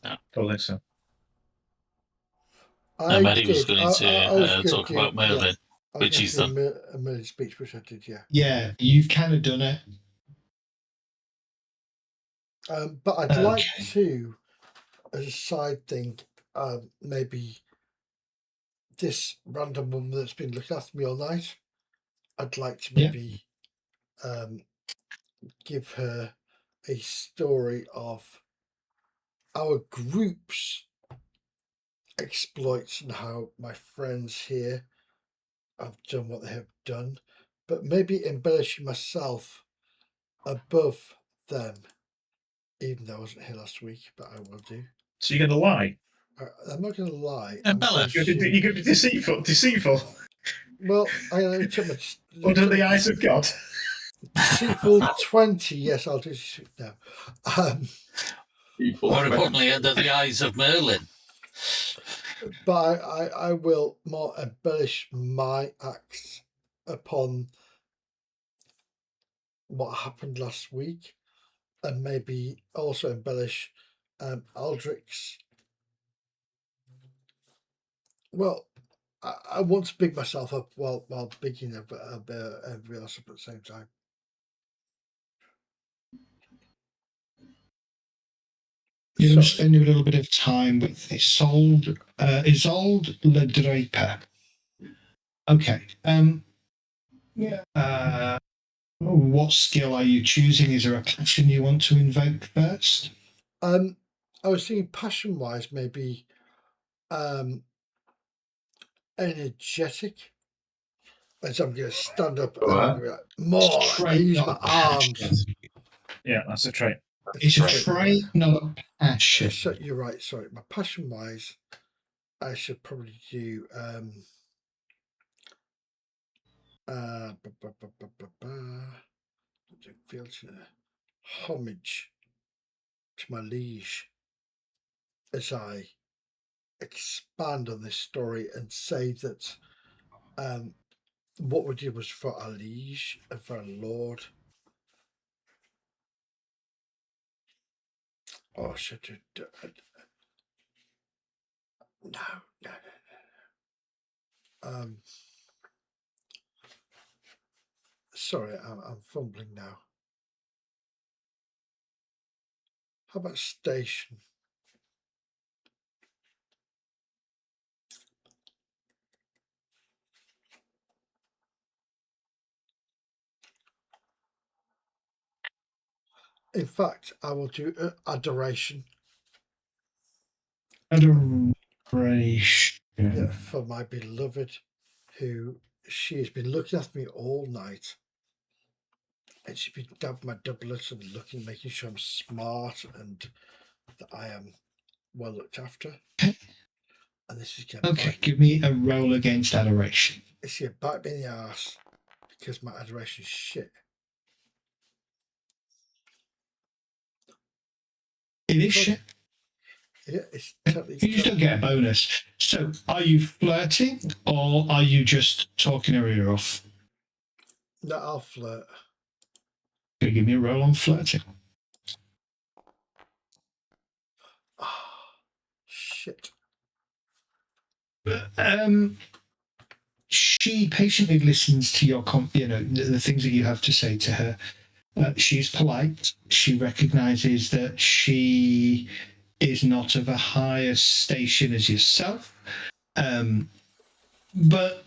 Don't think so. I Maddie was did. going I to was going talk to about Merlin, yeah, I was which going he's to done. do a Merlin speech, which I did, yeah. Yeah, you've kind of done it. But I'd Okay. like to, as a side thing, maybe this random woman that's been looking after me all night, I'd like to maybe give her a story of our group's exploits and how my friends here have done what they have done, but maybe embellishing myself above them, even though I wasn't here last week, but I will do. So you're going to lie? I'm not going to lie. Embellish. You're going to be deceitful Well, I'm going to check my under the eyes of God. deceitful 20. Yes, I'll do now. More importantly, under the eyes of Merlin. But I will more embellish my acts upon what happened last week, and maybe also embellish Aldrich's. Well, I want to big myself up while bigging everybody else up at the same time. You're going to spend a little bit of time with Isolde Le Draper. Okay. What skill are you choosing? Is there a passion you want to invoke first? I was thinking passion-wise, maybe energetic. And so I'm going to stand up and I'm going to be like, more. I use my arms. Yeah, that's a trait. It's a trait, not a passion. So you're right. Sorry, my passion-wise, I should probably do feel to homage to my liege as I expand on this story and say that what we did was for our liege and for our lord. Oh, should do no. Sorry, I'm fumbling now. How about station? In fact, I will do adoration. Adoration. Yeah, for my beloved, who she has been looking after me all night. And she's been dabbing my doublet and looking, making sure I'm smart and that I am well looked after. Okay. And this is okay. Give me a roll against adoration. It's going to bite me in the arse because my adoration is shit. It is shit. Yeah, it's totally. You just don't get a bonus. So, are you flirting or are you just talking her ear off? No, I'll flirt. Can you give me a roll on flirting? Oh, shit. She patiently listens to your, the things that you have to say to her. She's polite. She recognizes that she is not of a higher station as yourself, but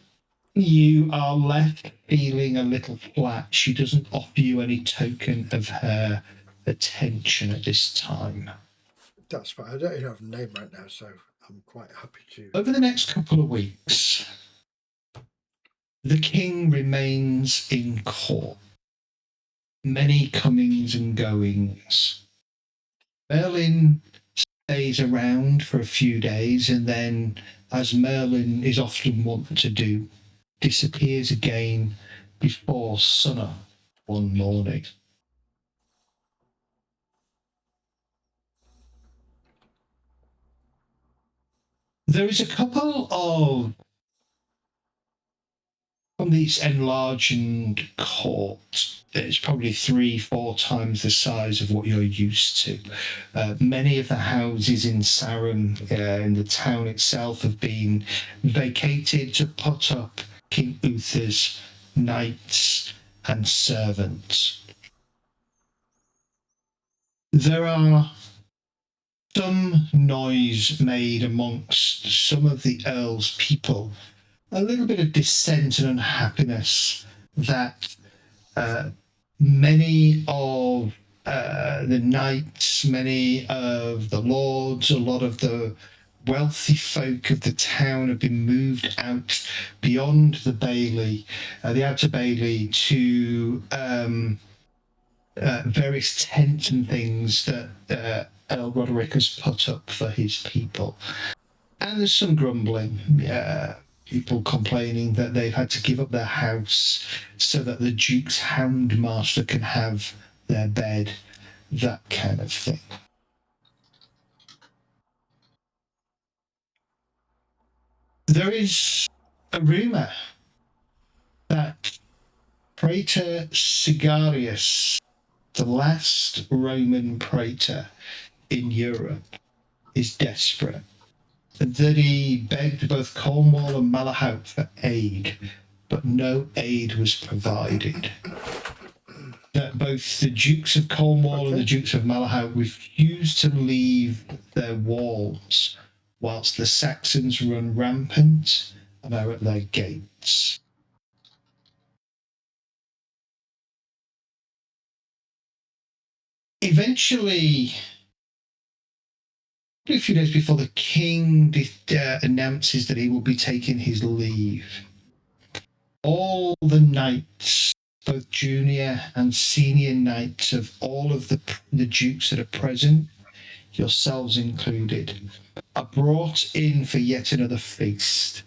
you are left feeling a little flat. She doesn't offer you any token of her attention at this time. That's fine. I don't even have a name right now, so I'm quite happy to. Over the next couple of weeks, the king remains in court. Many comings and goings. Merlin stays around for a few days and then, as Merlin is often wont to do, disappears again before sunup one morning. There is a couple from this enlarged court, it's probably 3-4 times the size of what you're used to. Many of the houses in Sarum, in the town itself, have been vacated to put up King Uther's knights and servants. There are some noise made amongst some of the Earl's people, a little bit of dissent and unhappiness that many of the knights, many of the lords, a lot of the wealthy folk of the town have been moved out beyond the Bailey, the Outer Bailey, to various tents and things that Earl Roderick has put up for his people. And there's some grumbling, people complaining that they've had to give up their house so that the Duke's Houndmaster can have their bed, that kind of thing. There is a rumour that Praetor Sigarius, the last Roman praetor in Europe, is desperate. That he begged both Cornwall and Malahout for aid, but no aid was provided. That both the Dukes of Cornwall and the Dukes of Malahout refused to leave their walls, whilst the Saxons run rampant and are at their gates. Eventually, a few days before the king announces that he will be taking his leave, all the knights, both junior and senior knights of all of the dukes that are present, yourselves included, are brought in for yet another feast.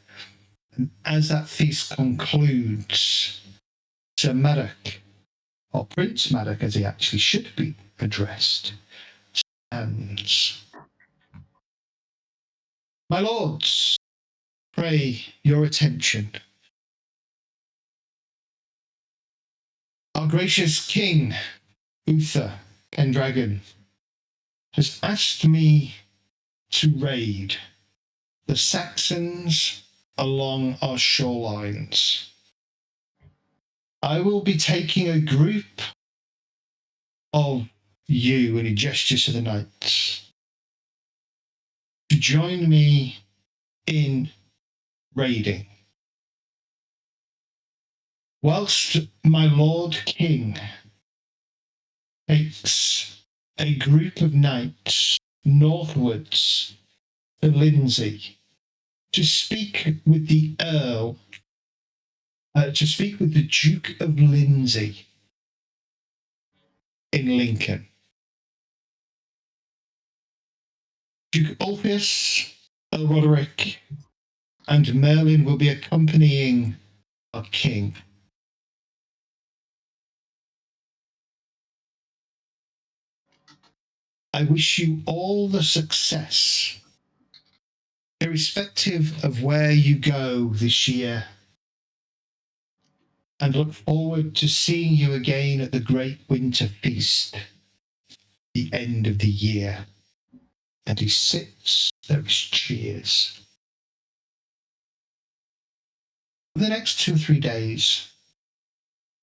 And as that feast concludes, Sir Maddock, or Prince Maddock as he actually should be addressed, stands. My lords, pray your attention. Our gracious King, Uther Pendragon, has asked me to raid the Saxons along our shorelines. I will be taking a group of you, and he gestures to the knights, to join me in raiding. Whilst my Lord King takes a group of knights northwards to Lindsay to speak with the Earl, to speak with the Duke of Lindsay in Lincoln. Duke Ulfius, Earl Roderick, and Merlin will be accompanying our king. I wish you all the success, irrespective of where you go this year, and look forward to seeing you again at the Great Winter Feast, the end of the year. And he sits, there is cheers. For the next 2 or 3 days,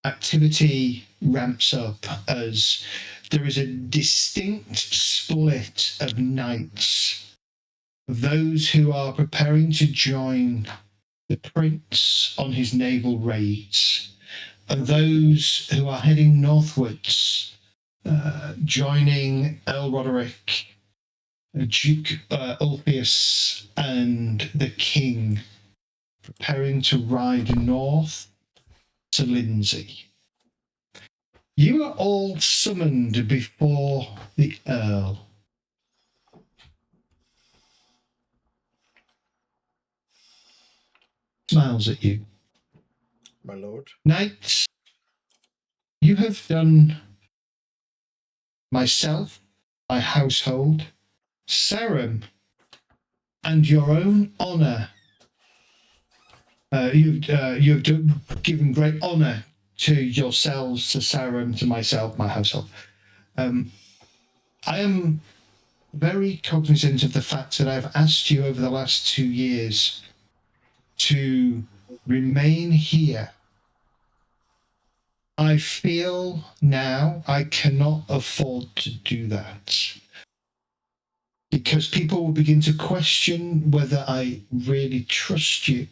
activity ramps up as there is a distinct split of knights, those who are preparing to join the prince on his naval raids, and those who are heading northwards, joining Earl Roderick, Duke Ulfius, and the king, preparing to ride north to Lindsay. You are all summoned before the Earl. Smiles at you. My lord. Knights, you have done myself, my household, Sarum, and your own honour You've given great honour to yourselves, to Sarum, to myself, my household. I am very cognizant of the fact that I've asked you over the last 2 years to remain here. I feel now I cannot afford to do that, because people will begin to question whether I really trust you.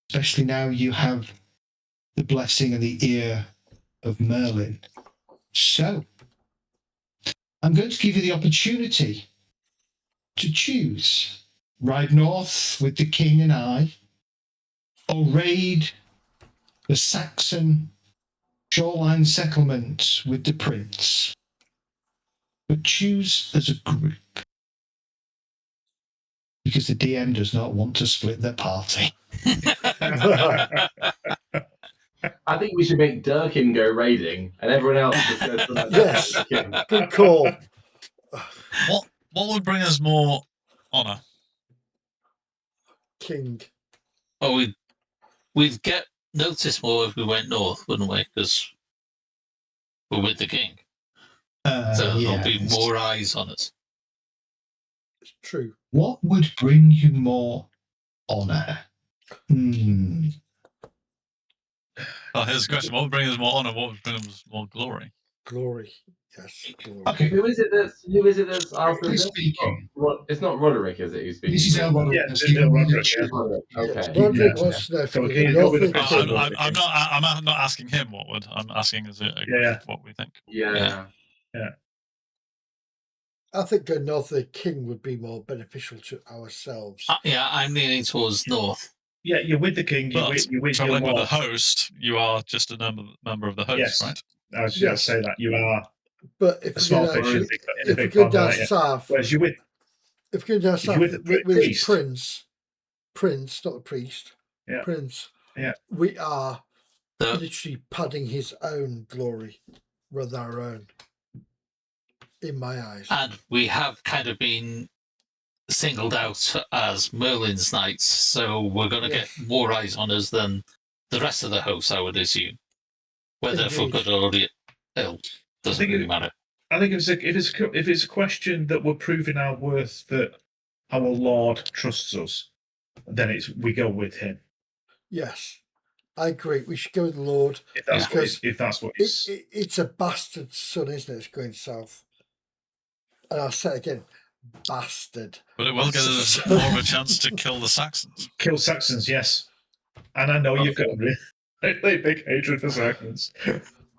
Especially now you have the blessing and the ear of Merlin. So, I'm going to give you the opportunity to choose. Ride north with the king and I, or raid the Saxon shoreline settlement with the prince. But choose as a group. Because the DM does not want to split their party. I think we should make Durkin go raiding, and everyone else just goes for that. Yes. King. Good call. What would bring us more honour? King. Oh, we'd get noticed more if we went north, wouldn't we? Because we're with the king. So there'll be more eyes on us. It's true. What would bring you more honour? Oh, here's a question. What would bring us more honour? What would bring us more glory? Glory. Yes. Glory. Okay. Who is it that's asking this? Speaking. It's not Roderick, is it? Who's speaking? This is how Roderick Yeah, has this is given me the Roderick, choice. Roderick. Okay. Roderick Yeah. wants to know if So we can you go go with north the with king? king. I'm not asking him what would. I'm asking as a Yeah. what we think. Yeah. I think going north with the king would be more beneficial to ourselves. Yeah, I'm leaning towards north. Yeah, you're with the king. But You're with your traveling with a lord. host, you are just a member of the host, Yes. right? I was going to say that you are But if a we small go fish down, in a if we big go pond. down Aren't you? south, Whereas you're with if we go down south you're with the with priest. Prince, not the priest, Yeah. Prince, Yeah. we are So, literally padding his own glory rather than our own, in my eyes. and we have kind of been singled out as Merlin's knights, so we're going to Yes. get more eyes on us than the rest of the hosts, I would assume. Whether for Indeed. good or ill doesn't really matter. I think if it's a question that we're proving our worth, that our Lord trusts us, then we go with him. Yes, I agree. We should go with the Lord. If that's Because what it's it's a bastard son, isn't it? It's going south. And I'll say it again, bastard. But it will give us more of a chance to kill the Saxons. kill Saxons, yes. And I know you've got a really big hatred for Saxons.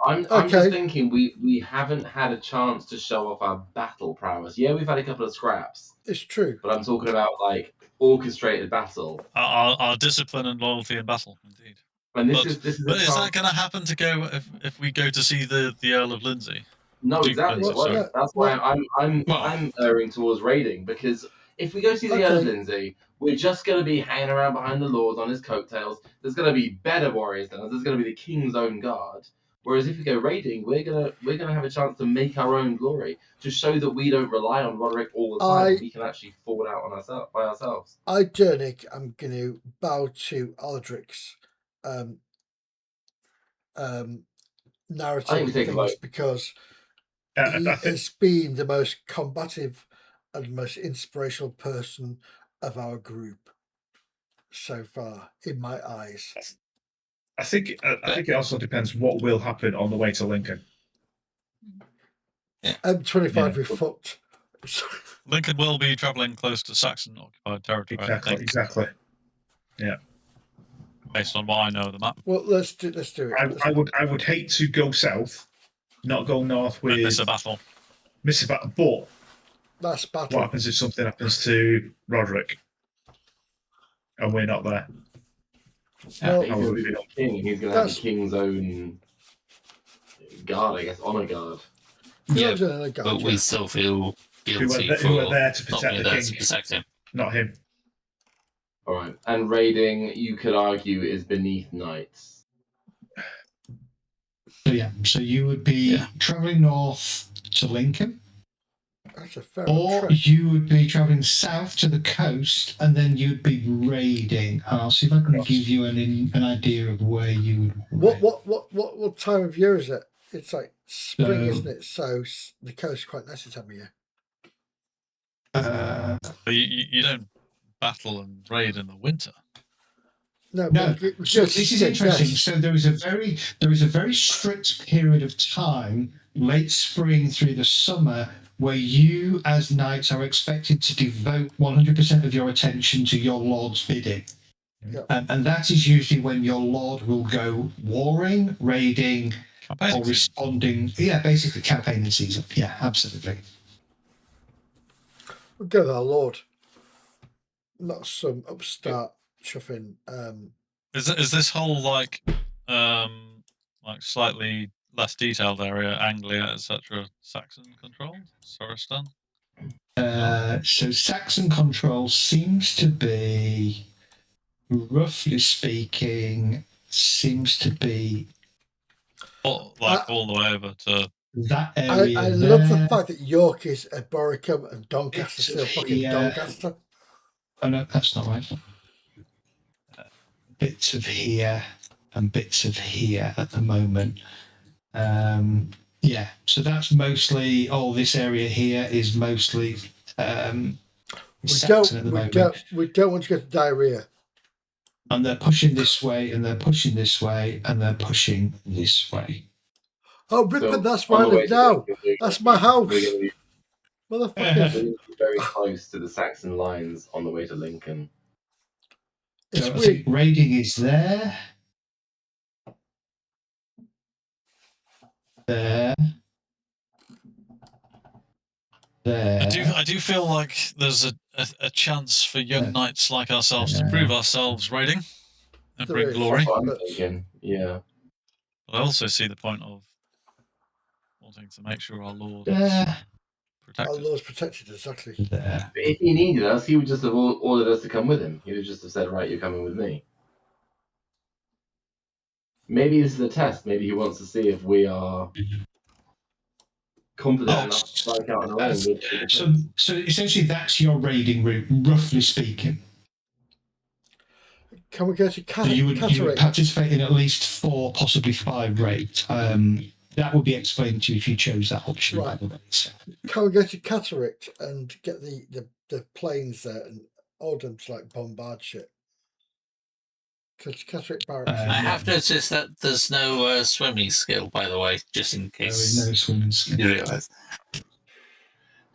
I'm Okay. just thinking we haven't had a chance to show off our battle prowess. Yeah, we've had a couple of scraps, It's true. but I'm talking about like orchestrated battle. Our discipline and loyalty in battle, indeed. And But this is But a is chance. that going to happen to go if we go to see the Earl of Lindsay? No, Duke exactly. Lindsay, Well, sorry. that's why I'm erring towards raiding, because if we go see the Earl of Lindsay, we're just going to be hanging around behind the Lord on his coattails. There's going to be better warriors than us. There's going to be the king's own guard. Whereas if we go raiding, we're gonna have a chance to make our own glory, to show that we don't rely on Roderick all the time. We can actually fall out on by ourselves. Dernick, I'm going to bow to Aldrich's narrative things because he has been the most combative and most inspirational person of our group so far, in my eyes. I think it also depends what will happen on the way to Lincoln. M25, we fucked. Lincoln will be travelling close to Saxon occupied territory. Exactly. Yeah. Based on what I know of the map. Well, let's do it. I would hate to go south, not go north with miss a battle. But that's battle. What happens if something happens to Roderick and we're not there? Well, he's going to be the king. He's going to have the king's own guard, I guess, honor guard. Yeah, but we still feel guilty who are there to protect not the there king, to protect him, not him. All right, and raiding, you could argue, is beneath knights. So you would be travelling north to Lincoln. That's a fair Or trip. you would be travelling south to the coast, and then you'd be raiding. I'll see if I can give you an idea of where you would. What time of year is it? It's like spring, So- isn't it? So the coast is quite nice this time of year. But you don't battle and raid in the winter. No, No, but we so go this is ski interesting. nest. So there is a very strict period of time, late spring through the summer, where you as knights are expected to devote 100% of your attention to your lord's bidding. Yeah. And that is usually when your lord will go warring, raiding, Campaigning or season. responding. Yeah, basically campaigning season. Yeah, absolutely. We'll go with our lord, not some upstart chuffing. Is this whole like slightly less detailed area, Anglia, etc., Saxon controlled? Soristan? So Saxon control seems to be, roughly speaking, seems to be All the way over to that area. I there. love the fact that York is a Boricum and Doncaster Bits still of fucking here. Doncaster. Oh no, that's not right. Bits of here and bits of here at the moment. Yeah, so that's mostly all this area here is mostly Saxon at the moment. We don't want to get diarrhea. And they're pushing this way, and they're pushing this way, and they're pushing this way. Oh, Ripon, So, that's where I on the way live to now. Lincoln, we're That's gonna my house. We're going to be Motherfuckers. very close to the Saxon lines on the way to Lincoln. It's So I weird. think raiding is there. There. I do feel like there's a chance for young knights like ourselves to prove ourselves raiding and There bring is. glory. That's what I'm But- thinking. Yeah. But I also see the point of wanting to make sure our Lord There. is Our protected. law's protected, exactly. There. But if he needed us, he would just have ordered us to come with him. He would just have said, right, you're coming with me. Maybe this is a test. Maybe he wants to see if we are confident enough to strike out on our own. With the So essentially, that's your raiding route, roughly speaking. Can we go to So you would Catterick? participate in at least 4, possibly 5 raids. That would be explained to you if you chose that option. Right. By the way. So, Can we go to Catterick and get the planes there and order them to like bombard shit? Because Catterick barracks. I have noticed that there's no swimming skill, by the way, just in there case is no swimming skill. you realise.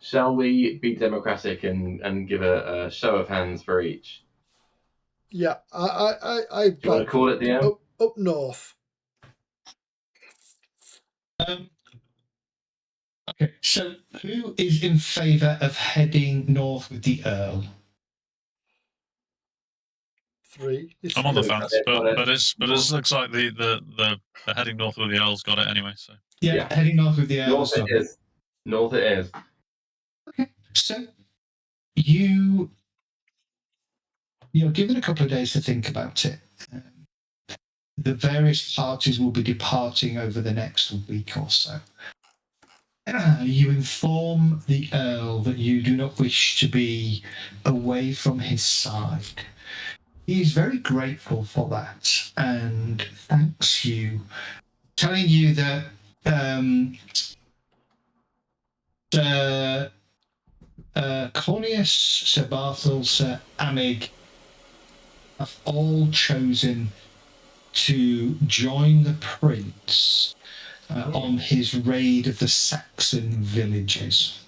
Shall we be democratic and give a show of hands for each? Yeah, I Do you want to call it, DM? up north. Okay, so who is in favour of heading north with the Earl? 3. I'm on the fence, but Got it. it looks like the heading north with the Earl's got it anyway. So Yeah, heading north with the Earl. North it is. North it is. Okay, so you're given a couple of days to think about it. The various parties will be departing over the next week or so. You inform the Earl that you do not wish to be away from his side. He is very grateful for that and thanks you, telling you that Cornelius, Sir Barthel, Sir Amig have all chosen to join the prince on his raid of the Saxon villages.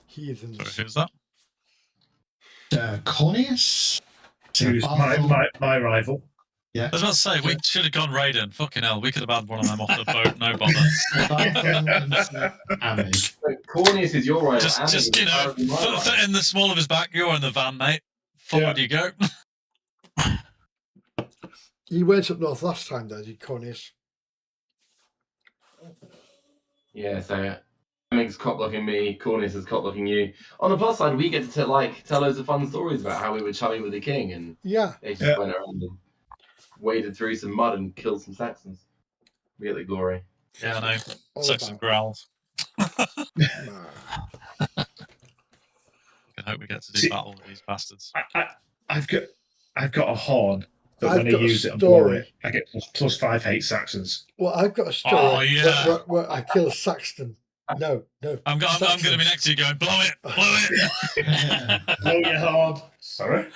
Heathens. sorry, who's that? Sir Cornelius, Sir Who's Barthel, my rival? I was about to say we should have gone raiding. Fucking hell, we could have had one of them off the boat. No bother. Sir Barthel and Sir Amig. So Cornelius is your rival. Just Andy you is know, apparently my rival. foot in the small of his back. You're in the van, mate. Forward you go. He went up north last time, though, did Cornelius? Yeah, so Amig's cop blocking me, Cornelius is cop blocking you. On the plus side, we get to tell loads of fun stories about how we were chummy with the king, and Yeah. they just went around and waded through some mud and killed some Saxons. We get the glory. Yeah, I know. All Saxon about. growls. Nah. See, battle with these bastards. I've got a horn that I've when I got a use it and blow story. it, I get plus 5 hate Saxons. Well, I've got a story Oh, yeah. where I kill a Saxon. No. I'm going to be next to you going, blow it, blow it. Blow your horn. Sorry.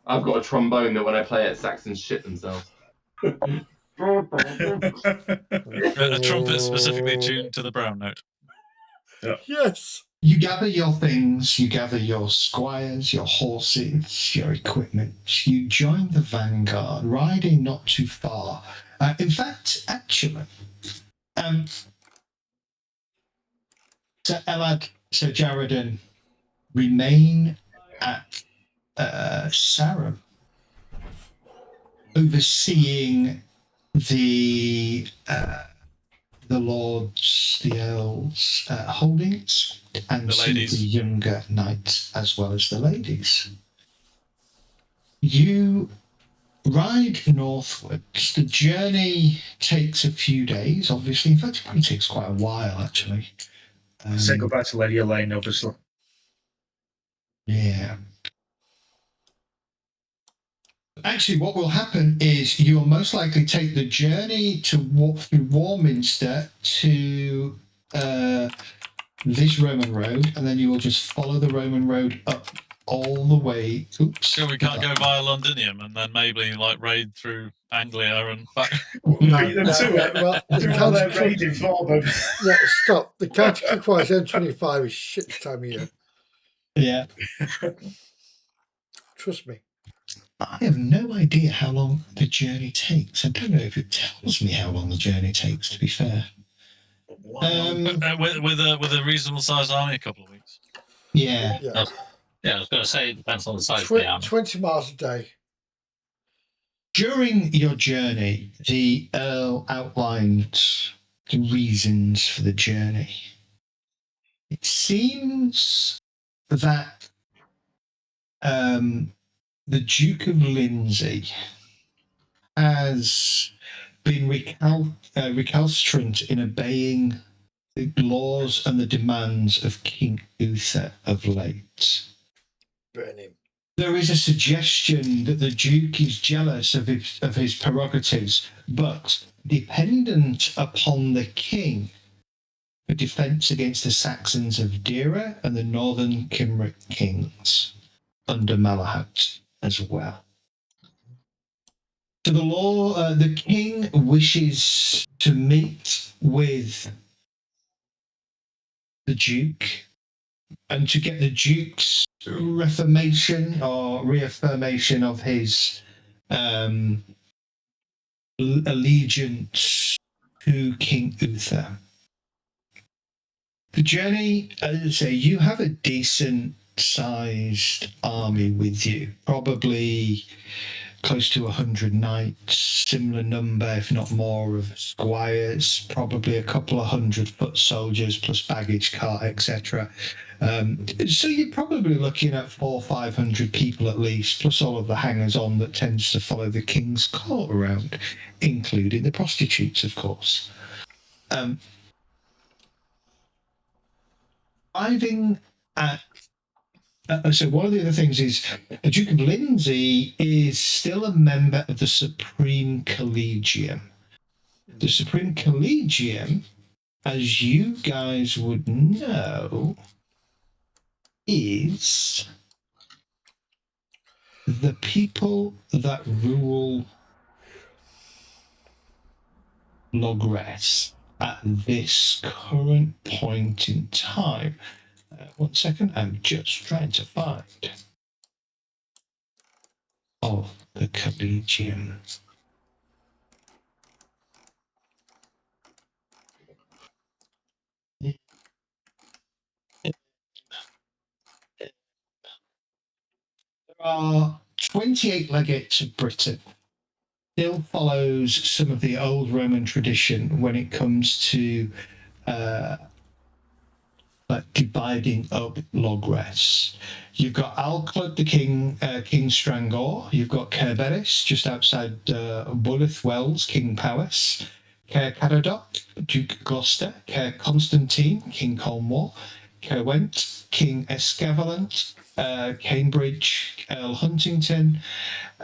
I've got a trombone that when I play it, Saxons shit themselves. A trumpet specifically tuned to the brown note. Yes. You gather your things, you gather your squires, your horses, your equipment. You join the vanguard, riding not too far. In fact, actually, Sir Elad, Sir Jaredon remain at Sarum, overseeing the lords, the earls' holdings, and The some of ladies. the younger knights as well as the ladies. You ride northwards. The journey takes a few days, obviously. In fact, it probably takes quite a while, actually. Say goodbye to Lady Elaine, obviously. Yeah. Actually, what will happen is you will most likely take the journey to walk through Warminster to this Roman road, and then you will just follow the Roman road up all the way. Oops. So we can't go via Londinium and then maybe like raid through Anglia and back. No, Beat them no, to no, it. well, Do all their raiding for them. Yeah, stop. The counter-clockwise M25 is shit this time of year. Yeah. Trust me. I have no idea how long the journey takes. I don't know if it tells me how long the journey takes, to be fair. With a reasonable sized army, a couple of weeks. Yeah. Yeah. Yeah, I was going to say it depends on the size of the army. 20 miles a day. During your journey, the Earl outlined the reasons for the journey. It seems that the Duke of Lindsay has been recalcitrant in obeying the laws and the demands of King Uther of late. Burn him. There is a suggestion that the Duke is jealous of his prerogatives, but dependent upon the King for defence against the Saxons of Dira and the northern Cymric kings under Malahat as well. So the King wishes to meet with the Duke and to get the Duke's reformation or reaffirmation of his allegiance to King Uther. The journey, as I say, you have a decent sized army with you, probably close to 100 knights, similar number, if not more, of squires, probably a couple of 100 foot soldiers plus baggage cart, etc. So you're probably looking at 400 or 500 people at least, plus all of the hangers-on that tends to follow the king's court around, including the prostitutes, of course. Arriving at so one of the other things is the Duke of Lindsay is still a member of the Supreme Collegium. The Supreme Collegium, as you guys would know, is the people that rule Logres at this current point in time. 1 second, I'm just trying to find the Collegium. There are 28 legates of Britain. Still follows some of the old Roman tradition when it comes to dividing up Logres. You've got Alclad, the King Strangor. You've got Kerberis, just outside Bullith Wells, King Powys. Caer Caradoc, Duke Gloucester. Caer Constantine, King Cornwall. Derwent, King Escavalent, Cambridge, Earl Huntington,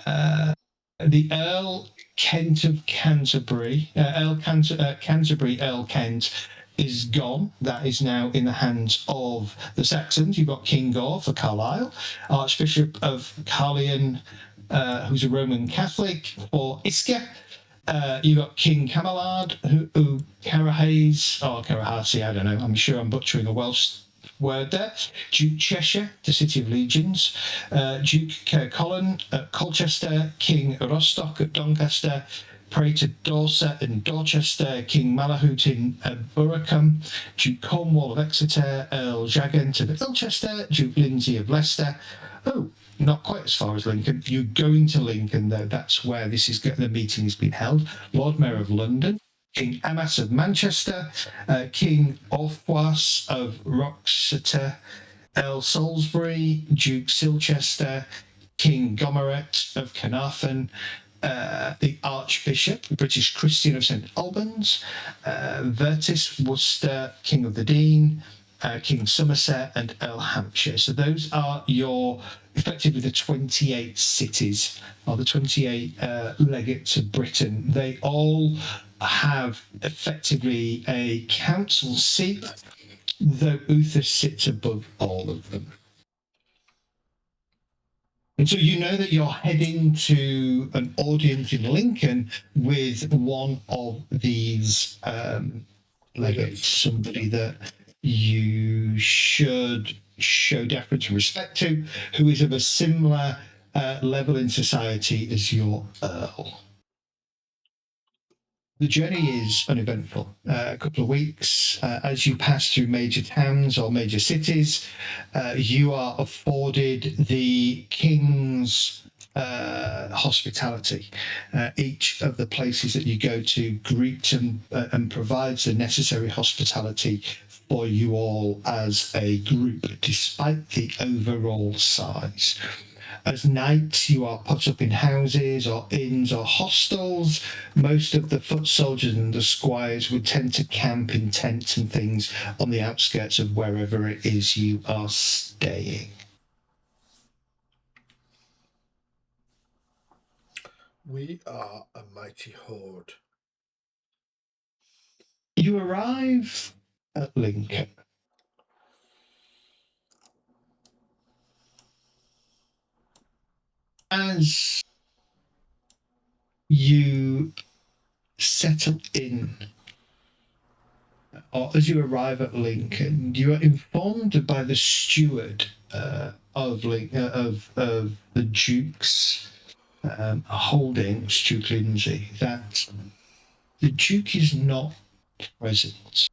the Earl Kent of Canterbury, Canterbury Earl Kent is gone. That is now in the hands of the Saxons. You've got King Gore for Carlisle, Archbishop of Carlion, who's a Roman Catholic for Ischia. You've got King Camelard, who Carahasi, I don't know. I'm sure I'm butchering a Welsh word there. Duke Cheshire, the City of Legions. Duke Colin at Colchester. King Rostock at Doncaster. Praetor Dorset in Dorchester. King Malahut in Burracombe. Duke Cornwall of Exeter. Earl Jagant of Ilchester. Duke Lindsay of Leicester. Oh, not quite as far as Lincoln. You're going to Lincoln, though. That's where the meeting has been held. Lord Mayor of London, King Amas of Manchester, King Orthwas of Roxeter, Earl Salisbury, Duke Silchester, King Gomerett of Carnarvon, the Archbishop, British Christian of St Albans, Vertis Worcester, King of the Dean, King Somerset, and Earl Hampshire. So those are effectively the 28 cities, or the 28 legates of Britain. They all have effectively a council seat, though Uther sits above all of them. And so you know that you're heading to an audience in Lincoln with one of these legates, somebody that you should show deference and respect to, who is of a similar level in society as your Earl. The journey is uneventful. A couple of weeks. As you pass through major towns or major cities, you are afforded the King's hospitality. Each of the places that you go to greets and provides the necessary hospitality for you all as a group, despite the overall size. As knights, you are put up in houses or inns or hostels. Most of the foot soldiers and the squires would tend to camp in tents and things on the outskirts of wherever it is you are staying. We are a mighty horde. You arrive at Lincoln. As you settle in, or as you arrive at Lincoln, you are informed by the steward of the Duke's holdings, Duke Lindsay, that the Duke is not present.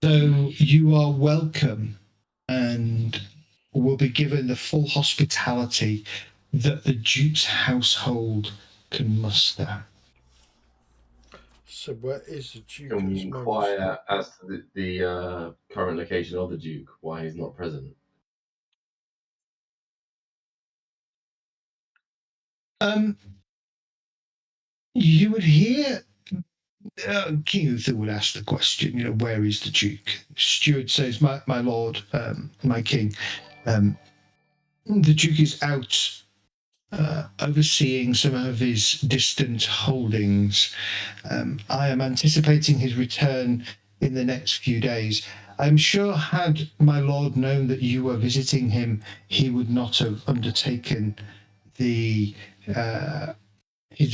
So you are welcome and will be given the full hospitality that the Duke's household can muster. So where is the Duke? Can we inquire as to the current location of the Duke, why he's not present? You would hear King Uther would ask the question, where is the Duke? Steward says, my lord, my king, the Duke is out overseeing some of his distant holdings. I am anticipating his return in the next few days. I'm sure had my lord known that you were visiting him, he would not have undertaken his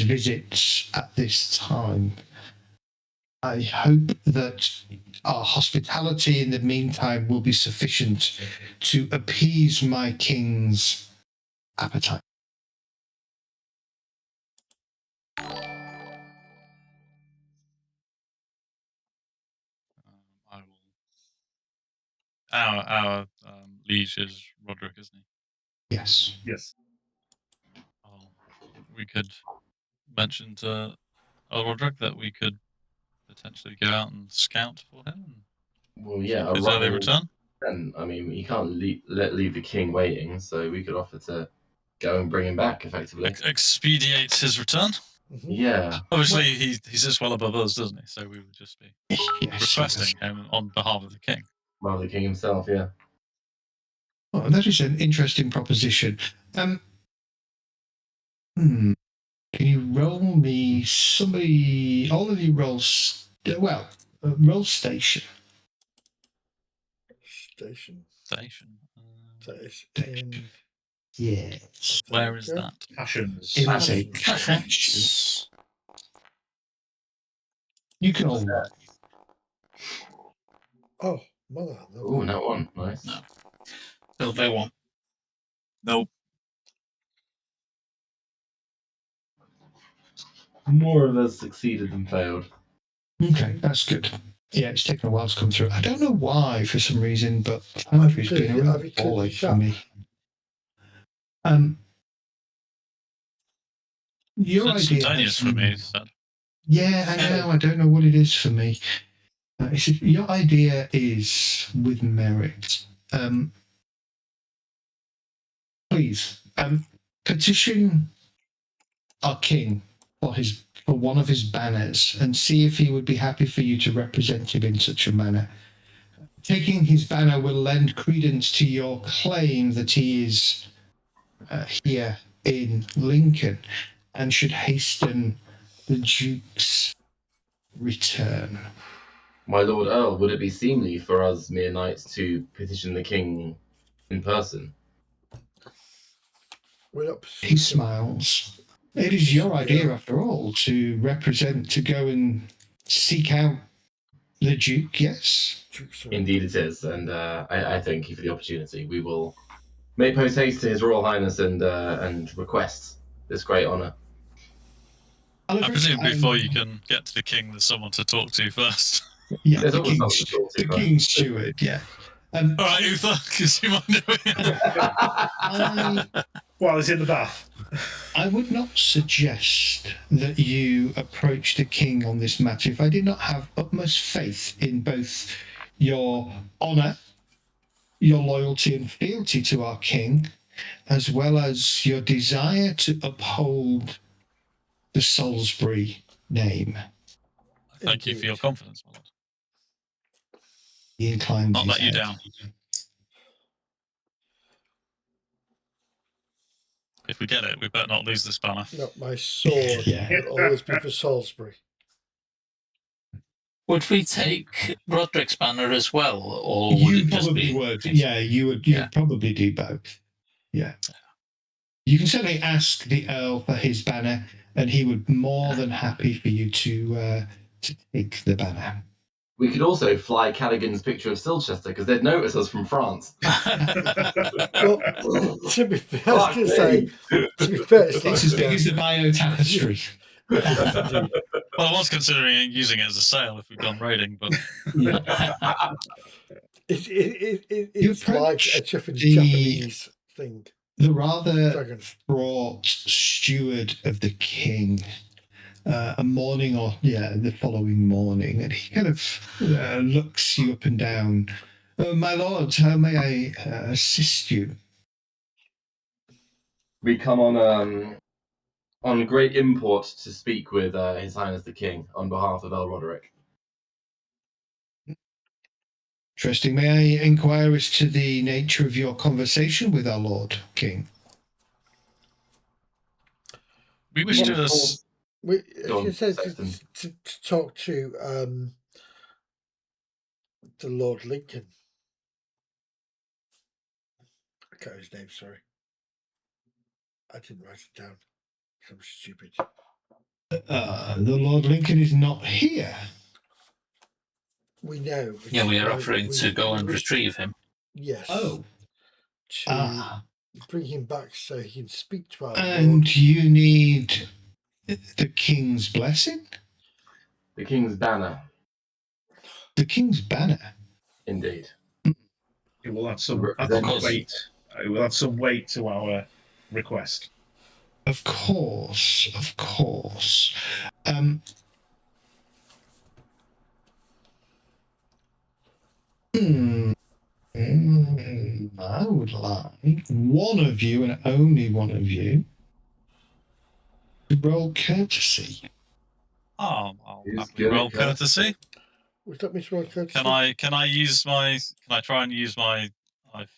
visits at this time. I hope that our hospitality in the meantime will be sufficient to appease my king's appetite. I will. Our liege is Roderick, isn't he? Yes. Yes. We could mention to Roderick that we could potentially go out and scout for him. Well, yeah, His early return. Then I mean, you can't leave the king waiting, so we could offer to go and bring him back effectively. Expedite his return. Mm-hmm. Yeah. Obviously, he sits well above us, doesn't he? So we would just be requesting him on behalf of the king. Rather the king himself, yeah. Oh, that is an interesting proposition. Can you roll me somebody? All of you roll. Roll station. Station. Station. That is in. Yes. Where is that? Passions. It is a Passions. passion. You can all roll. Oh, mother. Oh, no one. Nice. No. Still they want. Nope. More of us succeeded than failed. Okay, that's good. Yeah, it's taken a while to come through. I don't know why, for some reason, but Foundry's been a real have you cleared ball the ache for shop? me. Your It's idea instantaneous has for me. been- Is that Yeah, I know. I don't know what it is for me. Your idea is with merit. Please petition our king for one of his banners and see if he would be happy for you to represent him in such a manner. Taking his banner will lend credence to your claim that he is here in Lincoln and should hasten the Duke's return. My Lord Earl, would it be seemly for us mere knights to petition the king in person? We're not He pursuing smiles. It is your idea, after all, to go and seek out the Duke, yes? Indeed it is, and I thank you for the opportunity. We will make post haste to His Royal Highness and request this great honour. I presume before you can get to the king, there's someone to talk to first. Yeah, There's the always something to talk to, the right? King's steward, yeah. All right, Uther, because you mind doing it. While he's in the bath. I would not suggest that you approach the king on this matter if I did not have utmost faith in both your honour, your loyalty and fealty to our king, as well as your desire to uphold the Salisbury name. Thank you for your confidence, my lord. He inclines Not his let you head. down. If we get it, we better not lose this banner. No, my sword Yeah. will always be for Salisbury. Would we take Roderick's banner as well, or would You it just probably be? would. Yeah, you would. You'd probably do both. Yeah. You can certainly ask the Earl for his banner, and he would be more than happy for you to take the banner. We could also fly Callaghan's picture of Silchester because they'd notice us from France. Well, to be fair, I was going to say, to be fair, it's like It's as big as the Mayo tapestry. Indeed. Well, I was considering using it as a sail if we'd gone raiding, but It's like a the- Japanese thing. The rather Dragon. fraught steward of the king, a morning or the following morning, and he kind of looks you up and down. My lord, how may I assist you? We come on great import to speak with His Highness the King on behalf of Earl Roderick. Interesting. May I inquire as to the nature of your conversation with our Lord King? we wish to. Go on, It says Sexton. to talk to the Lord Lincoln. I got his name, sorry. I didn't write it down. I'm stupid. The Lord Lincoln is not here. We know. Yeah, we are offering to go and retrieve him. Yes. Oh. To bring him back so he can speak to our And Lord. you need the King's blessing? The King's banner, The King's banner? indeed. It will add some Representative. weight. It will add some weight to our request. Of course, of course. I would like one of you, and only one of you, to roll courtesy. I'll Who's happily good at roll courtesy. Would you like me to roll courtesy? Can I try and use my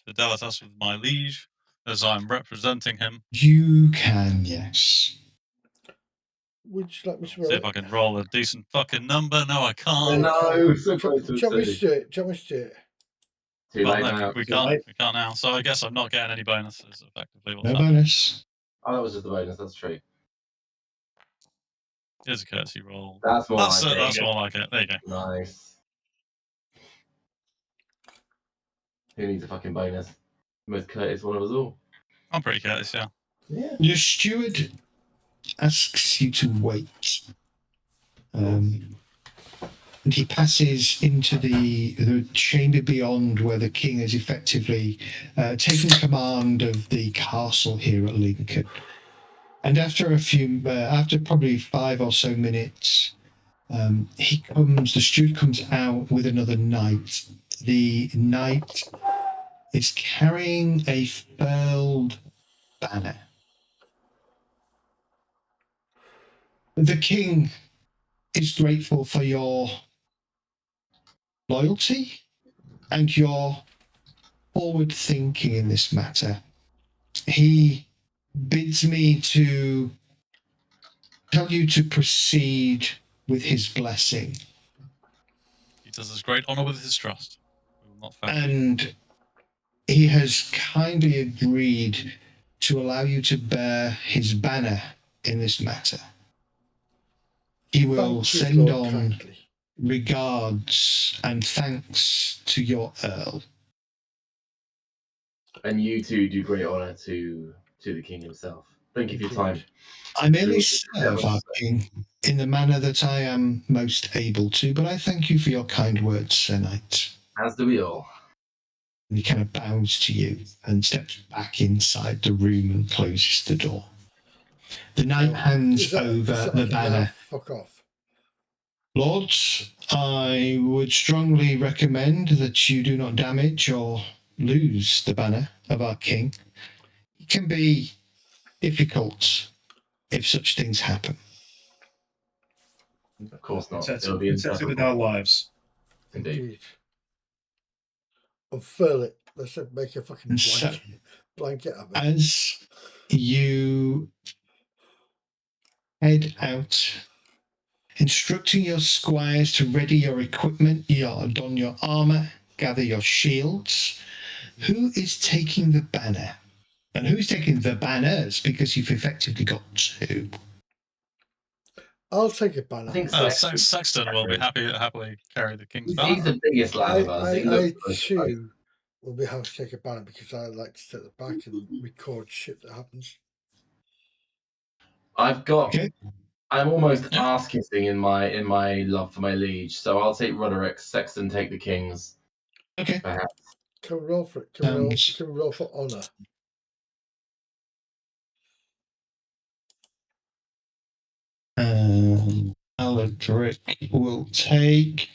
fidelitas with my liege as I'm representing him? You can, yes. Would you like me to See roll if it? I can roll a decent fucking number. No, I Oh can't. no, so Do close to you a want me to two. do it? Do you want me to do it? Too Well, late no, now. we Too can't. late. We can't now. So I guess I'm not getting any bonuses. Effectively, what's No happening? bonus. Oh, that was just a bonus. That's true. Here's a courtesy roll. That's more like it. That's more like it. There you go. Nice. Who needs a fucking bonus? Most courteous one of us all. I'm pretty courteous, yeah. Yeah. Your steward asks you to wait. And he passes into the chamber beyond, where the king has effectively taken command of the castle here at Lincoln. And after after probably 5 or so minutes, the steward comes out with another knight. The knight is carrying a furled banner. The king is grateful for your loyalty and your forward thinking in this matter. He bids me to tell you to proceed with his blessing. He does us great honor with his trust. We will not fail. And he has kindly agreed to allow you to bear his banner in this matter. He will Thank you, send Lord, on kindly. regards and thanks to your earl. And you two do great honour to the king himself. Thank you for your time. I merely Sure. serve our king in the manner that I am most able to, but I thank you for your kind words, Sir Knight. As do we all. And he kind of bows to you and steps back inside the room and closes the door. The knight hands over the banner. Now, fuck off. Lords, I would strongly recommend that you do not damage or lose the banner of our king. It can be difficult if such things happen. Of course not. Protect It'll be it with inseparable. our lives. Indeed. Unfurl it. Let's make a fucking And so- blanket of it. As you head out, instructing your squires to ready your equipment, don your armour, gather your shields. Who is taking the banner? And who's taking the banners? Because you've effectively got 2. I'll take a banner. I think Sexton will be happily carry the king's he's banner. the biggest lad of us. He looks I close. too will be happy to take a banner because I like to sit at the back and record shit that happens. I've got. Okay. I'm almost Yeah. ass kissing in my love for my liege, so I'll take Roderick. Sexton take the kings. Okay. Perhaps. Can we roll for it? Can we roll for honour? Aladric will take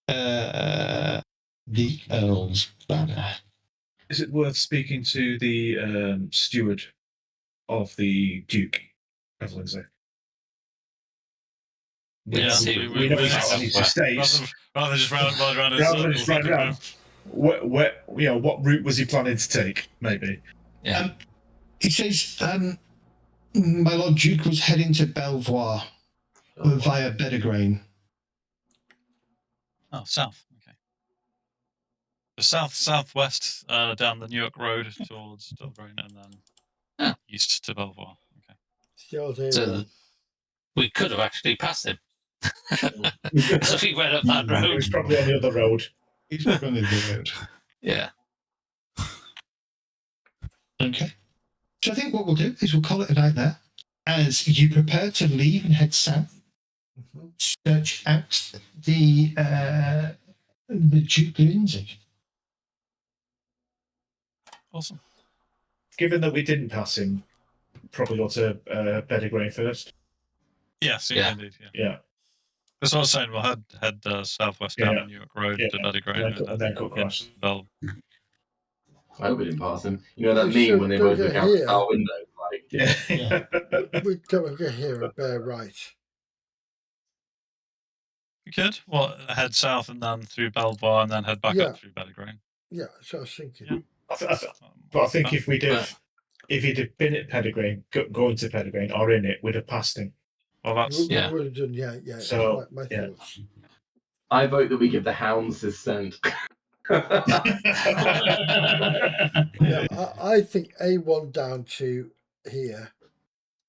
the Earl's banner. Is it worth speaking to the steward of the Duke of Lindsay? Yeah, we know how he stays. Rather than just round around in Rather than just circles. ride around. What route was he planning to take? Maybe. Yeah. He says, my Lord Duke was heading to Belvoir via Bedegrain. Oh, south. Okay. The southwest down the Newark Road towards Belgrade, and then east to Belvoir. Okay. So we could have actually passed him. So we went up that He road. was probably on the other road. He's probably on the road. Yeah. Okay. So I think what we'll do is we'll call it a night there. As you prepare to leave and head south, search out the Duke Lindsay. Awesome. Given that we didn't pass him, probably got to Bedegrain first. Yes, Yeah. indeed. Yeah. Yeah. That's what I was saying. We'll head southwest down the Newark Road to Bedegrain And then cut across. Bell. I hope we didn't pass him. You know that You meme when they should both look go out here. our window, like Yeah. We don't go here and bear right. We could. What? Head south and then through Belvoir and then head back Yeah. up through Belgrade. Yeah, that's what I was thinking. Yeah. But I think if But- he'd have been at Pendragon, going to Pendragon or in it, we'd have passed him. Well, that's We Yeah. would have done, yeah. So, my yeah. thoughts. I vote that we give the hounds his scent. Yeah, I think A1 down to here,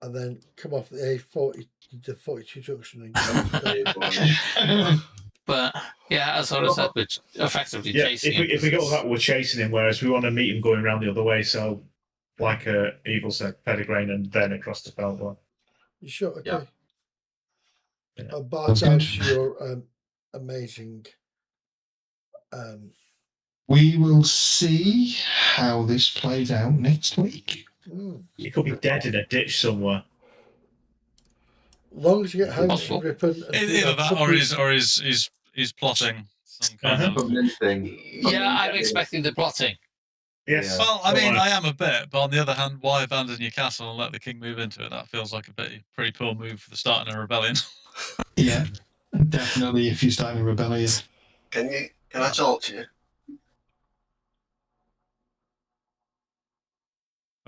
and then come off the A40, the 42 junction, and go. But yeah, as I said, we're effectively Yeah, chasing if we go that, we're chasing him, whereas we want to meet him going around the other way. So, like Evil said, Pendragon and then across to Belvoir. You sure? Okay. Yeah. Yeah. I'll bar Sounds down good. to your amazing. We will see how this plays out next week. He could be dead in a ditch somewhere. Long as you get home Possible. to Ripon. And either that or he's plotting some kind of. Convincing. Yeah, I'm expecting the plotting. Yes. Yeah. Well, I Don't mean, worry. I am a bit, but on the other hand, why abandon your castle and let the king move into it? That feels like a pretty poor move for the starting a rebellion. Yeah, definitely. If you're starting a rebellion, Can I talk to you?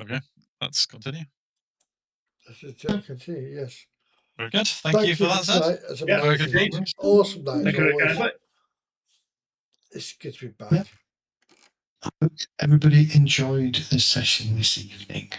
Okay, let's continue. Let's just continue. Yes. Very good. Thank you for that, Zed. tonight. It's Yeah, very amazing. good indeed. Awesome night. Thank as you, always. guys. It's good to be back. everybody enjoyed the session this evening.